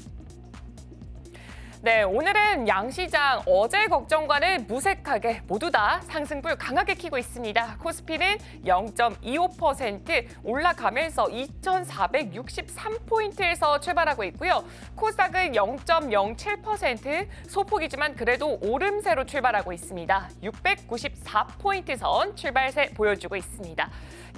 네, 오늘은 양시장 어제 걱정과는 무색하게 모두 다 상승불 강하게 켜고 있습니다. 코스피는 0.25% 올라가면서 2,463포인트에서 출발하고 있고요. 코스닥은 0.07% 소폭이지만 그래도 오름세로 출발하고 있습니다. 694포인트 선 출발세 보여주고 있습니다.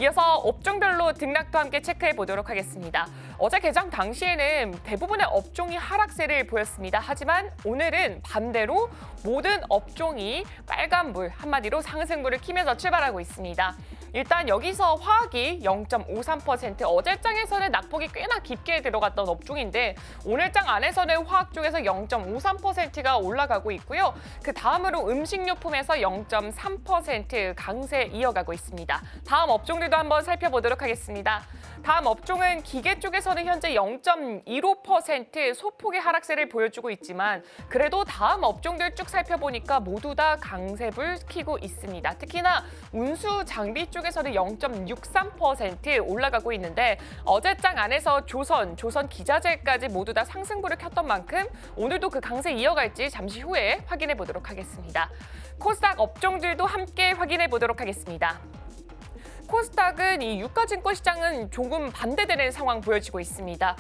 이어서 업종별로 등락도 함께 체크해 보도록 하겠습니다. 어제 개장 당시에는 대부분의 업종이 하락세를 보였습니다. 하지만 오늘은 반대로 모든 업종이 빨간불, 한마디로 상승불을 켜면서 출발하고 있습니다. 일단 여기서 화학이 0.53%, 어제 장에서는 낙폭이 꽤나 깊게 들어갔던 업종인데 오늘 장 안에서는 화학 쪽에서 0.53%가 올라가고 있고요. 그 다음으로 음식료품에서 0.3% 강세 이어가고 있습니다. 다음 업종들도 한번 살펴보도록 하겠습니다. 다음 업종은 기계 쪽에서는 현재 0.15% 소폭의 하락세를 보여주고 있지만 그래도 다음 업종들 쭉 살펴보니까 모두 다 강세불 켜고 있습니다. 특히나 운수 장비 쪽에서는 0.63% 올라가고 있는데 어제 장 안에서 조선 기자재까지 모두 다 상승불을 켰던 만큼 오늘도 그 강세 이어갈지 잠시 후에 확인해 보도록 하겠습니다. 코스닥 업종들도 함께 확인해 보도록 하겠습니다. 코스닥은 이 유가증권 시장은 조금 반대되는 상황 보여지고 있습니다.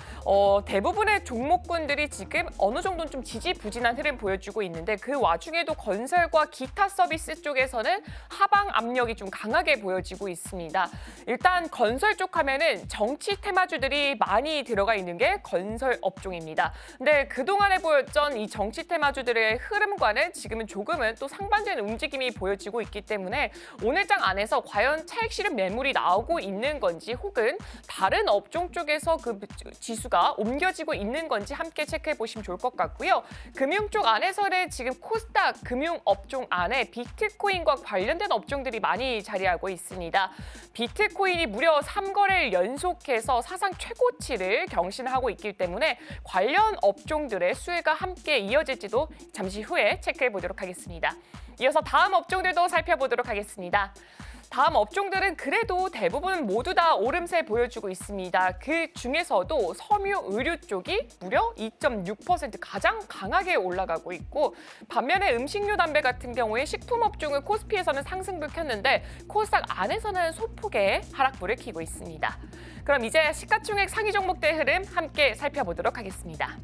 대부분의 종목군들이 지금 어느 정도는 좀 지지부진한 흐름 보여주고 있는데 그 와중에도 건설과 기타 서비스 쪽에서는 하방 압력이 좀 강하게 보여지고 있습니다. 일단 건설 쪽 하면은 정치 테마주들이 많이 들어가 있는 게 건설 업종입니다. 근데 그동안에 보였던 이 정치 테마주들의 흐름과는 지금은 조금은 또 상반되는 움직임이 보여지고 있기 때문에 오늘 장 안에서 과연 차익 실현 매물이 나오고 있는 건지 혹은 다른 업종 쪽에서 그 지수가 옮겨지고 있는 건지 함께 체크해 보시면 좋을 것 같고요. 금융 쪽 안에서는 지금 코스닥 금융 업종 안에 비트코인과 관련된 업종들이 많이 자리하고 있습니다. 비트코인이 무려 3거래일 연속해서 사상 최고치를 경신하고 있기 때문에 관련 업종들의 수혜가 함께 이어질지도 잠시 후에 체크해 보도록 하겠습니다. 이어서 다음 업종들도 살펴보도록 하겠습니다. 다음 업종들은 그래도 대부분 모두 다 오름세 보여주고 있습니다. 그 중에서도 섬유 의류 쪽이 무려 2.6% 가장 강하게 올라가고 있고 반면에 음식료 담배 같은 경우에 식품 업종은 코스피에서는 상승불 켰는데 코스닥 안에서는 소폭의 하락불을 켜고 있습니다. 그럼 이제 시가총액 상위 종목대 흐름 함께 살펴보도록 하겠습니다.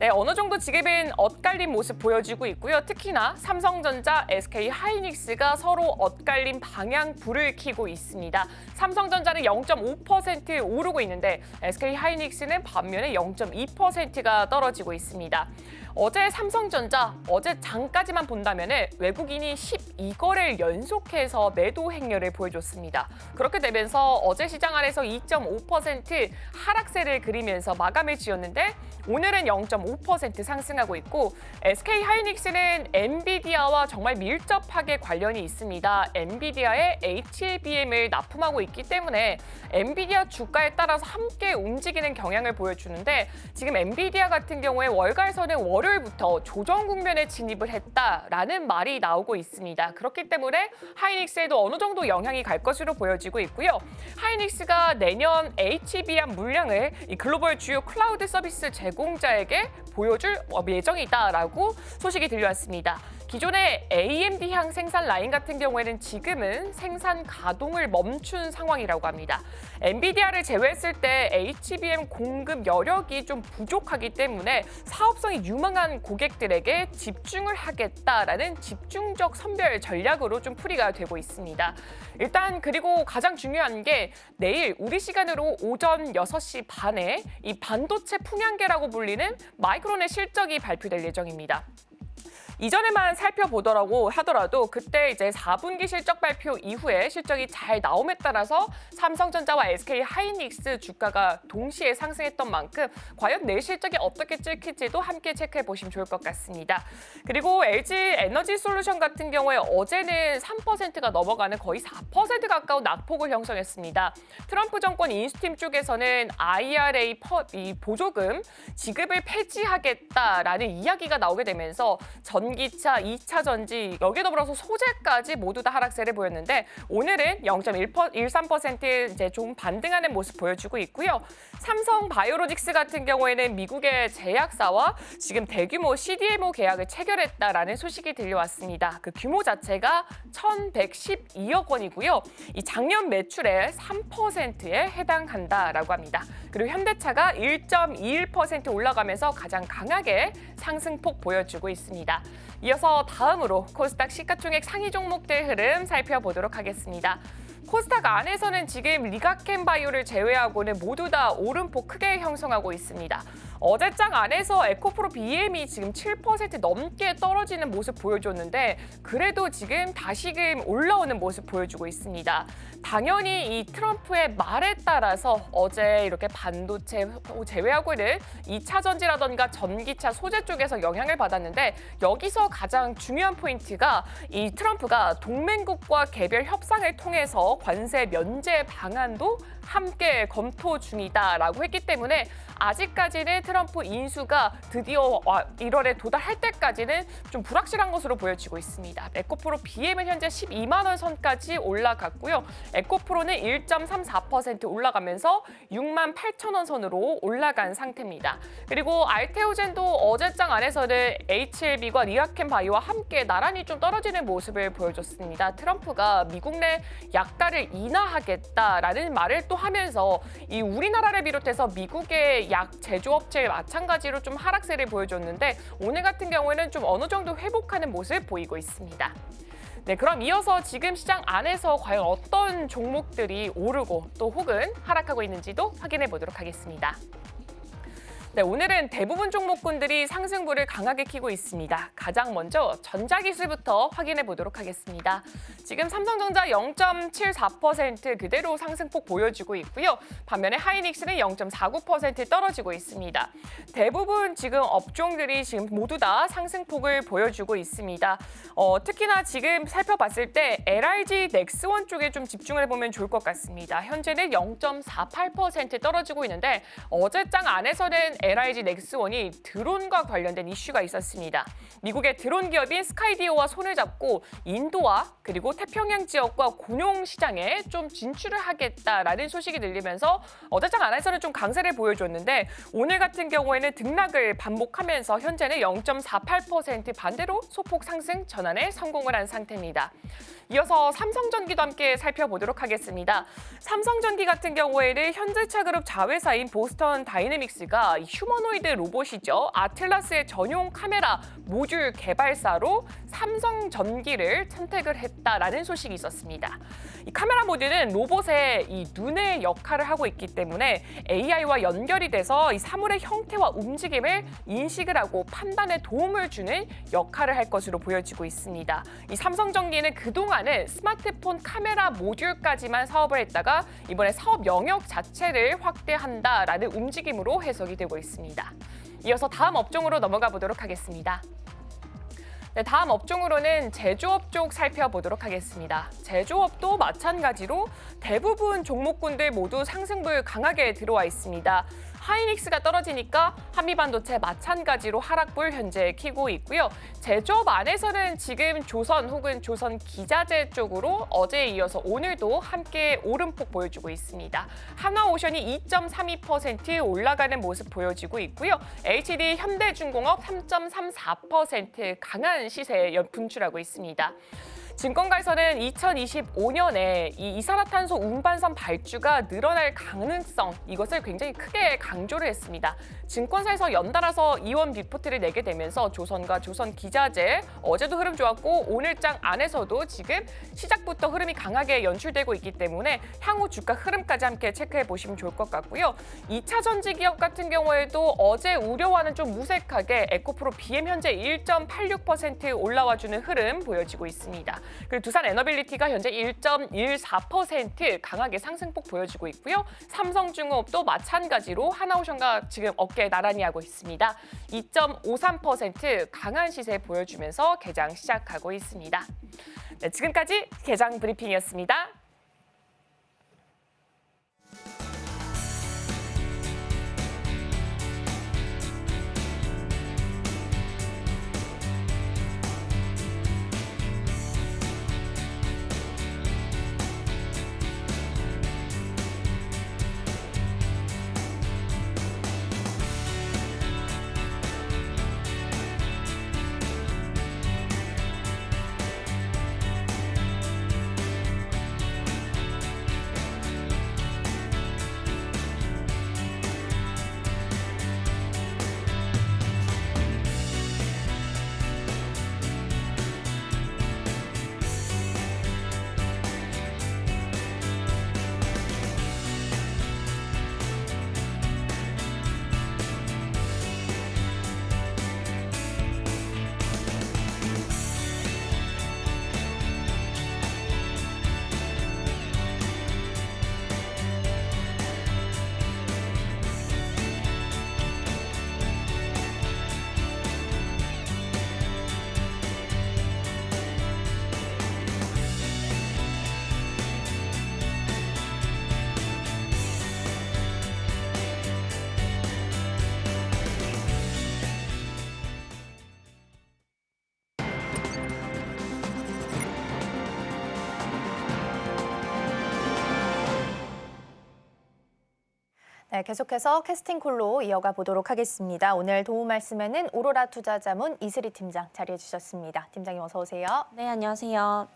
네, 어느 정도 지금은 엇갈린 모습 보여지고 있고요. 특히나 삼성전자, SK하이닉스가 서로 엇갈린 방향 불을 켜고 있습니다. 삼성전자는 0.5% 오르고 있는데 SK하이닉스는 반면에 0.2%가 떨어지고 있습니다. 어제 삼성전자, 어제 장까지만 본다면 외국인이 12거래를 연속해서 매도 행렬을 보여줬습니다. 그렇게 되면서 어제 시장 안에서 2.5% 하락세를 그리면서 마감을 지었는데 오늘은 0.5% 상승하고 있고 SK하이닉스는 엔비디아와 정말 밀접하게 관련이 있습니다. 엔비디아의 HBM을 납품하고 있기 때문에 엔비디아 주가에 따라서 함께 움직이는 경향을 보여주는데 지금 엔비디아 같은 경우에 월가에서는 월요일부터 조정 국면에 진입을 했다라는 말이 나오고 있습니다. 그렇기 때문에 하이닉스에도 어느 정도 영향이 갈 것으로 보여지고 있고요. 하이닉스가 내년 HBM 물량을 이 글로벌 주요 클라우드 서비스 제공자에게 보여줄 예정이다라고 소식이 들려왔습니다. 기존의 AMD향 생산 라인 같은 경우에는 지금은 생산 가동을 멈춘 상황이라고 합니다. 엔비디아를 제외했을 때 HBM 공급 여력이 좀 부족하기 때문에 사업성이 유망한 고객들에게 집중을 하겠다라는 집중적 선별 전략으로 좀 풀이가 되고 있습니다. 일단 그리고 가장 중요한 게 내일 우리 시간으로 오전 6시 반에 이 반도체 풍향계라고 불리는 마이크론의 실적이 발표될 예정입니다. 이전에만 살펴보더라고 하더라도 그때 이제 4분기 실적 발표 이후에 실적이 잘 나옴에 따라서 삼성전자와 SK 하이닉스 주가가 동시에 상승했던 만큼 과연 내일 실적이 어떻게 찍힐지도 함께 체크해 보시면 좋을 것 같습니다. 그리고 LG 에너지 솔루션 같은 경우에 어제는 3%가 넘어가는 거의 4% 가까운 낙폭을 형성했습니다. 트럼프 정권 인수팀 쪽에서는 IRA 보조금 지급을 폐지하겠다라는 이야기가 나오게 되면서 전기차, 2차 전지, 여기에 더불어서 소재까지 모두 다 하락세를 보였는데 오늘은 0.13% 이제 좀 반등하는 모습 보여주고 있고요. 삼성 바이오로직스 같은 경우에는 미국의 제약사와 지금 대규모 CDMO 계약을 체결했다라는 소식이 들려왔습니다. 그 규모 자체가 1,112억 원이고요. 이 작년 매출의 3%에 해당한다라고 합니다. 그리고 현대차가 1.21% 올라가면서 가장 강하게 상승폭 보여주고 있습니다. 이어서 다음으로 코스닥 시가총액 상위 종목들 흐름 살펴보도록 하겠습니다. 코스닥 안에서는 지금 리가켄바이오를 제외하고는 모두 다 오름폭 크게 형성하고 있습니다. 어제장 안에서 에코프로 BM이 지금 7% 넘게 떨어지는 모습 보여줬는데 그래도 지금 다시금 올라오는 모습 보여주고 있습니다. 당연히 이 트럼프의 말에 따라서 어제 이렇게 반도체 제외하고는 2차 전지라던가 전기차 소재 쪽에서 영향을 받았는데 여기서 가장 중요한 포인트가 이 트럼프가 동맹국과 개별 협상을 통해서 관세 면제 방안도 함께 검토 중이다라고 했기 때문에 아직까지는 트럼프 인수가 드디어 1월에 도달할 때까지는 좀 불확실한 것으로 보여지고 있습니다. 에코프로 BM은 현재 12만 원 선까지 올라갔고요. 에코프로는 1.34% 올라가면서 6만 8천 원 선으로 올라간 상태입니다. 그리고 알테오젠도 어제장 안에서는 HLB과 리아켄바이오와 함께 나란히 좀 떨어지는 모습을 보여줬습니다. 트럼프가 미국 내 약가를 인하하겠다라는 말을 또 하면서 이 우리나라를 비롯해서 미국의 약 제조업체 마찬가지로 좀 하락세를 보여줬는데 오늘 같은 경우에는 좀 어느 정도 회복하는 모습 보이고 있습니다. 네, 그럼 이어서 지금 시장 안에서 과연 어떤 종목들이 오르고 또 혹은 하락하고 있는지도 확인해 보도록 하겠습니다. 네, 오늘은 대부분 종목군들이 상승부를 강하게 켜고 있습니다. 가장 먼저 전자기술부터 확인해 보도록 하겠습니다. 지금 삼성전자 0.74% 그대로 상승폭 보여주고 있고요. 반면에 하이닉스는 0.49% 떨어지고 있습니다. 대부분 지금 업종들이 지금 모두 다 상승폭을 보여주고 있습니다. 특히나 지금 살펴봤을 때 LIG 넥스원 쪽에 좀 집중을 해보면 좋을 것 같습니다. 현재는 0.48% 떨어지고 있는데 어제장 안에서는 LIG 넥스원이 드론과 관련된 이슈가 있었습니다. 미국의 드론 기업인 스카이디오와 손을 잡고 인도와 그리고 태평양 지역과 공용 시장에 좀 진출을 하겠다라는 소식이 들리면서 어제장 안에서는 좀 강세를 보여줬는데 오늘 같은 경우에는 등락을 반복하면서 현재는 0.48% 반대로 소폭 상승 전환에 성공을 한 상태입니다. 이어서 삼성전기도 함께 살펴보도록 하겠습니다. 삼성전기 같은 경우에는 현대차 그룹 자회사인 보스턴 다이내믹스가 휴머노이드 로봇이죠. 아틀라스의 전용 카메라 모듈 개발사로 삼성전기를 선택을 했다라는 소식이 있었습니다. 이 카메라 모듈은 로봇의 이 눈의 역할을 하고 있기 때문에 AI와 연결이 돼서 이 사물의 형태와 움직임을 인식을 하고 판단에 도움을 주는 역할을 할 것으로 보여지고 있습니다. 이 삼성전기는 그동안은 스마트폰 카메라 모듈까지만 사업을 했다가 이번에 사업 영역 자체를 확대한다라는 움직임으로 해석이 되고 있습니다. 이어서 다음 업종으로 넘어가 보도록 하겠습니다. 네, 다음 업종으로는 제조업 쪽 살펴보도록 하겠습니다. 제조업도 마찬가지로 대부분 종목군들 모두 상승불 강하게 들어와 있습니다. 하이닉스가 떨어지니까 한미반도체 마찬가지로 하락불 현재 켜고 있고요. 제조업 안에서는 지금 조선 혹은 조선 기자재 쪽으로 어제에 이어서 오늘도 함께 오름폭 보여주고 있습니다. 한화오션이 2.32% 올라가는 모습 보여지고 있고요. HD 현대중공업 3.34% 강한 시세에 분출하고 있습니다. 증권가에서는 2025년에 이 이산화탄소 운반선 발주가 늘어날 가능성, 이것을 굉장히 크게 강조를 했습니다. 증권사에서 연달아서 이원 리포트를 내게 되면서 조선과 조선기자재, 어제도 흐름 좋았고 오늘장 안에서도 지금 시작부터 흐름이 강하게 연출되고 있기 때문에 향후 주가 흐름까지 함께 체크해 보시면 좋을 것 같고요. 2차 전지 기업 같은 경우에도 어제 우려와는 좀 무색하게 에코프로 BM 현재 1.86% 올라와주는 흐름 보여지고 있습니다. 그리고 두산 에너빌리티가 현재 1.14% 강하게 상승폭 보여지고 있고요. 삼성중공업도 마찬가지로 하나오션과 지금 어깨 나란히 하고 있습니다. 2.53% 강한 시세 보여주면서 개장 시작하고 있습니다. 네, 지금까지 개장 브리핑이었습니다. 네, 계속해서 캐스팅콜로 이어가 보도록 하겠습니다. 오늘 도움 말씀에는 오로라 투자자문 이슬희 팀장 자리해 주셨습니다. 팀장님 어서 오세요. 네, 안녕하세요.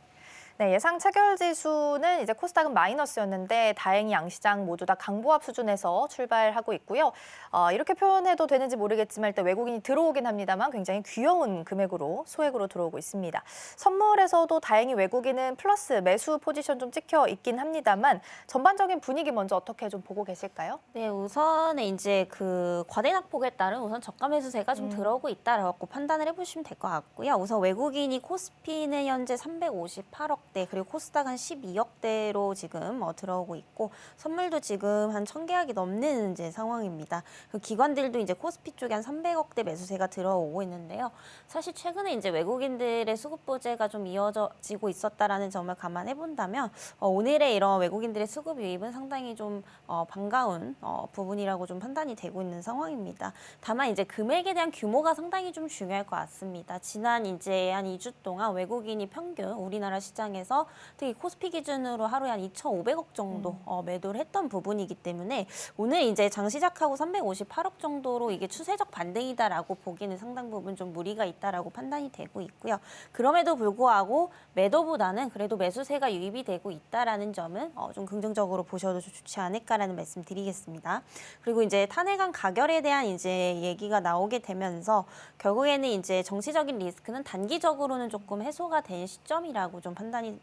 네, 예상 체결 지수는 이제 코스닥은 마이너스였는데 다행히 양시장 모두 다 강보합 수준에서 출발하고 있고요. 이렇게 표현해도 되는지 모르겠지만 일단 외국인이 들어오긴 합니다만 굉장히 귀여운 금액으로 소액으로 들어오고 있습니다. 선물에서도 다행히 외국인은 플러스 매수 포지션 좀 찍혀 있긴 합니다만 전반적인 분위기 먼저 어떻게 좀 보고 계실까요? 네, 우선 이제 그 과대낙폭에 따른 우선 저가 매수세가 좀 들어오고 있다라고 판단을 해보시면 될 것 같고요. 우선 외국인이 코스피는 현재 358억대 그리고 코스닥 한 12억대로 지금 들어오고 있고 선물도 지금 한 1,000계약이 넘는 이제 상황입니다. 그 기관들도 이제 코스피 쪽에 한 300억대 매수세가 들어오고 있는데요. 사실 최근에 이제 외국인들의 수급 보재가 좀 이어지고 있었다라는 점을 감안해 본다면 오늘의 이런 외국인들의 수급 유입은 상당히 좀 반가운 부분이라고 좀 판단이 되고 있는 상황입니다. 다만 이제 금액에 대한 규모가 상당히 좀 중요할 것 같습니다. 지난 이제 한 2주 동안 외국인이 평균 우리나라 시장에서 특히 코스피 기준으로 하루에 한 2,500억 정도 매도를 했던 부분이기 때문에 오늘 이제 장 시작하고 358억 정도로 이게 추세적 반등이다라고 보기는 상당 부분 좀 무리가 있다라고 판단이 되고 있고요. 그럼에도 불구하고 매도보다는 그래도 매수세가 유입이 되고 있다라는 점은 좀 긍정적으로 보셔도 좋지 않을까라는 말씀 드리겠습니다. 그리고 이제 탄핵안 가결에 대한 이제 얘기가 나오게 되면서 결국에는 이제 정치적인 리스크는 단기적으로는 조금 해소가 된 시점이라고 좀 판단이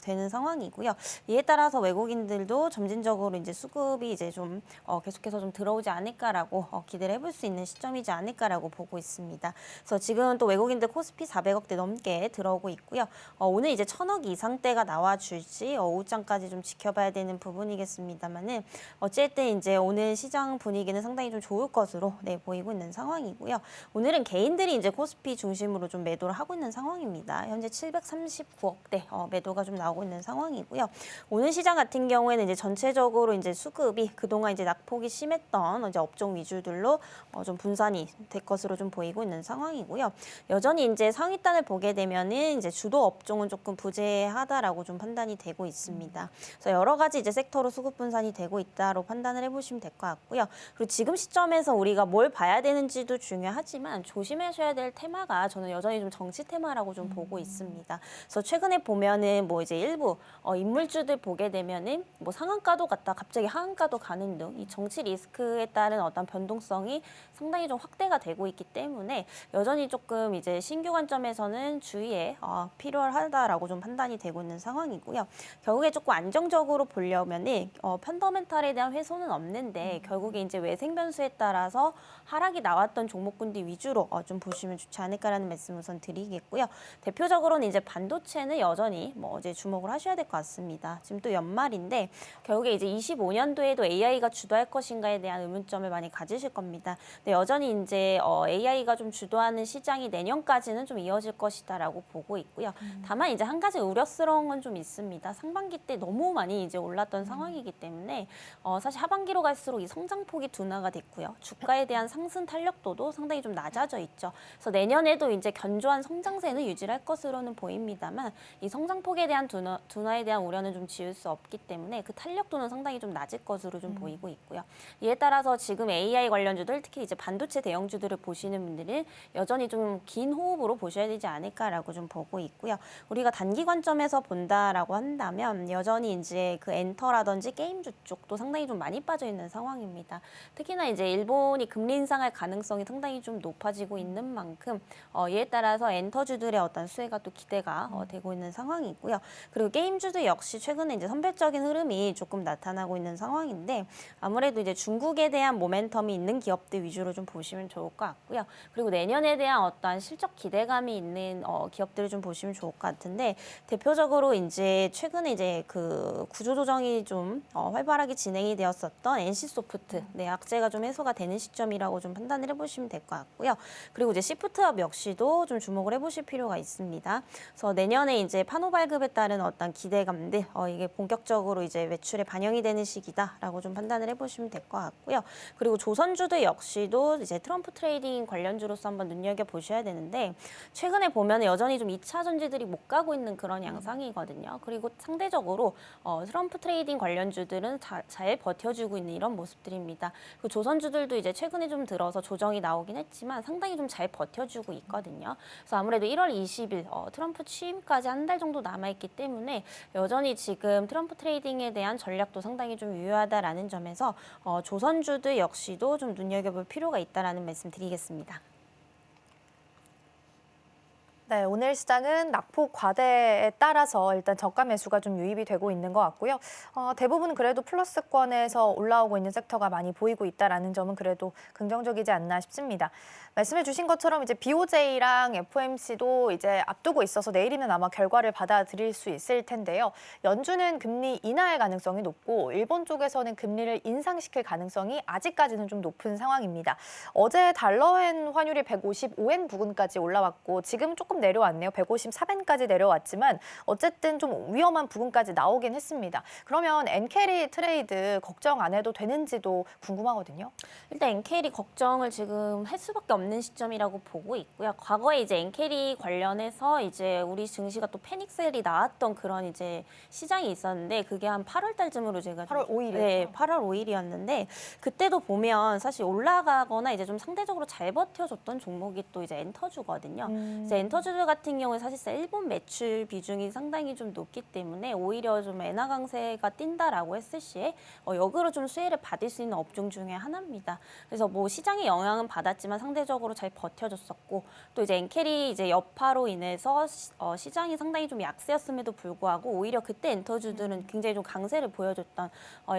되는 상황이고요. 이에 따라서 외국인들도 점진적으로 이제 수급이 이제 좀 계속해서 좀 들어오지 않을까라고 기대를 해볼 수 있는 시점이지 않을까라고 보고 있습니다. 그래서 지금 또 외국인들 코스피 400억대 넘게 들어오고 있고요. 오늘 이제 1,000억 이상대가 나와줄지 오후장까지 좀 지켜봐야 되는 부분이겠습니다만은 어쨌든 이제 오늘 시장 분위기는 상당히 좀 좋을 것으로 보이고 있는 상황이고요. 오늘은 개인들이 이제 코스피 중심으로 좀 매도를 하고 있는 상황입니다. 현재 739억대 매도가 좀 나오고 있는 상황이고요. 오늘 시장 같은 경우에는 이제 전체적으로 이제 수급이 그동안 이제 낙폭이 심했던 이제 업종 위주들로 좀 분산이 될 것으로 좀 보이고 있는 상황이고요. 여전히 이제 상위단을 보게 되면은 이제 주도 업종은 조금 부재하다라고 좀 판단이 되고 있습니다. 그래서 여러 가지 이제 섹터로 수급 분산이 되고 있다로 판단을 해보시면 될 것 같고요. 그리고 지금 시점에서 우리가 뭘 봐야 되는지도 중요하지만 조심하셔야 될 테마가 저는 여전히 좀 정치 테마라고 좀 보고 있습니다. 그래서 최근에 보면은 뭐 이제 일부 인물주들 보게 되면은 뭐 상한가도 갔다 갑자기 하한가도 가는 등 이 정치 리스크에 따른 어떤 변동성이 상당히 좀 확대가 되고 있기 때문에 여전히 조금 이제 신규 관점에서는 주의에 필요하다라고 좀 판단이 되고 있는 상황이고요. 결국에 조금 안정적으로 보려면은 펀더멘탈에 대한 훼손은 없는데 결국에 이제 외생 변수에 따라서 하락이 나왔던 종목군들 위주로 좀 보시면 좋지 않을까라는 말씀 우선 드리겠고요. 대표적으로는 이제 반도체는 여전히 뭐 이제 주목을 하셔야 될 것 같습니다. 지금 또 연말인데 결국에 이제 25년도에도 AI가 주도할 것인가에 대한 의문점을 많이 가지실 겁니다. 근데 여전히 이제 AI가 좀 주도하는 시장이 내년까지는 좀 이어질 것이다라고 보고 있고요. 다만 이제 한 가지 우려스러운 건 좀 있습니다. 상반기 때 너무 많이 이제 올랐던 상황이기 때문에 사실 하반기로 갈수록 이 성장폭이 둔화가 됐고요. 주가에 대한 상승 탄력도도 상당히 좀 낮아져 있죠. 그래서 내년에도 이제 견조한 성장세는 유지할 것으로는 보입니다만 이 성장폭에 대한 둔화에 대한 우려는 좀 지울 수 없기 때문에 그 탄력도는 상당히 좀 낮을 것으로 좀 보이고 있고요. 이에 따라서 지금 AI 관련주들 특히 이제 반도체 대형주들을 보시는 분들은 여전히 좀 긴 호흡으로 보셔야 되지 않을까라고 좀 보고 있고요. 우리가 단기 관점에서 본다라고 한다면 여전히 이제 그 엔터라든지 게임주 쪽도 상당히 좀 많이 빠져 있는 상황입니다. 특히나 이제 일본이 금리 인상할 가능성이 상당히 좀 높아지고 있는 만큼 이에 따라서 엔터주들의 어떤 수혜가 또 기대가 되고 있는 상황이고요. 그리고 게임주도 역시 최근에 이제 선별적인 흐름이 조금 나타나고 있는 상황인데 아무래도 이제 중국에 대한 모멘텀이 있는 기업들 위주로 좀 보시면 좋을 것 같고요. 그리고 내년에 대한 어떠한 실적 기대감이 있는 기업들을 좀 보시면 좋을 것 같은데 대표적으로 이제 최근에 이제 그 구조조정이 좀 활발하게 진행이 되었었던 NC소프트, 악재가 좀 해소가 되는 시점이라고 좀 판단을 해보시면 될 것 같고요. 그리고 이제 시프트업 역시도 좀 주목을 해보실 필요가 있습니다. 그래서 내년에 이제 판호 발급에 따른 어떤 기대감들, 이게 본격적으로 이제 매출에 반영이 되는 시기다라고 좀 판단을 해보시면 될 것 같고요. 그리고 조선주도 역시도 이제 트럼프 트레이딩 관련주로서 한번 눈여겨 보셔야 되는데 최근에 보면 여전히 좀 2차 전지들이 못 가고 있는 그런 양상이거든요. 그리고 상대적으로 트럼프 트레이딩 관련주들은 잘 버텨주고 있는 이런 모습들입니다. 그 조선주들도 이제 최근에 좀 들어서 조정이 나오긴 했지만 상당히 좀 잘 버텨주고 있거든요. 그래서 아무래도 1월 20일 트럼프 취임까지 한 달 정도 남아있기 때문에 여전히 지금 트럼프 트레이딩에 대한 전략도 상당히 좀 유효하다라는 점에서 조선주들 역시도 좀 눈여겨볼 필요가 있다라는 말씀 드리겠습니다. 네, 오늘 시장은 낙폭 과대에 따라서 일단 저가 매수가 좀 유입이 되고 있는 것 같고요. 대부분 그래도 플러스권에서 올라오고 있는 섹터가 많이 보이고 있다라는 점은 그래도 긍정적이지 않나 싶습니다. 말씀해 주신 것처럼 이제 BOJ랑 FOMC도 이제 앞두고 있어서 내일이면 아마 결과를 받아들일 수 있을 텐데요. 연준은 금리 인하의 가능성이 높고 일본 쪽에서는 금리를 인상시킬 가능성이 아직까지는 좀 높은 상황입니다. 어제 달러엔 환율이 155엔 부근까지 올라왔고 지금 조금 내려왔네요. 154엔까지 내려왔지만 어쨌든 좀 위험한 부분까지 나오긴 했습니다. 그러면 엔캐리 트레이드 걱정 안 해도 되는지도 궁금하거든요. 일단 엔캐리 걱정을 지금 할 수밖에 없는 시점이라고 보고 있고요. 과거에 이제 엔캐리 관련해서 이제 우리 증시가 또 패닉셀이 나왔던 그런 이제 시장이 있었는데 그게 한 8월 달쯤으로 제가 8월 5일이었죠. 네, 8월 5일이었는데 그때도 보면 사실 올라가거나 이제 좀 상대적으로 잘 버텨줬던 종목이 또 이제 엔터주거든요. 이제 엔터주 같은 경우에 사실상 일본 매출 비중이 상당히 좀 높기 때문에 오히려 좀 엔화 강세가 뛴다라고 했을 시에 역으로 좀 수혜를 받을 수 있는 업종 중에 하나입니다. 그래서 뭐 시장의 영향은 받았지만 상대적으로 잘 버텨줬었고 또 이제 엔캐리 이제 여파로 인해서 시장이 상당히 좀 약세였음에도 불구하고 오히려 그때 엔터주들은 굉장히 좀 강세를 보여줬던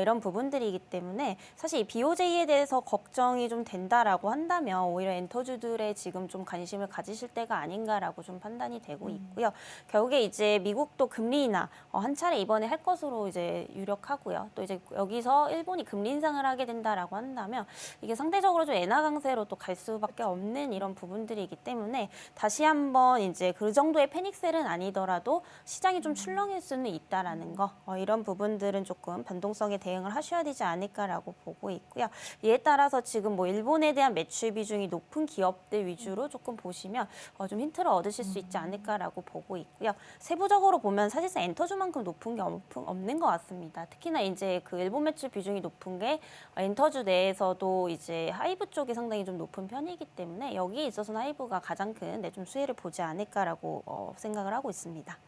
이런 부분들이기 때문에 사실 이 BOJ에 대해서 걱정이 좀 된다라고 한다면 오히려 엔터주들의 지금 좀 관심을 가지실 때가 아닌가라고 있다라고 좀 판단이 되고 있고요. 결국에 이제 미국도 금리 인하 한 차례 이번에 할 것으로 이제 유력하고요. 또 이제 여기서 일본이 금리 인상을 하게 된다라고 한다면 이게 상대적으로 좀 엔화 강세로 또 갈 수밖에 없는 이런 부분들이기 때문에 다시 한번 이제 그 정도의 패닉셀은 아니더라도 시장이 좀 출렁일 수는 있다라는 거 이런 부분들은 조금 변동성에 대응을 하셔야 되지 않을까라고 보고 있고요. 이에 따라서 지금 뭐 일본에 대한 매출 비중이 높은 기업들 위주로 조금 보시면 좀 힌트를 얻으실 수 있지 않을까라고 보고 있고요. 세부적으로 보면 사실상 엔터주만큼 높은 게 없는 것 같습니다. 특히나 이제 그 일본 매출 비중이 높은 게 엔터주 내에서도 이제 하이브 쪽이 상당히 좀 높은 편이기 때문에 여기에 있어서는 하이브가 가장 큰 내좀 수혜를 보지 않을까라고 생각을 하고 있습니다.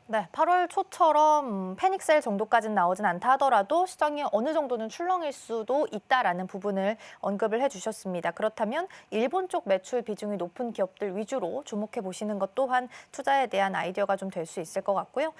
네, 8월 초처럼 패닉셀 정도까지는 나오진 않다 하더라도 시장이 어느 정도는 출렁일 수도 있다라는 부분을 언급을 해주셨습니다. 그렇다면 일본 쪽 매출 비중이 높은 기업들 위주로 주목해 보시는 것 또한 투자에 대한 아이디어가 좀 될 수 있을 것 같고요.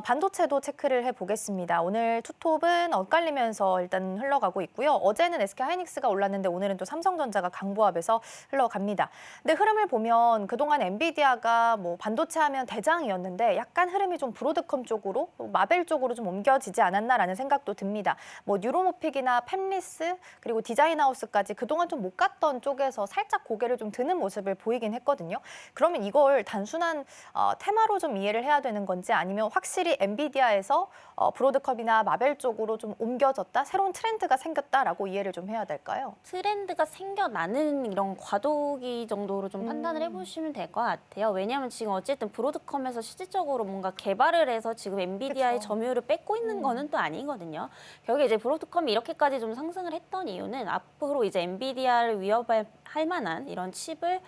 반도체도 체크를 해보겠습니다. 오늘 투톱은 엇갈리면서 일단 흘러가고 있고요. 어제는 SK하이닉스가 올랐는데 오늘은 또 삼성전자가 강보합에서 흘러갑니다. 근데 흐름을 보면 그동안 엔비디아가 뭐 반도체 하면 대장이었는데 약간 흐름이 좀 브로드컴 쪽으로, 마벨 쪽으로 좀 옮겨지지 않았나라는 생각도 듭니다. 뭐 뉴로모픽이나 팹리스 그리고 디자인하우스까지 그동안 좀 못 갔던 쪽에서 살짝 고개를 좀 드는 모습을 보이긴 했거든요. 그러면 이걸 단순한 테마로 좀 이해를 해야 되는 건지 아니면 확실히 엔비디아에서 브로드컴이나 마벨 쪽으로 좀 옮겨졌다, 새로운 트렌드가 생겼다라고 이해를 좀 해야 될까요? 트렌드가 생겨나는 이런 과도기 정도로 좀 판단을 해보시면 될 것 같아요. 왜냐하면 지금 어쨌든 브로드컴에서 실질적으로 뭔가 개발을 해서 지금 엔비디아의 그쵸. 점유율을 뺏고 있는 거는 또 아니거든요. 결국에 이제 브로드컴이 이렇게까지 좀 상승을 했던 이유는 앞으로 이제 엔비디아를 위협할 만한 이런 칩을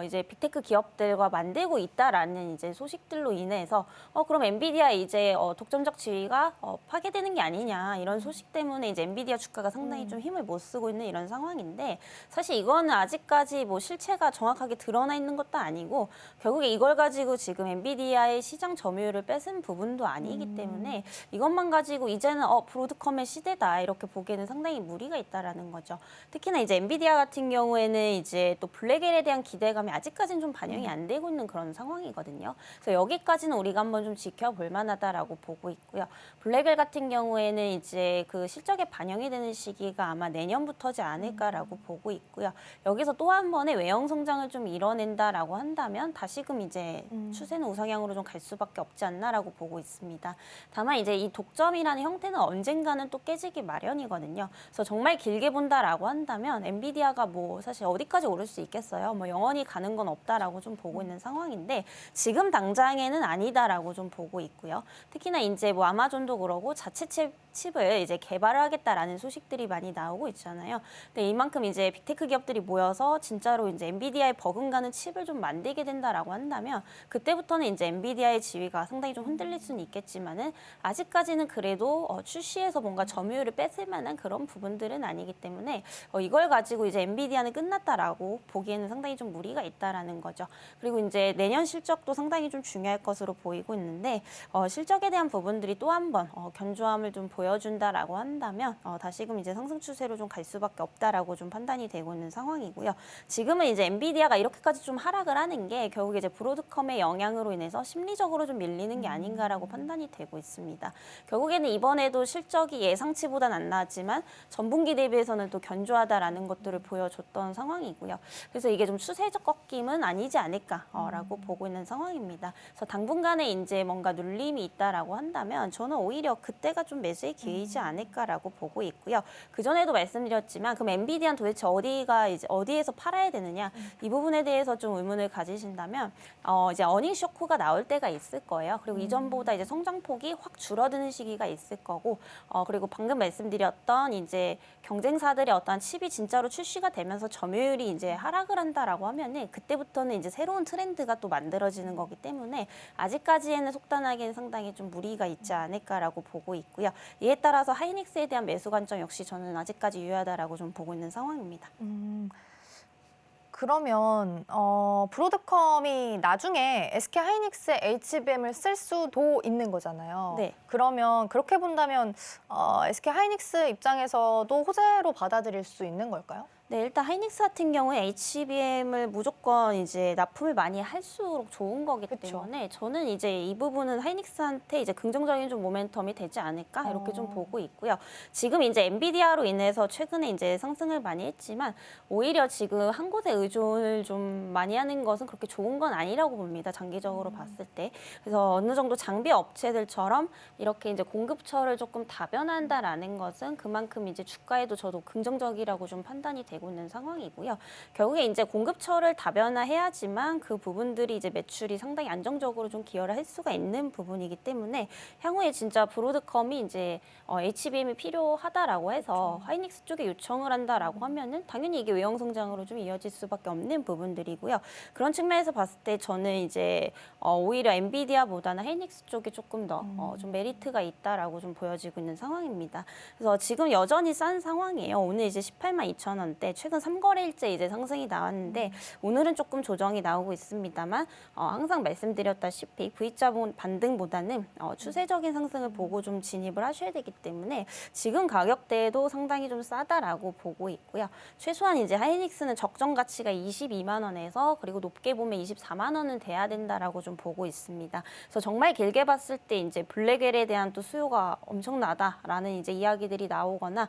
이제 빅테크 기업들과 만들고 있다라는 이제 소식들로 인해서 그럼 엔비디아 이제 독점적 지위가 파괴되는 게 아니냐 이런 소식 때문에 이제 엔비디아 주가가 상당히 좀 힘을 못 쓰고 있는 이런 상황인데 사실 이거는 아직까지 뭐 실체가 정확하게 드러나 있는 것도 아니고 결국에 이걸 가지고 지금 엔비디아의 시장 점유율을 뺏은 부분도 아니기 때문에 이것만 가지고 이제는 브로드컴의 시대다 이렇게 보기에는 상당히 무리가 있다라는 거죠. 특히나 이제 엔비디아 같은 경우에는 이제 또 블랙엘에 대한 기대감이 아직까지는 좀 반영이 안 되고 있는 그런 상황이거든요. 그래서 여기까지는 우리가 한번 좀 지켜볼 만하다라고 보고 있고요. 블랙엘 같은 경우에는 이제 그 실적에 반영이 되는 시기가 아마 내년부터지 않을까라고 보고 있고요. 여기서 또 한 번의 외형 성장을 좀 이뤄낸다라고 한다면 다시금 이제 추세는 우상향으로 좀 갈 수밖에 없지 않나라고 보고 있습니다. 다만 이제 이 독점이라는 형태는 언젠가는 또 깨지기 마련이거든요. 그래서 정말 길게 본다라고 한다면 엔비디아가 뭐 사실 어디까지 오를 수 있겠어요? 뭐 영원히 가는 건 없다라고 좀 보고 있는 상황인데 지금 당장에는 아니다라고 좀 보고 있고요. 특히나 이제 뭐 아마존도 그러고 자체 칩을 이제 개발을 하겠다라는 소식들이 많이 나오고 있잖아요. 근데 이만큼 이제 빅테크 기업들이 모여서 진짜로 이제 엔비디아에 버금가는 칩을 좀 만들게 된다라고 한다면 그때부터는 이제 엔비디아의 지위가 상당히 좀 흔들릴 수는 있겠지만은 아직까지는 그래도 출시해서 뭔가 점유율을 뺏을 만한 그런 부분들은 아니기 때문에 이걸 가지고 이제 엔비디아는 끝났다라고 보기에는 상당히 좀 무리가 있다라는 거죠. 그리고 이제 내년 실적도 상당히 좀 중요할 것으로 보이고 있는데 실적에 대한 부분들이 또 한 번 견조함을 좀 보여준다라고 한다면 다시금 이제 상승 추세로 좀 갈 수밖에 없다라고 좀 판단이 되고 있는 상황이고요. 지금은 이제 엔비디아가 이렇게까지 좀 하락을 하는 게 결국에 이제 브로드컴의 영향으로 인해서 심리적으로 좀 밀리는 게 아닌가라고 판단이 되고 있습니다. 결국에는 이번에도 실적이 예상치보다는 안 나왔지만 전분기 대비해서는 또 견조하다라는 것들을 보여줬던 상황이고요. 그래서 이게 좀 추세적 꺾임은 아니지 않을까라고 보고 있는 상황입니다. 그래서 당분간에 이제 뭔가 눌림이 있다라고 한다면 저는 오히려 그때가 좀 매수의 기회이지 않을까라고 보고 있고요. 그 전에도 말씀드렸지만 그럼 엔비디아는 도대체 어디에서 팔아야 되느냐 이 부분에 대해서 좀 의문을 가지신다면 이제 어닝 쇼크가 나올 때가 있을 거예요. 그리고 이전보다 이제 성장폭이 확 줄어드는 시기가 있을 거고 그리고 방금 말씀드렸던 이제 경쟁사들의 어떠한 칩이 진짜로 출시가 되면서 점유율이 이제 하락을 한다라고 하면은 그때부터는 이제 새로운 트렌드가 또 만들어지는 거기 때문에 아직까지에는 속단하기는 상당히 좀 무리가 있지 않을까라고 보고 있고요. 이에 따라서 하이닉스에 대한 매수 관점 역시 저는 아직까지 유효하다라고 좀 보고 있는 상황입니다. 그러면 브로드컴이 나중에 SK하이닉스의 HBM을 쓸 수도 있는 거잖아요. 네. 그러면 그렇게 본다면 SK하이닉스 입장에서도 호재로 받아들일 수 있는 걸까요? 네, 일단 하이닉스 같은 경우에 HBM을 무조건 이제 납품을 많이 할수록 좋은 거기 때문에 저는 이제 이 부분은 하이닉스한테 이제 긍정적인 좀 모멘텀이 되지 않을까 이렇게 좀 보고 있고요. 지금 이제 엔비디아로 인해서 최근에 이제 상승을 많이 했지만 오히려 지금 한 곳에 의존을 좀 많이 하는 것은 그렇게 좋은 건 아니라고 봅니다. 장기적으로 봤을 때. 그래서 어느 정도 장비 업체들처럼 이렇게 이제 공급처를 조금 다변한다라는 것은 그만큼 이제 주가에도 저도 긍정적이라고 좀 판단이 되고 있는 상황이고요. 결국에 이제 공급처를 다변화해야지만 그 부분들이 이제 매출이 상당히 안정적으로 좀 기여를 할 수가 있는 부분이기 때문에 향후에 진짜 브로드컴이 이제 HBM이 필요하다라고 해서 하이닉스 쪽에 요청을 한다라고 하면은 당연히 이게 외형 성장으로 좀 이어질 수밖에 없는 부분들이고요. 그런 측면에서 봤을 때 저는 이제 오히려 엔비디아보다는 하이닉스 쪽이 조금 더 좀 메리트가 있다라고 좀 보여지고 있는 상황입니다. 그래서 지금 여전히 싼 상황이에요. 오늘 이제 182,000원대 최근 3거래일째 이제 상승이 나왔는데 오늘은 조금 조정이 나오고 있습니다만 항상 말씀드렸다시피 V자 반등보다는 추세적인 상승을 보고 좀 진입을 하셔야 되기 때문에 지금 가격대도 상당히 좀 싸다라고 보고 있고요. 최소한 이제 하이닉스는 적정 가치가 22만 원에서 그리고 높게 보면 24만 원은 돼야 된다라고 좀 보고 있습니다. 그래서 정말 길게 봤을 때 이제 블랙웰에 대한 또 수요가 엄청나다라는 이제 이야기들이 나오거나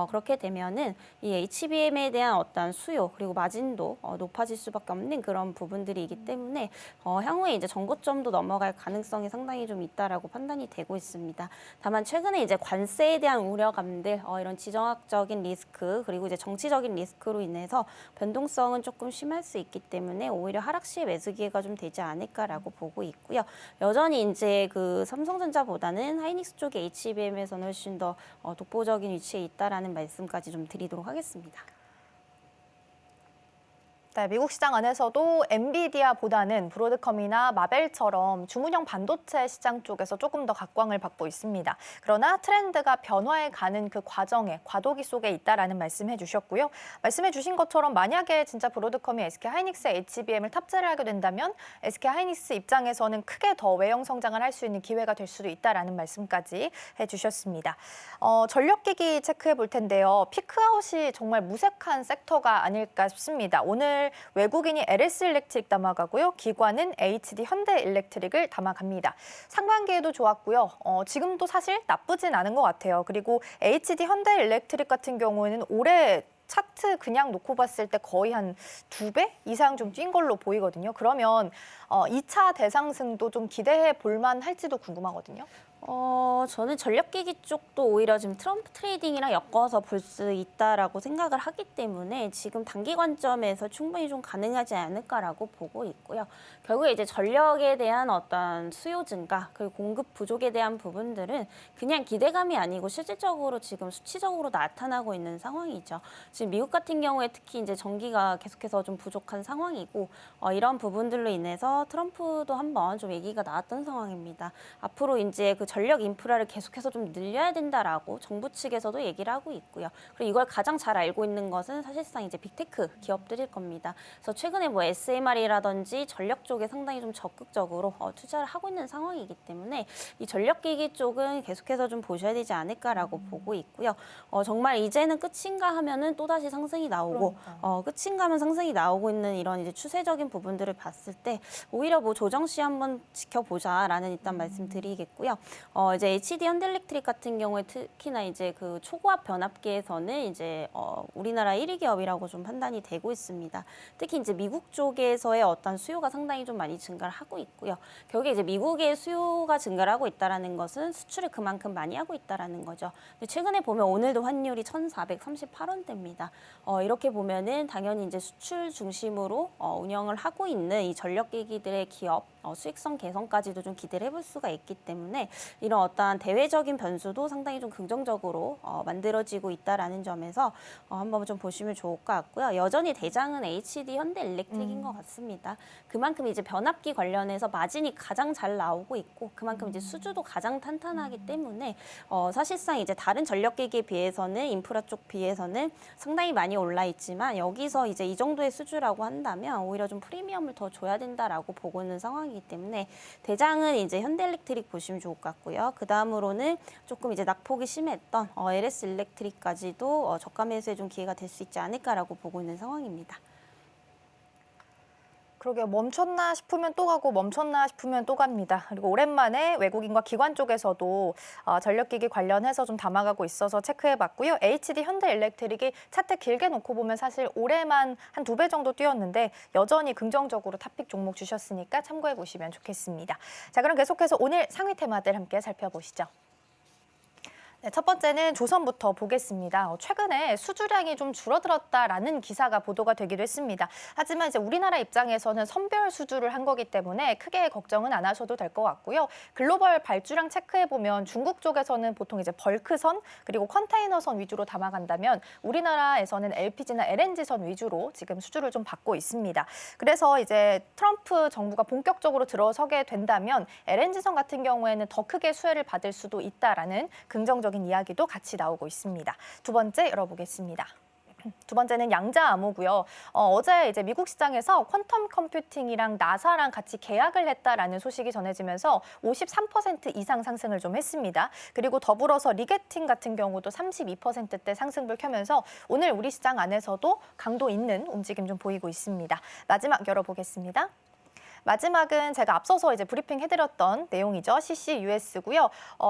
그렇게 되면은 이 HBM에 대한 어떤 수요 그리고 마진도 높아질 수밖에 없는 그런 부분들이기 때문에 향후에 이제 전고점도 넘어갈 가능성이 상당히 좀 있다라고 판단이 되고 있습니다. 다만 최근에 이제 관세에 대한 우려감들 이런 지정학적인 리스크 그리고 이제 정치적인 리스크로 인해서 변동성은 조금 심할 수 있기 때문에 오히려 하락 시에 매수 기회가 좀 되지 않을까라고 보고 있고요. 여전히 이제 그 삼성전자보다는 하이닉스 쪽의 HBM에서는 훨씬 더 독보적인 위치에 있다라는 말씀까지 좀 드리도록 하겠습니다. 네, 미국 시장 안에서도 엔비디아보다는 브로드컴이나 마벨처럼 주문형 반도체 시장 쪽에서 조금 더 각광을 받고 있습니다. 그러나 트렌드가 변화해 가는 그 과정에 과도기 속에 있다라는 말씀해 주셨고요. 말씀해 주신 것처럼 만약에 진짜 브로드컴이 SK하이닉스의 HBM을 탑재를 하게 된다면 SK하이닉스 입장에서는 크게 더 외형 성장을 할 수 있는 기회가 될 수도 있다라는 말씀까지 해주셨습니다. 전력기기 체크해 볼 텐데요. 피크아웃이 정말 무색한 섹터가 아닐까 싶습니다. 오늘 외국인이 LS 일렉트릭 담아가고요. 기관은 HD 현대일렉트릭을 담아갑니다. 상반기에도 좋았고요. 지금도 사실 나쁘진 않은 것 같아요. 그리고 HD 현대일렉트릭 같은 경우에는 올해 차트 그냥 놓고 봤을 때 거의 한 2배 이상 좀 뛴 걸로 보이거든요. 그러면 2차 대상승도 좀 기대해 볼 만할지도 궁금하거든요. 저는 전력기기 쪽도 오히려 지금 트럼프 트레이딩이랑 엮어서 볼 수 있다라고 생각을 하기 때문에 지금 단기 관점에서 충분히 좀 가능하지 않을까라고 보고 있고요. 결국에 이제 전력에 대한 어떤 수요 증가 그리고 공급 부족에 대한 부분들은 그냥 기대감이 아니고 실질적으로 지금 수치적으로 나타나고 있는 상황이죠. 지금 미국 같은 경우에 특히 이제 전기가 계속해서 좀 부족한 상황이고 이런 부분들로 인해서 트럼프도 한번 좀 얘기가 나왔던 상황입니다. 앞으로 이제 그 전력 인프라를 계속해서 좀 늘려야 된다라고 정부 측에서도 얘기를 하고 있고요. 그리고 이걸 가장 잘 알고 있는 것은 사실상 이제 빅테크 기업들일 겁니다. 그래서 최근에 뭐 SMR이라든지 전력 쪽에 상당히 좀 적극적으로 투자를 하고 있는 상황이기 때문에 이 전력기기 쪽은 계속해서 좀 보셔야 되지 않을까라고 보고 있고요. 정말 이제는 끝인가 하면은 또다시 상승이 나오고 끝인가 하면 상승이 나오고 있는 이런 이제 추세적인 부분들을 봤을 때 오히려 뭐 조정 시 한번 지켜보자라는 일단 말씀드리겠고요. 이제 HD 현대일렉트릭 같은 경우에 특히나 이제 그 초고압 변압기에서는 이제 우리나라 1위 기업이라고 좀 판단이 되고 있습니다. 특히 이제 미국 쪽에서의 어떤 수요가 상당히 좀 많이 증가를 하고 있고요. 결국에 이제 미국의 수요가 증가를 하고 있다라는 것은 수출을 그만큼 많이 하고 있다라는 거죠. 근데 최근에 보면 오늘도 환율이 1,438원대입니다. 이렇게 보면은 당연히 이제 수출 중심으로 운영을 하고 있는 이 전력기기들의 기업 수익성 개선까지도 좀 기대를 해볼 수가 있기 때문에 이런 어떠한 대외적인 변수도 상당히 좀 긍정적으로 만들어지고 있다라는 점에서 한번 좀 보시면 좋을 것 같고요. 여전히 대장은 HD 현대일렉트릭인 것 같습니다. 그만큼 이제 변압기 관련해서 마진이 가장 잘 나오고 있고 그만큼 이제 수주도 가장 탄탄하기 때문에 사실상 이제 다른 전력기기에 비해서는 인프라 쪽 비해서는 상당히 많이 올라 있지만 여기서 이제 이 정도의 수주라고 한다면 오히려 좀 프리미엄을 더 줘야 된다라고 보고 있는 상황이에요. 상태이기 때문에 대장은 이제 현대일렉트릭 보시면 좋을 것 같고요. 그 다음으로는 조금 이제 낙폭이 심했던 LS 일렉트릭까지도 저가 매수에 좀 기회가 될 수 있지 않을까라고 보고 있는 상황입니다. 그러게 멈췄나 싶으면 또 가고 멈췄나 싶으면 또 갑니다. 그리고 오랜만에 외국인과 기관 쪽에서도 전력기기 관련해서 좀 담아가고 있어서 체크해봤고요. HD 현대일렉트릭이 차트 길게 놓고 보면 사실 올해만 한 2배 정도 뛰었는데 여전히 긍정적으로 탑픽 종목 주셨으니까 참고해보시면 좋겠습니다. 자, 그럼 계속해서 오늘 상위 테마들 함께 살펴보시죠. 네, 첫 번째는 조선부터 보겠습니다. 최근에 수주량이 좀 줄어들었다라는 기사가 보도가 되기도 했습니다. 하지만 이제 우리나라 입장에서는 선별 수주를 한 거기 때문에 크게 걱정은 안 하셔도 될 것 같고요. 글로벌 발주량 체크해보면 중국 쪽에서는 보통 이제 벌크선 그리고 컨테이너선 위주로 담아간다면 우리나라에서는 LPG나 LNG선 위주로 지금 수주를 좀 받고 있습니다. 그래서 이제 트럼프 정부가 본격적으로 들어서게 된다면 LNG선 같은 경우에는 더 크게 수혜를 받을 수도 있다라는 긍정적인 이야기도 같이 나오고 있습니다. 두 번째 열어보겠습니다. 두 번째는 양자암호고요. 어제 이제 미국 시장에서 퀀텀 컴퓨팅이랑 나사랑 같이 계약을 했다라는 소식이 전해지면서 53% 이상 상승을 좀 했습니다. 그리고 더불어서 리게팅 같은 경우도 32%대 상승을 켜면서 오늘 우리 시장 안에서도 강도 있는 움직임 좀 보이고 있습니다. 마지막 열어보겠습니다. 마지막은 제가 앞서서 이제 브리핑 해드렸던 내용이죠. CCUS고요.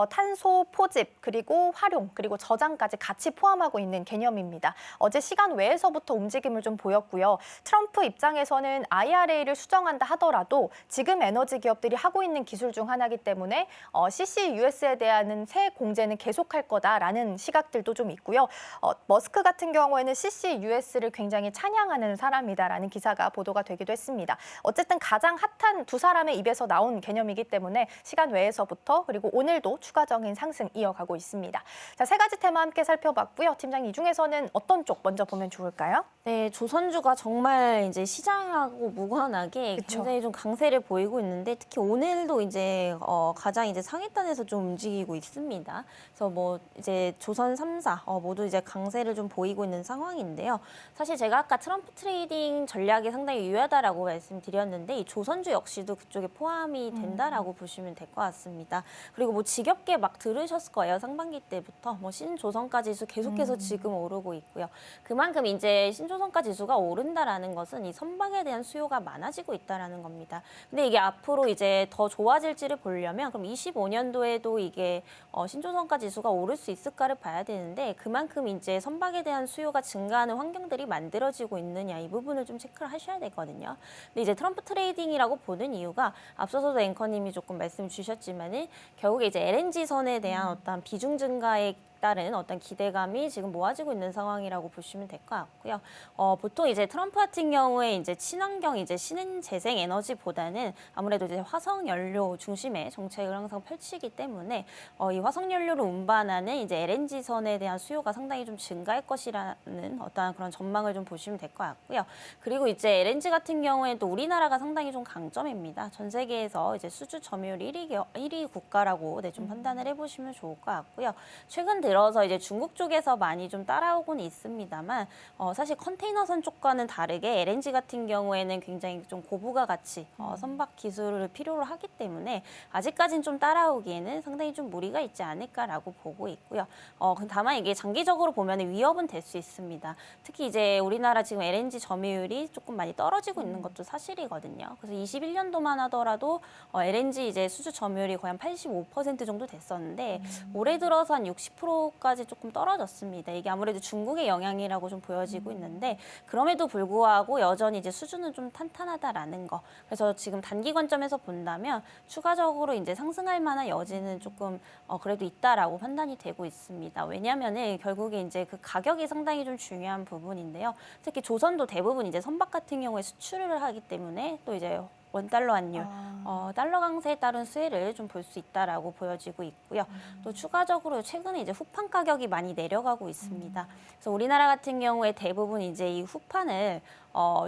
탄소 포집, 그리고 활용, 그리고 저장까지 같이 포함하고 있는 개념입니다. 어제 시간 외에서부터 움직임을 좀 보였고요. 트럼프 입장에서는 IRA를 수정한다 하더라도 지금 에너지 기업들이 하고 있는 기술 중 하나이기 때문에 CCUS에 대한 세 공제는 계속할 거다라는 시각들도 좀 있고요. 머스크 같은 경우에는 CCUS를 굉장히 찬양하는 사람이다라는 기사가 보도가 되기도 했습니다. 어쨌든 가장 핫한 두 사람의 입에서 나온 개념이기 때문에 시간 외에서부터 그리고 오늘도 추가적인 상승 이어가고 있습니다. 자, 세 가지 테마 함께 살펴봤고요. 팀장님, 이 중에서는 어떤 쪽 먼저 보면 좋을까요? 네, 조선주가 정말 이제 시장하고 무관하게 그쵸. 굉장히 좀 강세를 보이고 있는데 특히 오늘도 이제 가장 이제 상위단에서 좀 움직이고 있습니다. 그래서 뭐 이제 조선 3사 모두 이제 강세를 좀 보이고 있는 상황인데요. 사실 제가 아까 트럼프 트레이딩 전략이 상당히 유효하다라고 말씀드렸는데 이 조선주 역시도 그쪽에 포함이 된다라고 보시면 될 것 같습니다. 그리고 뭐 지겹게 막 들으셨을 거예요. 상반기 때부터 뭐 신조선가 지수 계속해서 지금 오르고 있고요. 그만큼 이제 신조선가 지수가 오른다라는 것은 이 선박에 대한 수요가 많아지고 있다라는 겁니다. 근데 이게 앞으로 이제 더 좋아질지를 보려면 그럼 25년도에도 이게 신조선가 지수가 오를 수 있을까를 봐야 되는데 그만큼 이제 선박에 대한 수요가 증가하는 환경들이 만들어지고 있느냐 이 부분을 좀 체크를 하셔야 되거든요. 근데 이제 트럼프 트레이딩이라고 보는 이유가 앞서서도 앵커님이 조금 말씀 주셨지만은 결국에 이제 LNG 선에 대한 어떤 비중 증가에 따른 어떤 기대감이 지금 모아지고 있는 상황이라고 보시면 될 것 같고요. 보통 이제 트럼프 같은 경우에 이제 친환경 이제 신재생 에너지보다는 아무래도 이제 화석 연료 중심의 정책을 항상 펼치기 때문에 이 화석 연료를 운반하는 이제 LNG 선에 대한 수요가 상당히 좀 증가할 것이라는 어떠한 그런 전망을 좀 보시면 될 것 같고요. 그리고 이제 LNG 같은 경우에는 또 우리나라가 상당히 좀 강점입니다. 전 세계에서 이제 수주 점유율 1위 국가라고 좀 판단을 해보시면 좋을 것 같고요. 최근 들어서 이제 중국 쪽에서 많이 좀 따라오고는 있습니다만 사실 컨테이너선 쪽과는 다르게 LNG 같은 경우에는 굉장히 좀 고부가 가치 선박 기술을 필요로 하기 때문에 아직까지는 좀 따라오기에는 상당히 좀 무리가 있지 않을까라고 보고 있고요. 다만 이게 장기적으로 보면 위협은 될 수 있습니다. 특히 이제 우리나라 지금 LNG 점유율이 조금 많이 떨어지고 있는 것도 사실이거든요. 그래서 21년도만 하더라도 LNG 이제 수주 점유율이 거의 한 85% 정도 됐었는데 올해 들어서 한 60%까지 조금 떨어졌습니다. 이게 아무래도 중국의 영향이라고 좀 보여지고 있는데 그럼에도 불구하고 여전히 이제 수준은 좀 탄탄하다라는 거. 그래서 지금 단기 관점에서 본다면 추가적으로 이제 상승할 만한 여지는 조금 그래도 있다라고 판단이 되고 있습니다. 왜냐하면은 결국에 이제 그 가격이 상당히 좀 중요한 부분인데요. 특히 조선도 대부분 이제 선박 같은 경우에 수출을 하기 때문에 또 이제 원달러 환율, 달러 강세에 따른 수혜를 좀 볼 수 있다라고 보여지고 있고요. 또 추가적으로 최근에 이제 후판 가격이 많이 내려가고 있습니다. 그래서 우리나라 같은 경우에 대부분 이제 이 후판을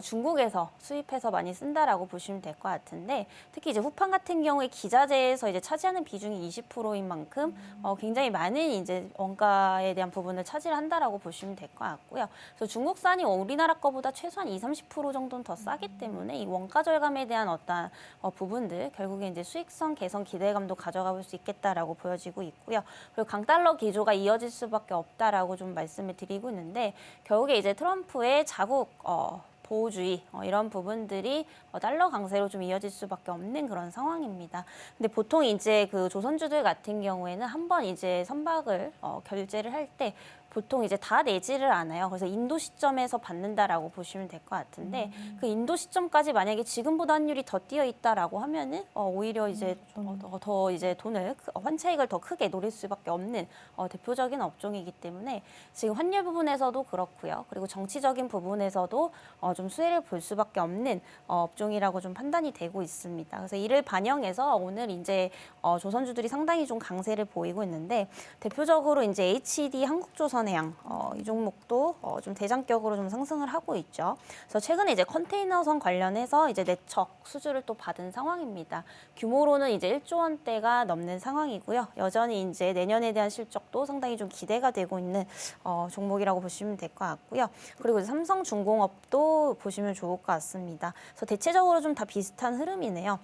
중국에서 수입해서 많이 쓴다라고 보시면 될 것 같은데 특히 이제 후판 같은 경우에 기자재에서 이제 차지하는 비중이 20%인 만큼 굉장히 많은 이제 원가에 대한 부분을 차지한다라고 보시면 될 것 같고요. 그래서 중국산이 우리나라 거보다 최소한 20-30% 정도는 더 싸기 때문에 이 원가 절감에 대한 어떤 부분들 결국에 이제 수익성 개선 기대감도 가져가 볼 수 있겠다라고 보여지고 있고요. 그리고 강달러 기조가 이어질 수밖에 없다라고 좀 말씀을 드리고 있는데 결국에 이제 트럼프의 자국 보호주의 이런 부분들이 달러 강세로 좀 이어질 수밖에 없는 그런 상황입니다. 근데 보통 이제 그 조선주들 같은 경우에는 한번 이제 선박을 결제를 할 때 보통 이제 다 내지를 않아요. 그래서 인도 시점에서 받는다라고 보시면 될 것 같은데 그 인도 시점까지 만약에 지금보다 환율이 더 뛰어 있다라고 하면은 오히려 이제 더 이제 돈을 환차익을 더 크게 노릴 수밖에 없는 대표적인 업종이기 때문에 지금 환율 부분에서도 그렇고요. 그리고 정치적인 부분에서도 좀 수혜를 볼 수밖에 없는 업종이라고 좀 판단이 되고 있습니다. 그래서 이를 반영해서 오늘 이제 조선주들이 상당히 좀 강세를 보이고 있는데 대표적으로 이제 HD 한국조선해양 이 종목도 좀 대장격으로 좀 상승을 하고 있죠. 그래서 최근에 이제 컨테이너선 관련해서 이제 내척 수주를 또 받은 상황입니다. 규모로는 이제 1조 원대가 넘는 상황이고요. 여전히 이제 내년에 대한 실적도 상당히 좀 기대가 되고 있는 종목이라고 보시면 될 것 같고요. 그리고 이제 삼성중공업도 보시면 좋을 것 같습니다. 그래서 대체적으로 좀 다 비슷한 흐름이네요.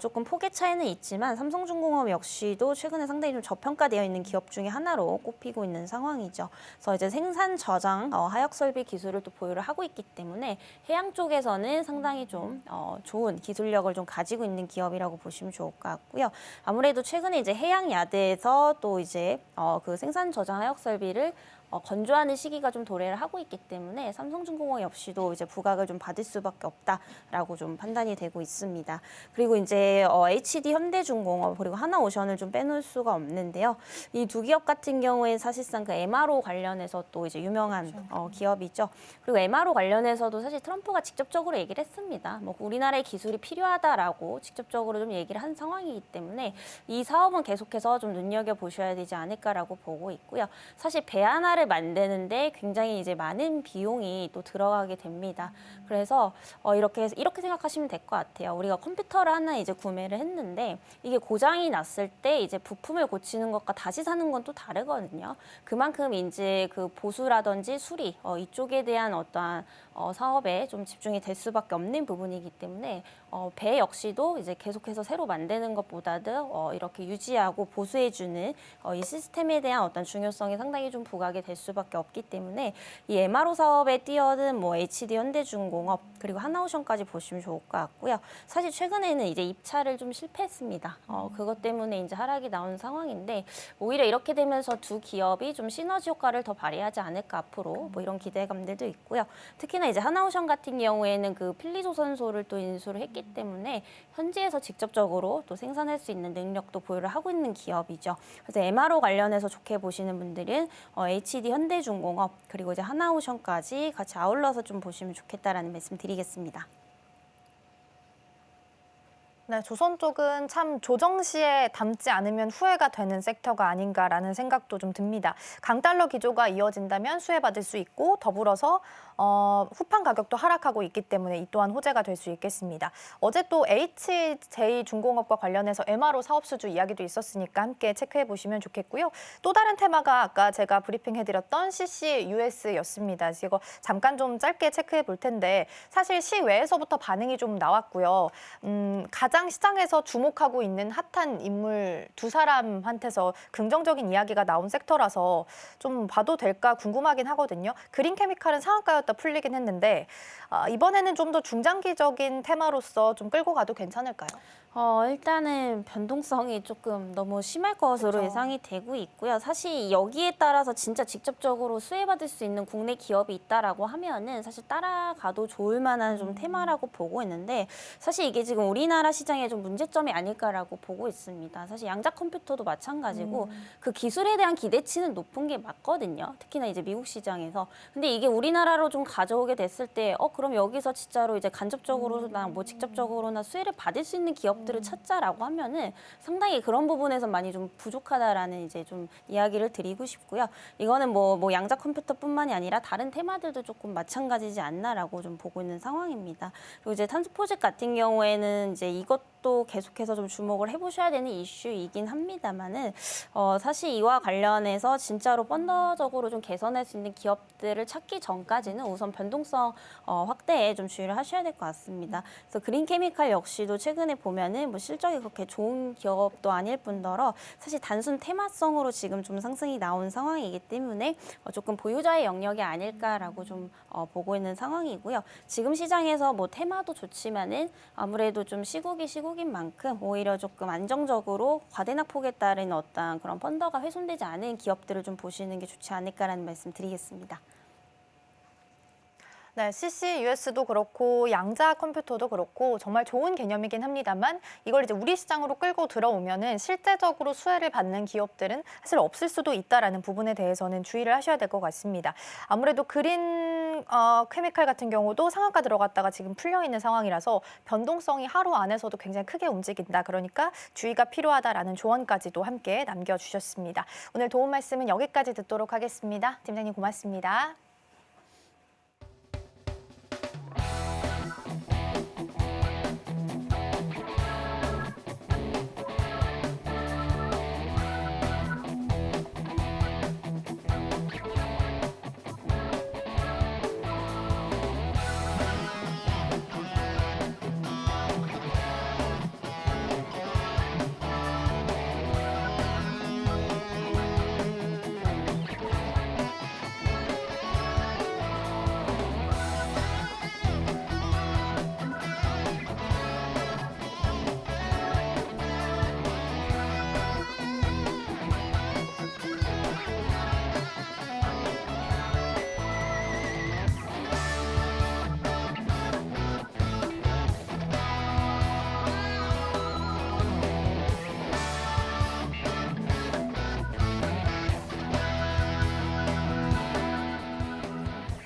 조금 폭의 차이는 있지만 삼성중공업 역시도 최근에 상당히 좀 저평가되어 있는 기업 중에 하나로 꼽히고 있는 상황이죠. 그래서 이제 생산 저장 하역 설비 기술을 또 보유를 하고 있기 때문에 해양 쪽에서는 상당히 좀 좋은 기술력을 좀 가지고 있는 기업이라고 보시면 좋을 것 같고요. 아무래도 최근에 이제 해양 야대에서 또 이제 그 생산 저장 하역 설비를 건조하는 시기가 좀 도래를 하고 있기 때문에 삼성중공업 역시도 이제 부각을 좀 받을 수밖에 없다라고 좀 판단이 되고 있습니다. 그리고 이제 HD 현대중공업 그리고 하나오션을 좀 빼놓을 수가 없는데요. 이 두 기업 같은 경우에 사실상 그 MRO 관련해서 또 이제 유명한 기업이죠. 그리고 MRO 관련해서도 사실 트럼프가 직접적으로 얘기를 했습니다. 뭐 우리나라의 기술이 필요하다라고 직접적으로 좀 얘기를 한 상황이기 때문에 이 사업은 계속해서 좀 눈여겨 보셔야 되지 않을까라고 보고 있고요. 사실 배 하나를 만드는데 굉장히 이제 많은 비용이 또 들어가게 됩니다. 그래서 이렇게 생각하시면 될 것 같아요. 우리가 컴퓨터를 하나 이제 구매를 했는데 이게 고장이 났을 때 이제 부품을 고치는 것과 다시 사는 건 또 다르거든요. 그만큼 이제 그 보수라든지 수리 이쪽에 대한 어떠한 사업에 좀 집중이 될 수밖에 없는 부분이기 때문에 배 역시도 이제 계속해서 새로 만드는 것보다도 이렇게 유지하고 보수해주는 이 시스템에 대한 어떤 중요성이 상당히 좀 부각이 될 수밖에 없기 때문에 이 MRO 사업에 뛰어든 뭐 HD 현대중공업 그리고 하나오션까지 보시면 좋을 것 같고요. 사실 최근에는 이제 입찰을 좀 실패했습니다. 그것 때문에 이제 하락이 나온 상황인데 오히려 이렇게 되면서 두 기업이 좀 시너지 효과를 더 발휘하지 않을까 앞으로 뭐 이런 기대감들도 있고요. 특히나 이제 하나오션 같은 경우에는 그 필리조선소를 또 인수를 했기 때문에 현지에서 직접적으로 또 생산할 수 있는 능력도 보유를 하고 있는 기업이죠. 그래서 MRO 관련해서 좋게 보시는 분들은 HD 현대중공업 그리고 이제 하나오션까지 같이 아울러서 좀 보시면 좋겠다라는 말씀 드리겠습니다. 네, 조선 쪽은 참 조정시에 담지 않으면 후회가 되는 섹터가 아닌가라는 생각도 좀 듭니다. 강달러 기조가 이어진다면 수혜받을 수 있고 더불어서 후판 가격도 하락하고 있기 때문에 이 또한 호재가 될 수 있겠습니다. 어제 또 HJ중공업과 관련해서 MRO 사업 수주 이야기도 있었으니까 함께 체크해 보시면 좋겠고요. 또 다른 테마가 아까 제가 브리핑해드렸던 CCUS였습니다. 이거 잠깐 좀 짧게 체크해 볼 텐데 사실 시외에서부터 반응이 좀 나왔고요. 가장 시장에서 주목하고 있는 핫한 인물 두 사람한테서 긍정적인 이야기가 나온 섹터라서 좀 봐도 될까 궁금하긴 하거든요. 그린케미칼은 상한가였다 풀리긴 했는데 이번에는 좀 더 중장기적인 테마로서 좀 끌고 가도 괜찮을까요? 일단은 변동성이 조금 너무 심할 것으로 그렇죠. 예상이 되고 있고요. 사실 여기에 따라서 진짜 직접적으로 수혜받을 수 있는 국내 기업이 있다라고 하면은 사실 따라가도 좋을 만한 좀 테마라고 보고 있는데 사실 이게 지금 우리나라 시장 시장에 좀 문제점이 아닐까라고 보고 있습니다. 사실 양자 컴퓨터도 마찬가지고 그 기술에 대한 기대치는 높은 게 맞거든요. 특히나 이제 미국 시장에서. 근데 이게 우리나라로 좀 가져오게 됐을 때 그럼 여기서 진짜로 이제 간접적으로나 뭐 직접적으로나 수혜를 받을 수 있는 기업들을 찾자라고 하면은 상당히 그런 부분에서 많이 좀 부족하다라는 이제 좀 이야기를 드리고 싶고요. 이거는 뭐 양자 컴퓨터뿐만이 아니라 다른 테마들도 조금 마찬가지지 않나라고 좀 보고 있는 상황입니다. 그리고 이제 탄소포집 같은 경우에는 이제 이것도 계속해서 좀 주목을 해보셔야 되는 이슈이긴 합니다만은 사실 이와 관련해서 진짜로 펀더적으로 좀 개선할 수 있는 기업들을 찾기 전까지는 우선 변동성 확대에 좀 주의를 하셔야 될 것 같습니다. 그래서 그린케미칼 역시도 최근에 보면은 뭐 실적이 그렇게 좋은 기업도 아닐 뿐더러 사실 단순 테마성으로 지금 좀 상승이 나온 상황이기 때문에 조금 보유자의 영역이 아닐까라고 좀 보고 있는 상황이고요. 지금 시장에서 뭐 테마도 좋지만은 아무래도 좀 시국인 만큼 오히려 조금 안정적으로 과대낙폭에 따른 어떤 그런 펀더가 훼손되지 않은 기업들을 좀 보시는 게 좋지 않을까라는 말씀 드리겠습니다. 네, CCUS도 그렇고 양자 컴퓨터도 그렇고 정말 좋은 개념이긴 합니다만 이걸 이제 우리 시장으로 끌고 들어오면은 실제적으로 수혜를 받는 기업들은 사실 없을 수도 있다라는 부분에 대해서는 주의를 하셔야 될 것 같습니다. 아무래도 그린 케미칼 같은 경우도 상한가 들어갔다가 지금 풀려 있는 상황이라서 변동성이 하루 안에서도 굉장히 크게 움직인다. 그러니까 주의가 필요하다라는 조언까지도 함께 남겨주셨습니다. 오늘 도움 말씀은 여기까지 듣도록 하겠습니다. 팀장님 고맙습니다.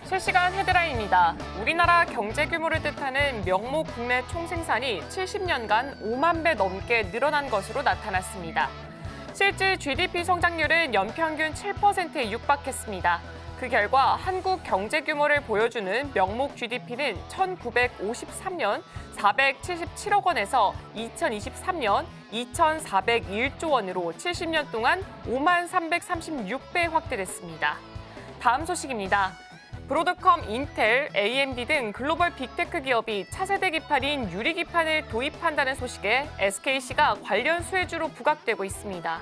실시간 헤드라인입니다. 우리나라 경제 규모를 뜻하는 명목 국내 총생산이 70년간 5만 배 넘게 늘어난 것으로 나타났습니다. 실질 GDP 성장률은 연평균 7%에 육박했습니다. 그 결과 한국 경제 규모를 보여주는 명목 GDP는 1953년 477억 원에서 2023년 2,401조 원으로 70년 동안 5만 336배 확대됐습니다. 다음 소식입니다. 브로드컴, 인텔, AMD 등 글로벌 빅테크 기업이 차세대 기판인 유리 기판을 도입한다는 소식에 SKC가 관련 수혜주로 부각되고 있습니다.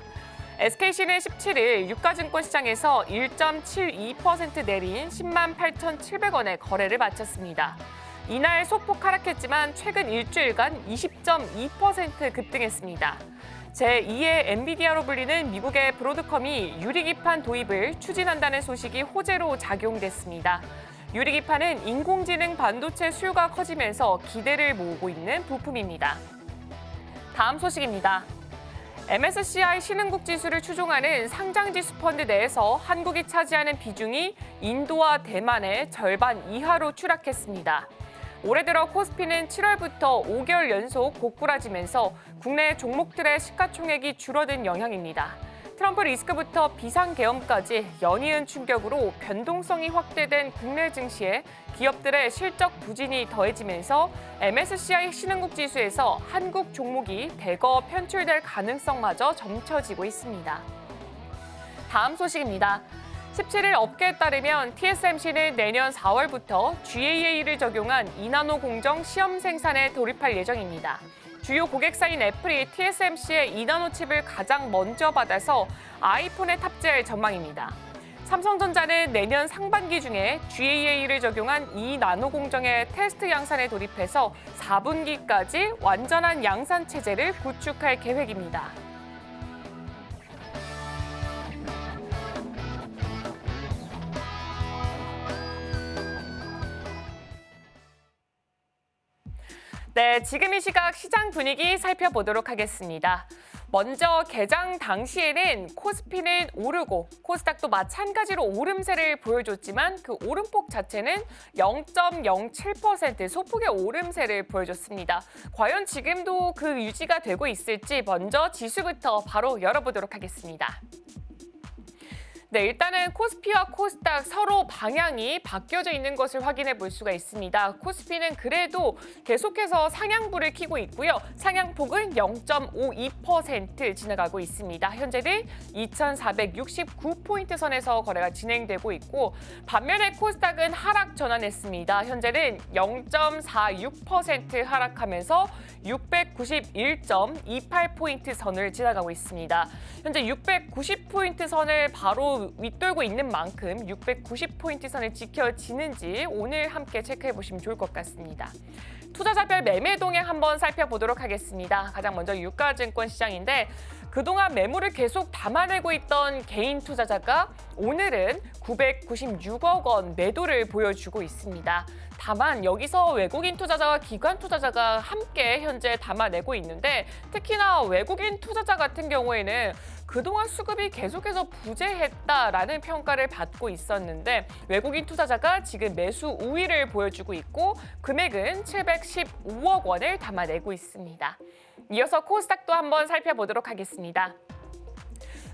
SKC는 17일 유가증권 시장에서 1.72% 내린 10만 8,700원에 거래를 마쳤습니다. 이날 소폭 하락했지만 최근 일주일간 20.2% 급등했습니다. 제2의 엔비디아로 불리는 미국의 브로드컴이 유리기판 도입을 추진한다는 소식이 호재로 작용됐습니다. 유리기판은 인공지능 반도체 수요가 커지면서 기대를 모으고 있는 부품입니다. 다음 소식입니다. MSCI 신흥국 지수를 추종하는 상장지수 펀드 내에서 한국이 차지하는 비중이 인도와 대만의 절반 이하로 추락했습니다. 올해 들어 코스피는 7월부터 5개월 연속 고꾸라지면서 국내 종목들의 시가총액이 줄어든 영향입니다. 트럼프 리스크부터 비상계엄까지 연이은 충격으로 변동성이 확대된 국내 증시에 기업들의 실적 부진이 더해지면서 MSCI 신흥국 지수에서 한국 종목이 대거 편출될 가능성마저 점쳐지고 있습니다. 다음 소식입니다. 17일 업계에 따르면 TSMC는 내년 4월부터 GAA를 적용한 2나노 공정 시험 생산에 돌입할 예정입니다. 주요 고객사인 애플이 TSMC의 2나노 칩을 가장 먼저 받아서 아이폰에 탑재할 전망입니다. 삼성전자는 내년 상반기 중에 GAA를 적용한 2나노 공정의 테스트 양산에 돌입해서 4분기까지 완전한 양산 체제를 구축할 계획입니다. 네, 지금 이 시각 시장 분위기 살펴보도록 하겠습니다. 먼저 개장 당시에는 코스피는 오르고 코스닥도 마찬가지로 오름세를 보여줬지만 그 오름폭 자체는 0.07% 소폭의 오름세를 보여줬습니다. 과연 지금도 그 유지가 되고 있을지 먼저 지수부터 바로 열어보도록 하겠습니다. 네, 일단은 코스피와 코스닥 서로 방향이 바뀌어져 있는 것을 확인해 볼 수가 있습니다. 코스피는 그래도 계속해서 상향부를 켜고 있고요. 상향폭은 0.52% 지나가고 있습니다. 현재는 2,469포인트 선에서 거래가 진행되고 있고 반면에 코스닥은 하락 전환했습니다. 현재는 0.46% 하락하면서 691.28포인트 선을 지나가고 있습니다. 현재 690포인트 선을 바로 윗돌고 있는 만큼 690포인트 선을 지켜지는지 오늘 함께 체크해 보시면 좋을 것 같습니다. 투자자별 매매 동향 한번 살펴보도록 하겠습니다. 가장 먼저 유가증권 시장인데 그동안 매물을 계속 담아내고 있던 개인 투자자가 오늘은 996억 원 매도를 보여주고 있습니다. 다만 여기서 외국인 투자자와 기관 투자자가 함께 현재 담아내고 있는데 특히나 외국인 투자자 같은 경우에는 그동안 수급이 계속해서 부재했다라는 평가를 받고 있었는데 외국인 투자자가 지금 매수 우위를 보여주고 있고 금액은 715억 원을 담아내고 있습니다. 이어서 코스닥도 한번 살펴보도록 하겠습니다.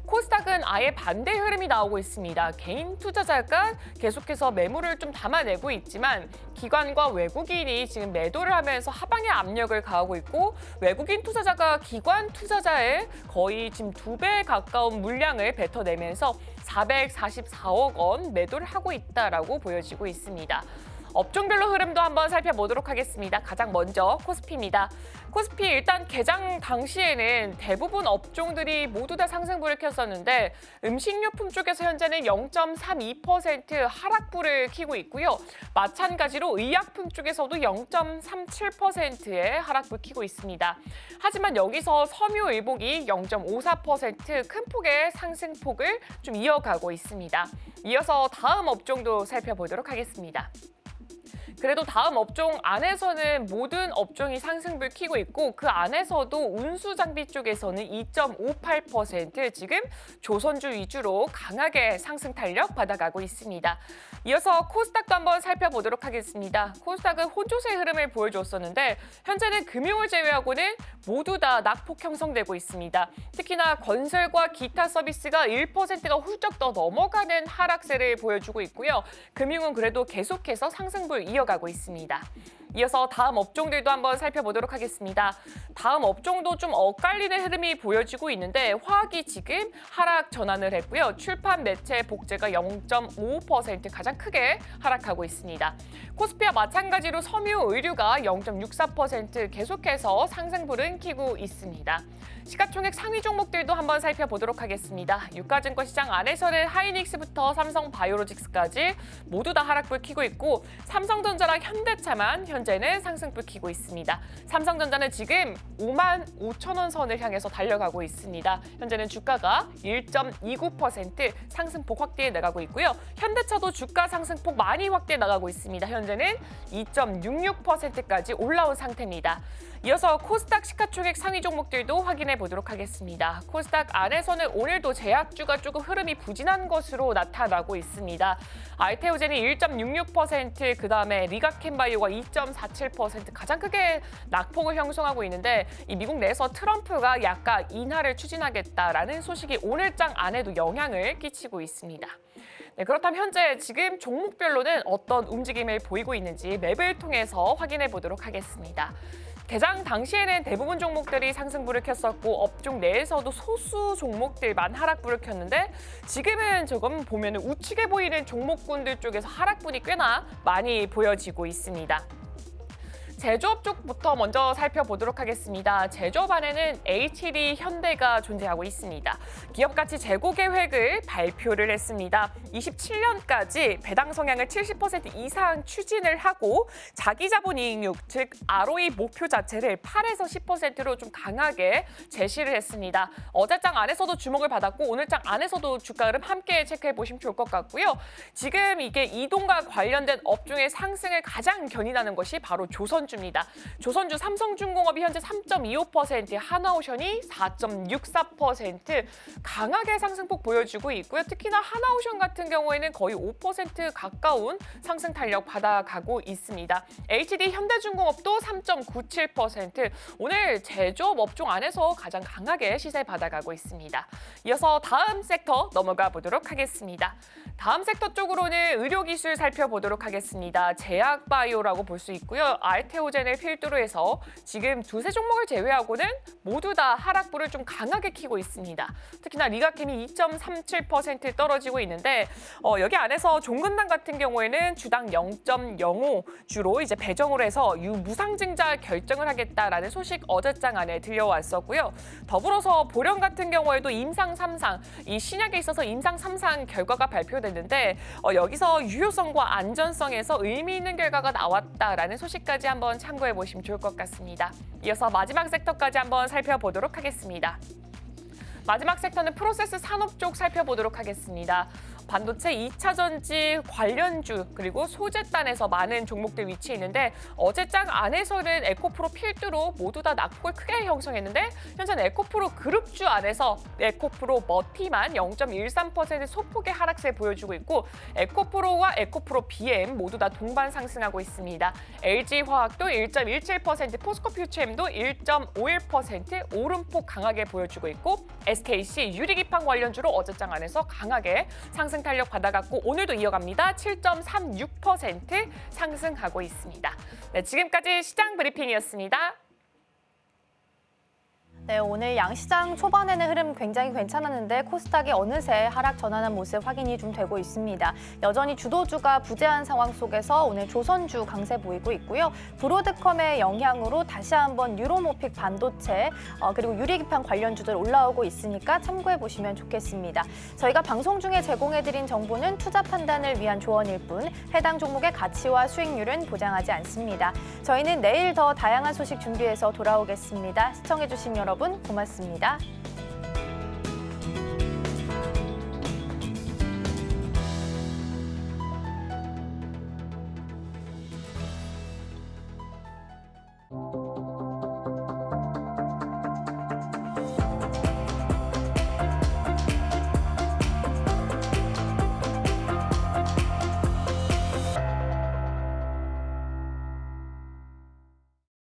코스닥은 아예 반대 흐름이 나오고 있습니다. 개인 투자자가 계속해서 매물을 좀 담아내고 있지만 기관과 외국인이 지금 매도를 하면서 하방의 압력을 가하고 있고 외국인 투자자가 기관 투자자의 거의 지금 2배 가까운 물량을 뱉어내면서 444억 원 매도를 하고 있다라고 보여지고 있습니다. 업종별로 흐름도 한번 살펴보도록 하겠습니다. 가장 먼저 코스피입니다. 코스피 일단 개장 당시에는 대부분 업종들이 모두 다 상승부를 켰었는데 음식료품 쪽에서 현재는 0.32% 하락부를 켜고 있고요. 마찬가지로 의약품 쪽에서도 0.37%의 하락부를 켜고 있습니다. 하지만 여기서 섬유의복이 0.54% 큰 폭의 상승폭을 좀 이어가고 있습니다. 이어서 다음 업종도 살펴보도록 하겠습니다. 그래도 다음 업종 안에서는 모든 업종이 상승부를 켜고 있고 그 안에서도 운수장비 쪽에서는 2.58% 지금 조선주 위주로 강하게 상승 탄력 받아가고 있습니다. 이어서 코스닥도 한번 살펴보도록 하겠습니다. 코스닥은 혼조세 흐름을 보여줬었는데 현재는 금융을 제외하고는 모두 다 낙폭 형성되고 있습니다. 특히나 건설과 기타 서비스가 1%가 훌쩍 더 넘어가는 하락세를 보여주고 있고요. 금융은 그래도 계속해서 상승부를 이어가고 있습니다. 이어서 다음 업종들도 한번 살펴보도록 하겠습니다. 다음 업종도 좀 엇갈리는 흐름이 보여지고 있는데 화학이 지금 하락 전환을 했고요. 출판, 매체, 복제가 0.55% 가장 크게 하락하고 있습니다. 코스피와 마찬가지로 섬유, 의류가 0.64% 계속해서 상승불은 켜고 있습니다. 시가총액 상위 종목들도 한번 살펴보도록 하겠습니다. 유가증권 시장 안에서는 하이닉스부터 삼성바이오로직스까지 모두 다 하락불 켜고 있고 삼성전자랑 현대차만 현재는 상승불 켜고 있습니다. 삼성전자는 지금 55,000원 선을 향해서 달려가고 있습니다. 현재는 주가가 1.29% 상승폭 확대해 나가고 있고요. 현대차도 주가 상승폭 많이 확대해 나가고 있습니다. 현재는 2.66%까지 올라온 상태입니다. 이어서 코스닥 시가총액 상위 종목들도 확인해 보도록 하겠습니다. 코스닥 안에서는 오늘도 제약주가 조금 흐름이 부진한 것으로 나타나고 있습니다. 알테오젠이 1.66%, 그다음에 리가켄바이오가 2.47% 가장 크게 낙폭을 형성하고 있는데 이 미국 내에서 트럼프가 약간 인하를 추진하겠다라는 소식이 오늘장 안에도 영향을 끼치고 있습니다. 네, 그렇다면 현재 지금 종목별로는 어떤 움직임을 보이고 있는지 맵을 통해서 확인해 보도록 하겠습니다. 개장 당시에는 대부분 종목들이 상승불을 켰었고 업종 내에서도 소수 종목들만 하락불을 켰는데 지금은 조금 보면 우측에 보이는 종목군들 쪽에서 하락분이 꽤나 많이 보여지고 있습니다. 제조업 쪽부터 먼저 살펴보도록 하겠습니다. 제조업 안에는 HT 현대가 존재하고 있습니다. 기업가치 재고 계획을 발표를 했습니다. 27년까지 배당 성향을 70% 이상 추진을 하고 자기자본이익률, 즉 ROE 목표 자체를 8에서 10%로 좀 강하게 제시를 했습니다. 어제장 안에서도 주목을 받았고 오늘장 안에서도 주가 흐름 함께 체크해 보시면 좋을 것 같고요. 지금 이게 이동과 관련된 업종의 상승을 가장 견인하는 것이 바로 조선 조선주입니다. 조선주 삼성중공업이 현재 3.25%, 하나오션이 4.64% 강하게 상승폭 보여주고 있고요. 특히나 하나오션 같은 경우에는 거의 5% 가까운 상승 탄력 받아가고 있습니다. HD 현대중공업도 3.97%, 오늘 제조업 업종 안에서 가장 강하게 시세 받아가고 있습니다. 이어서 다음 섹터 넘어가 보도록 하겠습니다. 다음 섹터 쪽으로는 의료기술 살펴보도록 하겠습니다. 제약바이오라고 볼 수 있고요. 알테오젠을 필두로 해서 지금 두세 종목을 제외하고는 모두 다 하락부를 좀 강하게 키고 있습니다. 특히나 리가캠이 2.37% 떨어지고 있는데 여기 안에서 종근당 같은 경우에는 주당 0.05주로 이제 배정을 해서 유무상증자 결정을 하겠다라는 소식 어제장 안에 들려왔었고요. 더불어서 보령 같은 경우에도 임상 3상, 이 신약에 있어서 임상 3상 결과가 발표됐는데 여기서 유효성과 안전성에서 의미 있는 결과가 나왔다라는 소식까지 한번 참고해 보시면 좋을 것 같습니다. 이어서 마지막 섹터까지 한번 살펴보도록 하겠습니다. 마지막 섹터는 프로세스 산업 쪽 살펴보도록 하겠습니다. 반도체 2차 전지 관련주 그리고 소재단에서 많은 종목들 위치해 있는데 어제장 안에서는 에코프로 필두로 모두 다 낙폭을 크게 형성했는데 현재는 에코프로 그룹주 안에서 에코프로 머티만 0.13% 소폭의 하락세 보여주고 있고 에코프로와 에코프로 BM 모두 다 동반 상승하고 있습니다. LG화학도 1.17%, 포스코퓨처엠도 1.51% 오름폭 강하게 보여주고 있고 SKC 유리기판 관련주로 어제장 안에서 강하게 상승 탄력 받아갔고 오늘도 이어갑니다. 7.36% 상승하고 있습니다. 네, 지금까지 시장 브리핑이었습니다. 네, 오늘 양시장 초반에는 흐름 굉장히 괜찮았는데 코스닥이 어느새 하락 전환한 모습 확인이 좀 되고 있습니다. 여전히 주도주가 부재한 상황 속에서 오늘 조선주 강세 보이고 있고요. 브로드컴의 영향으로 다시 한번 유로모픽 반도체 그리고 유리기판 관련주들 올라오고 있으니까 참고해 보시면 좋겠습니다. 저희가 방송 중에 제공해드린 정보는 투자 판단을 위한 조언일 뿐 해당 종목의 가치와 수익률은 보장하지 않습니다. 저희는 내일 더 다양한 소식 준비해서 돌아오겠습니다. 시청해주신 여러분 고맙습니다.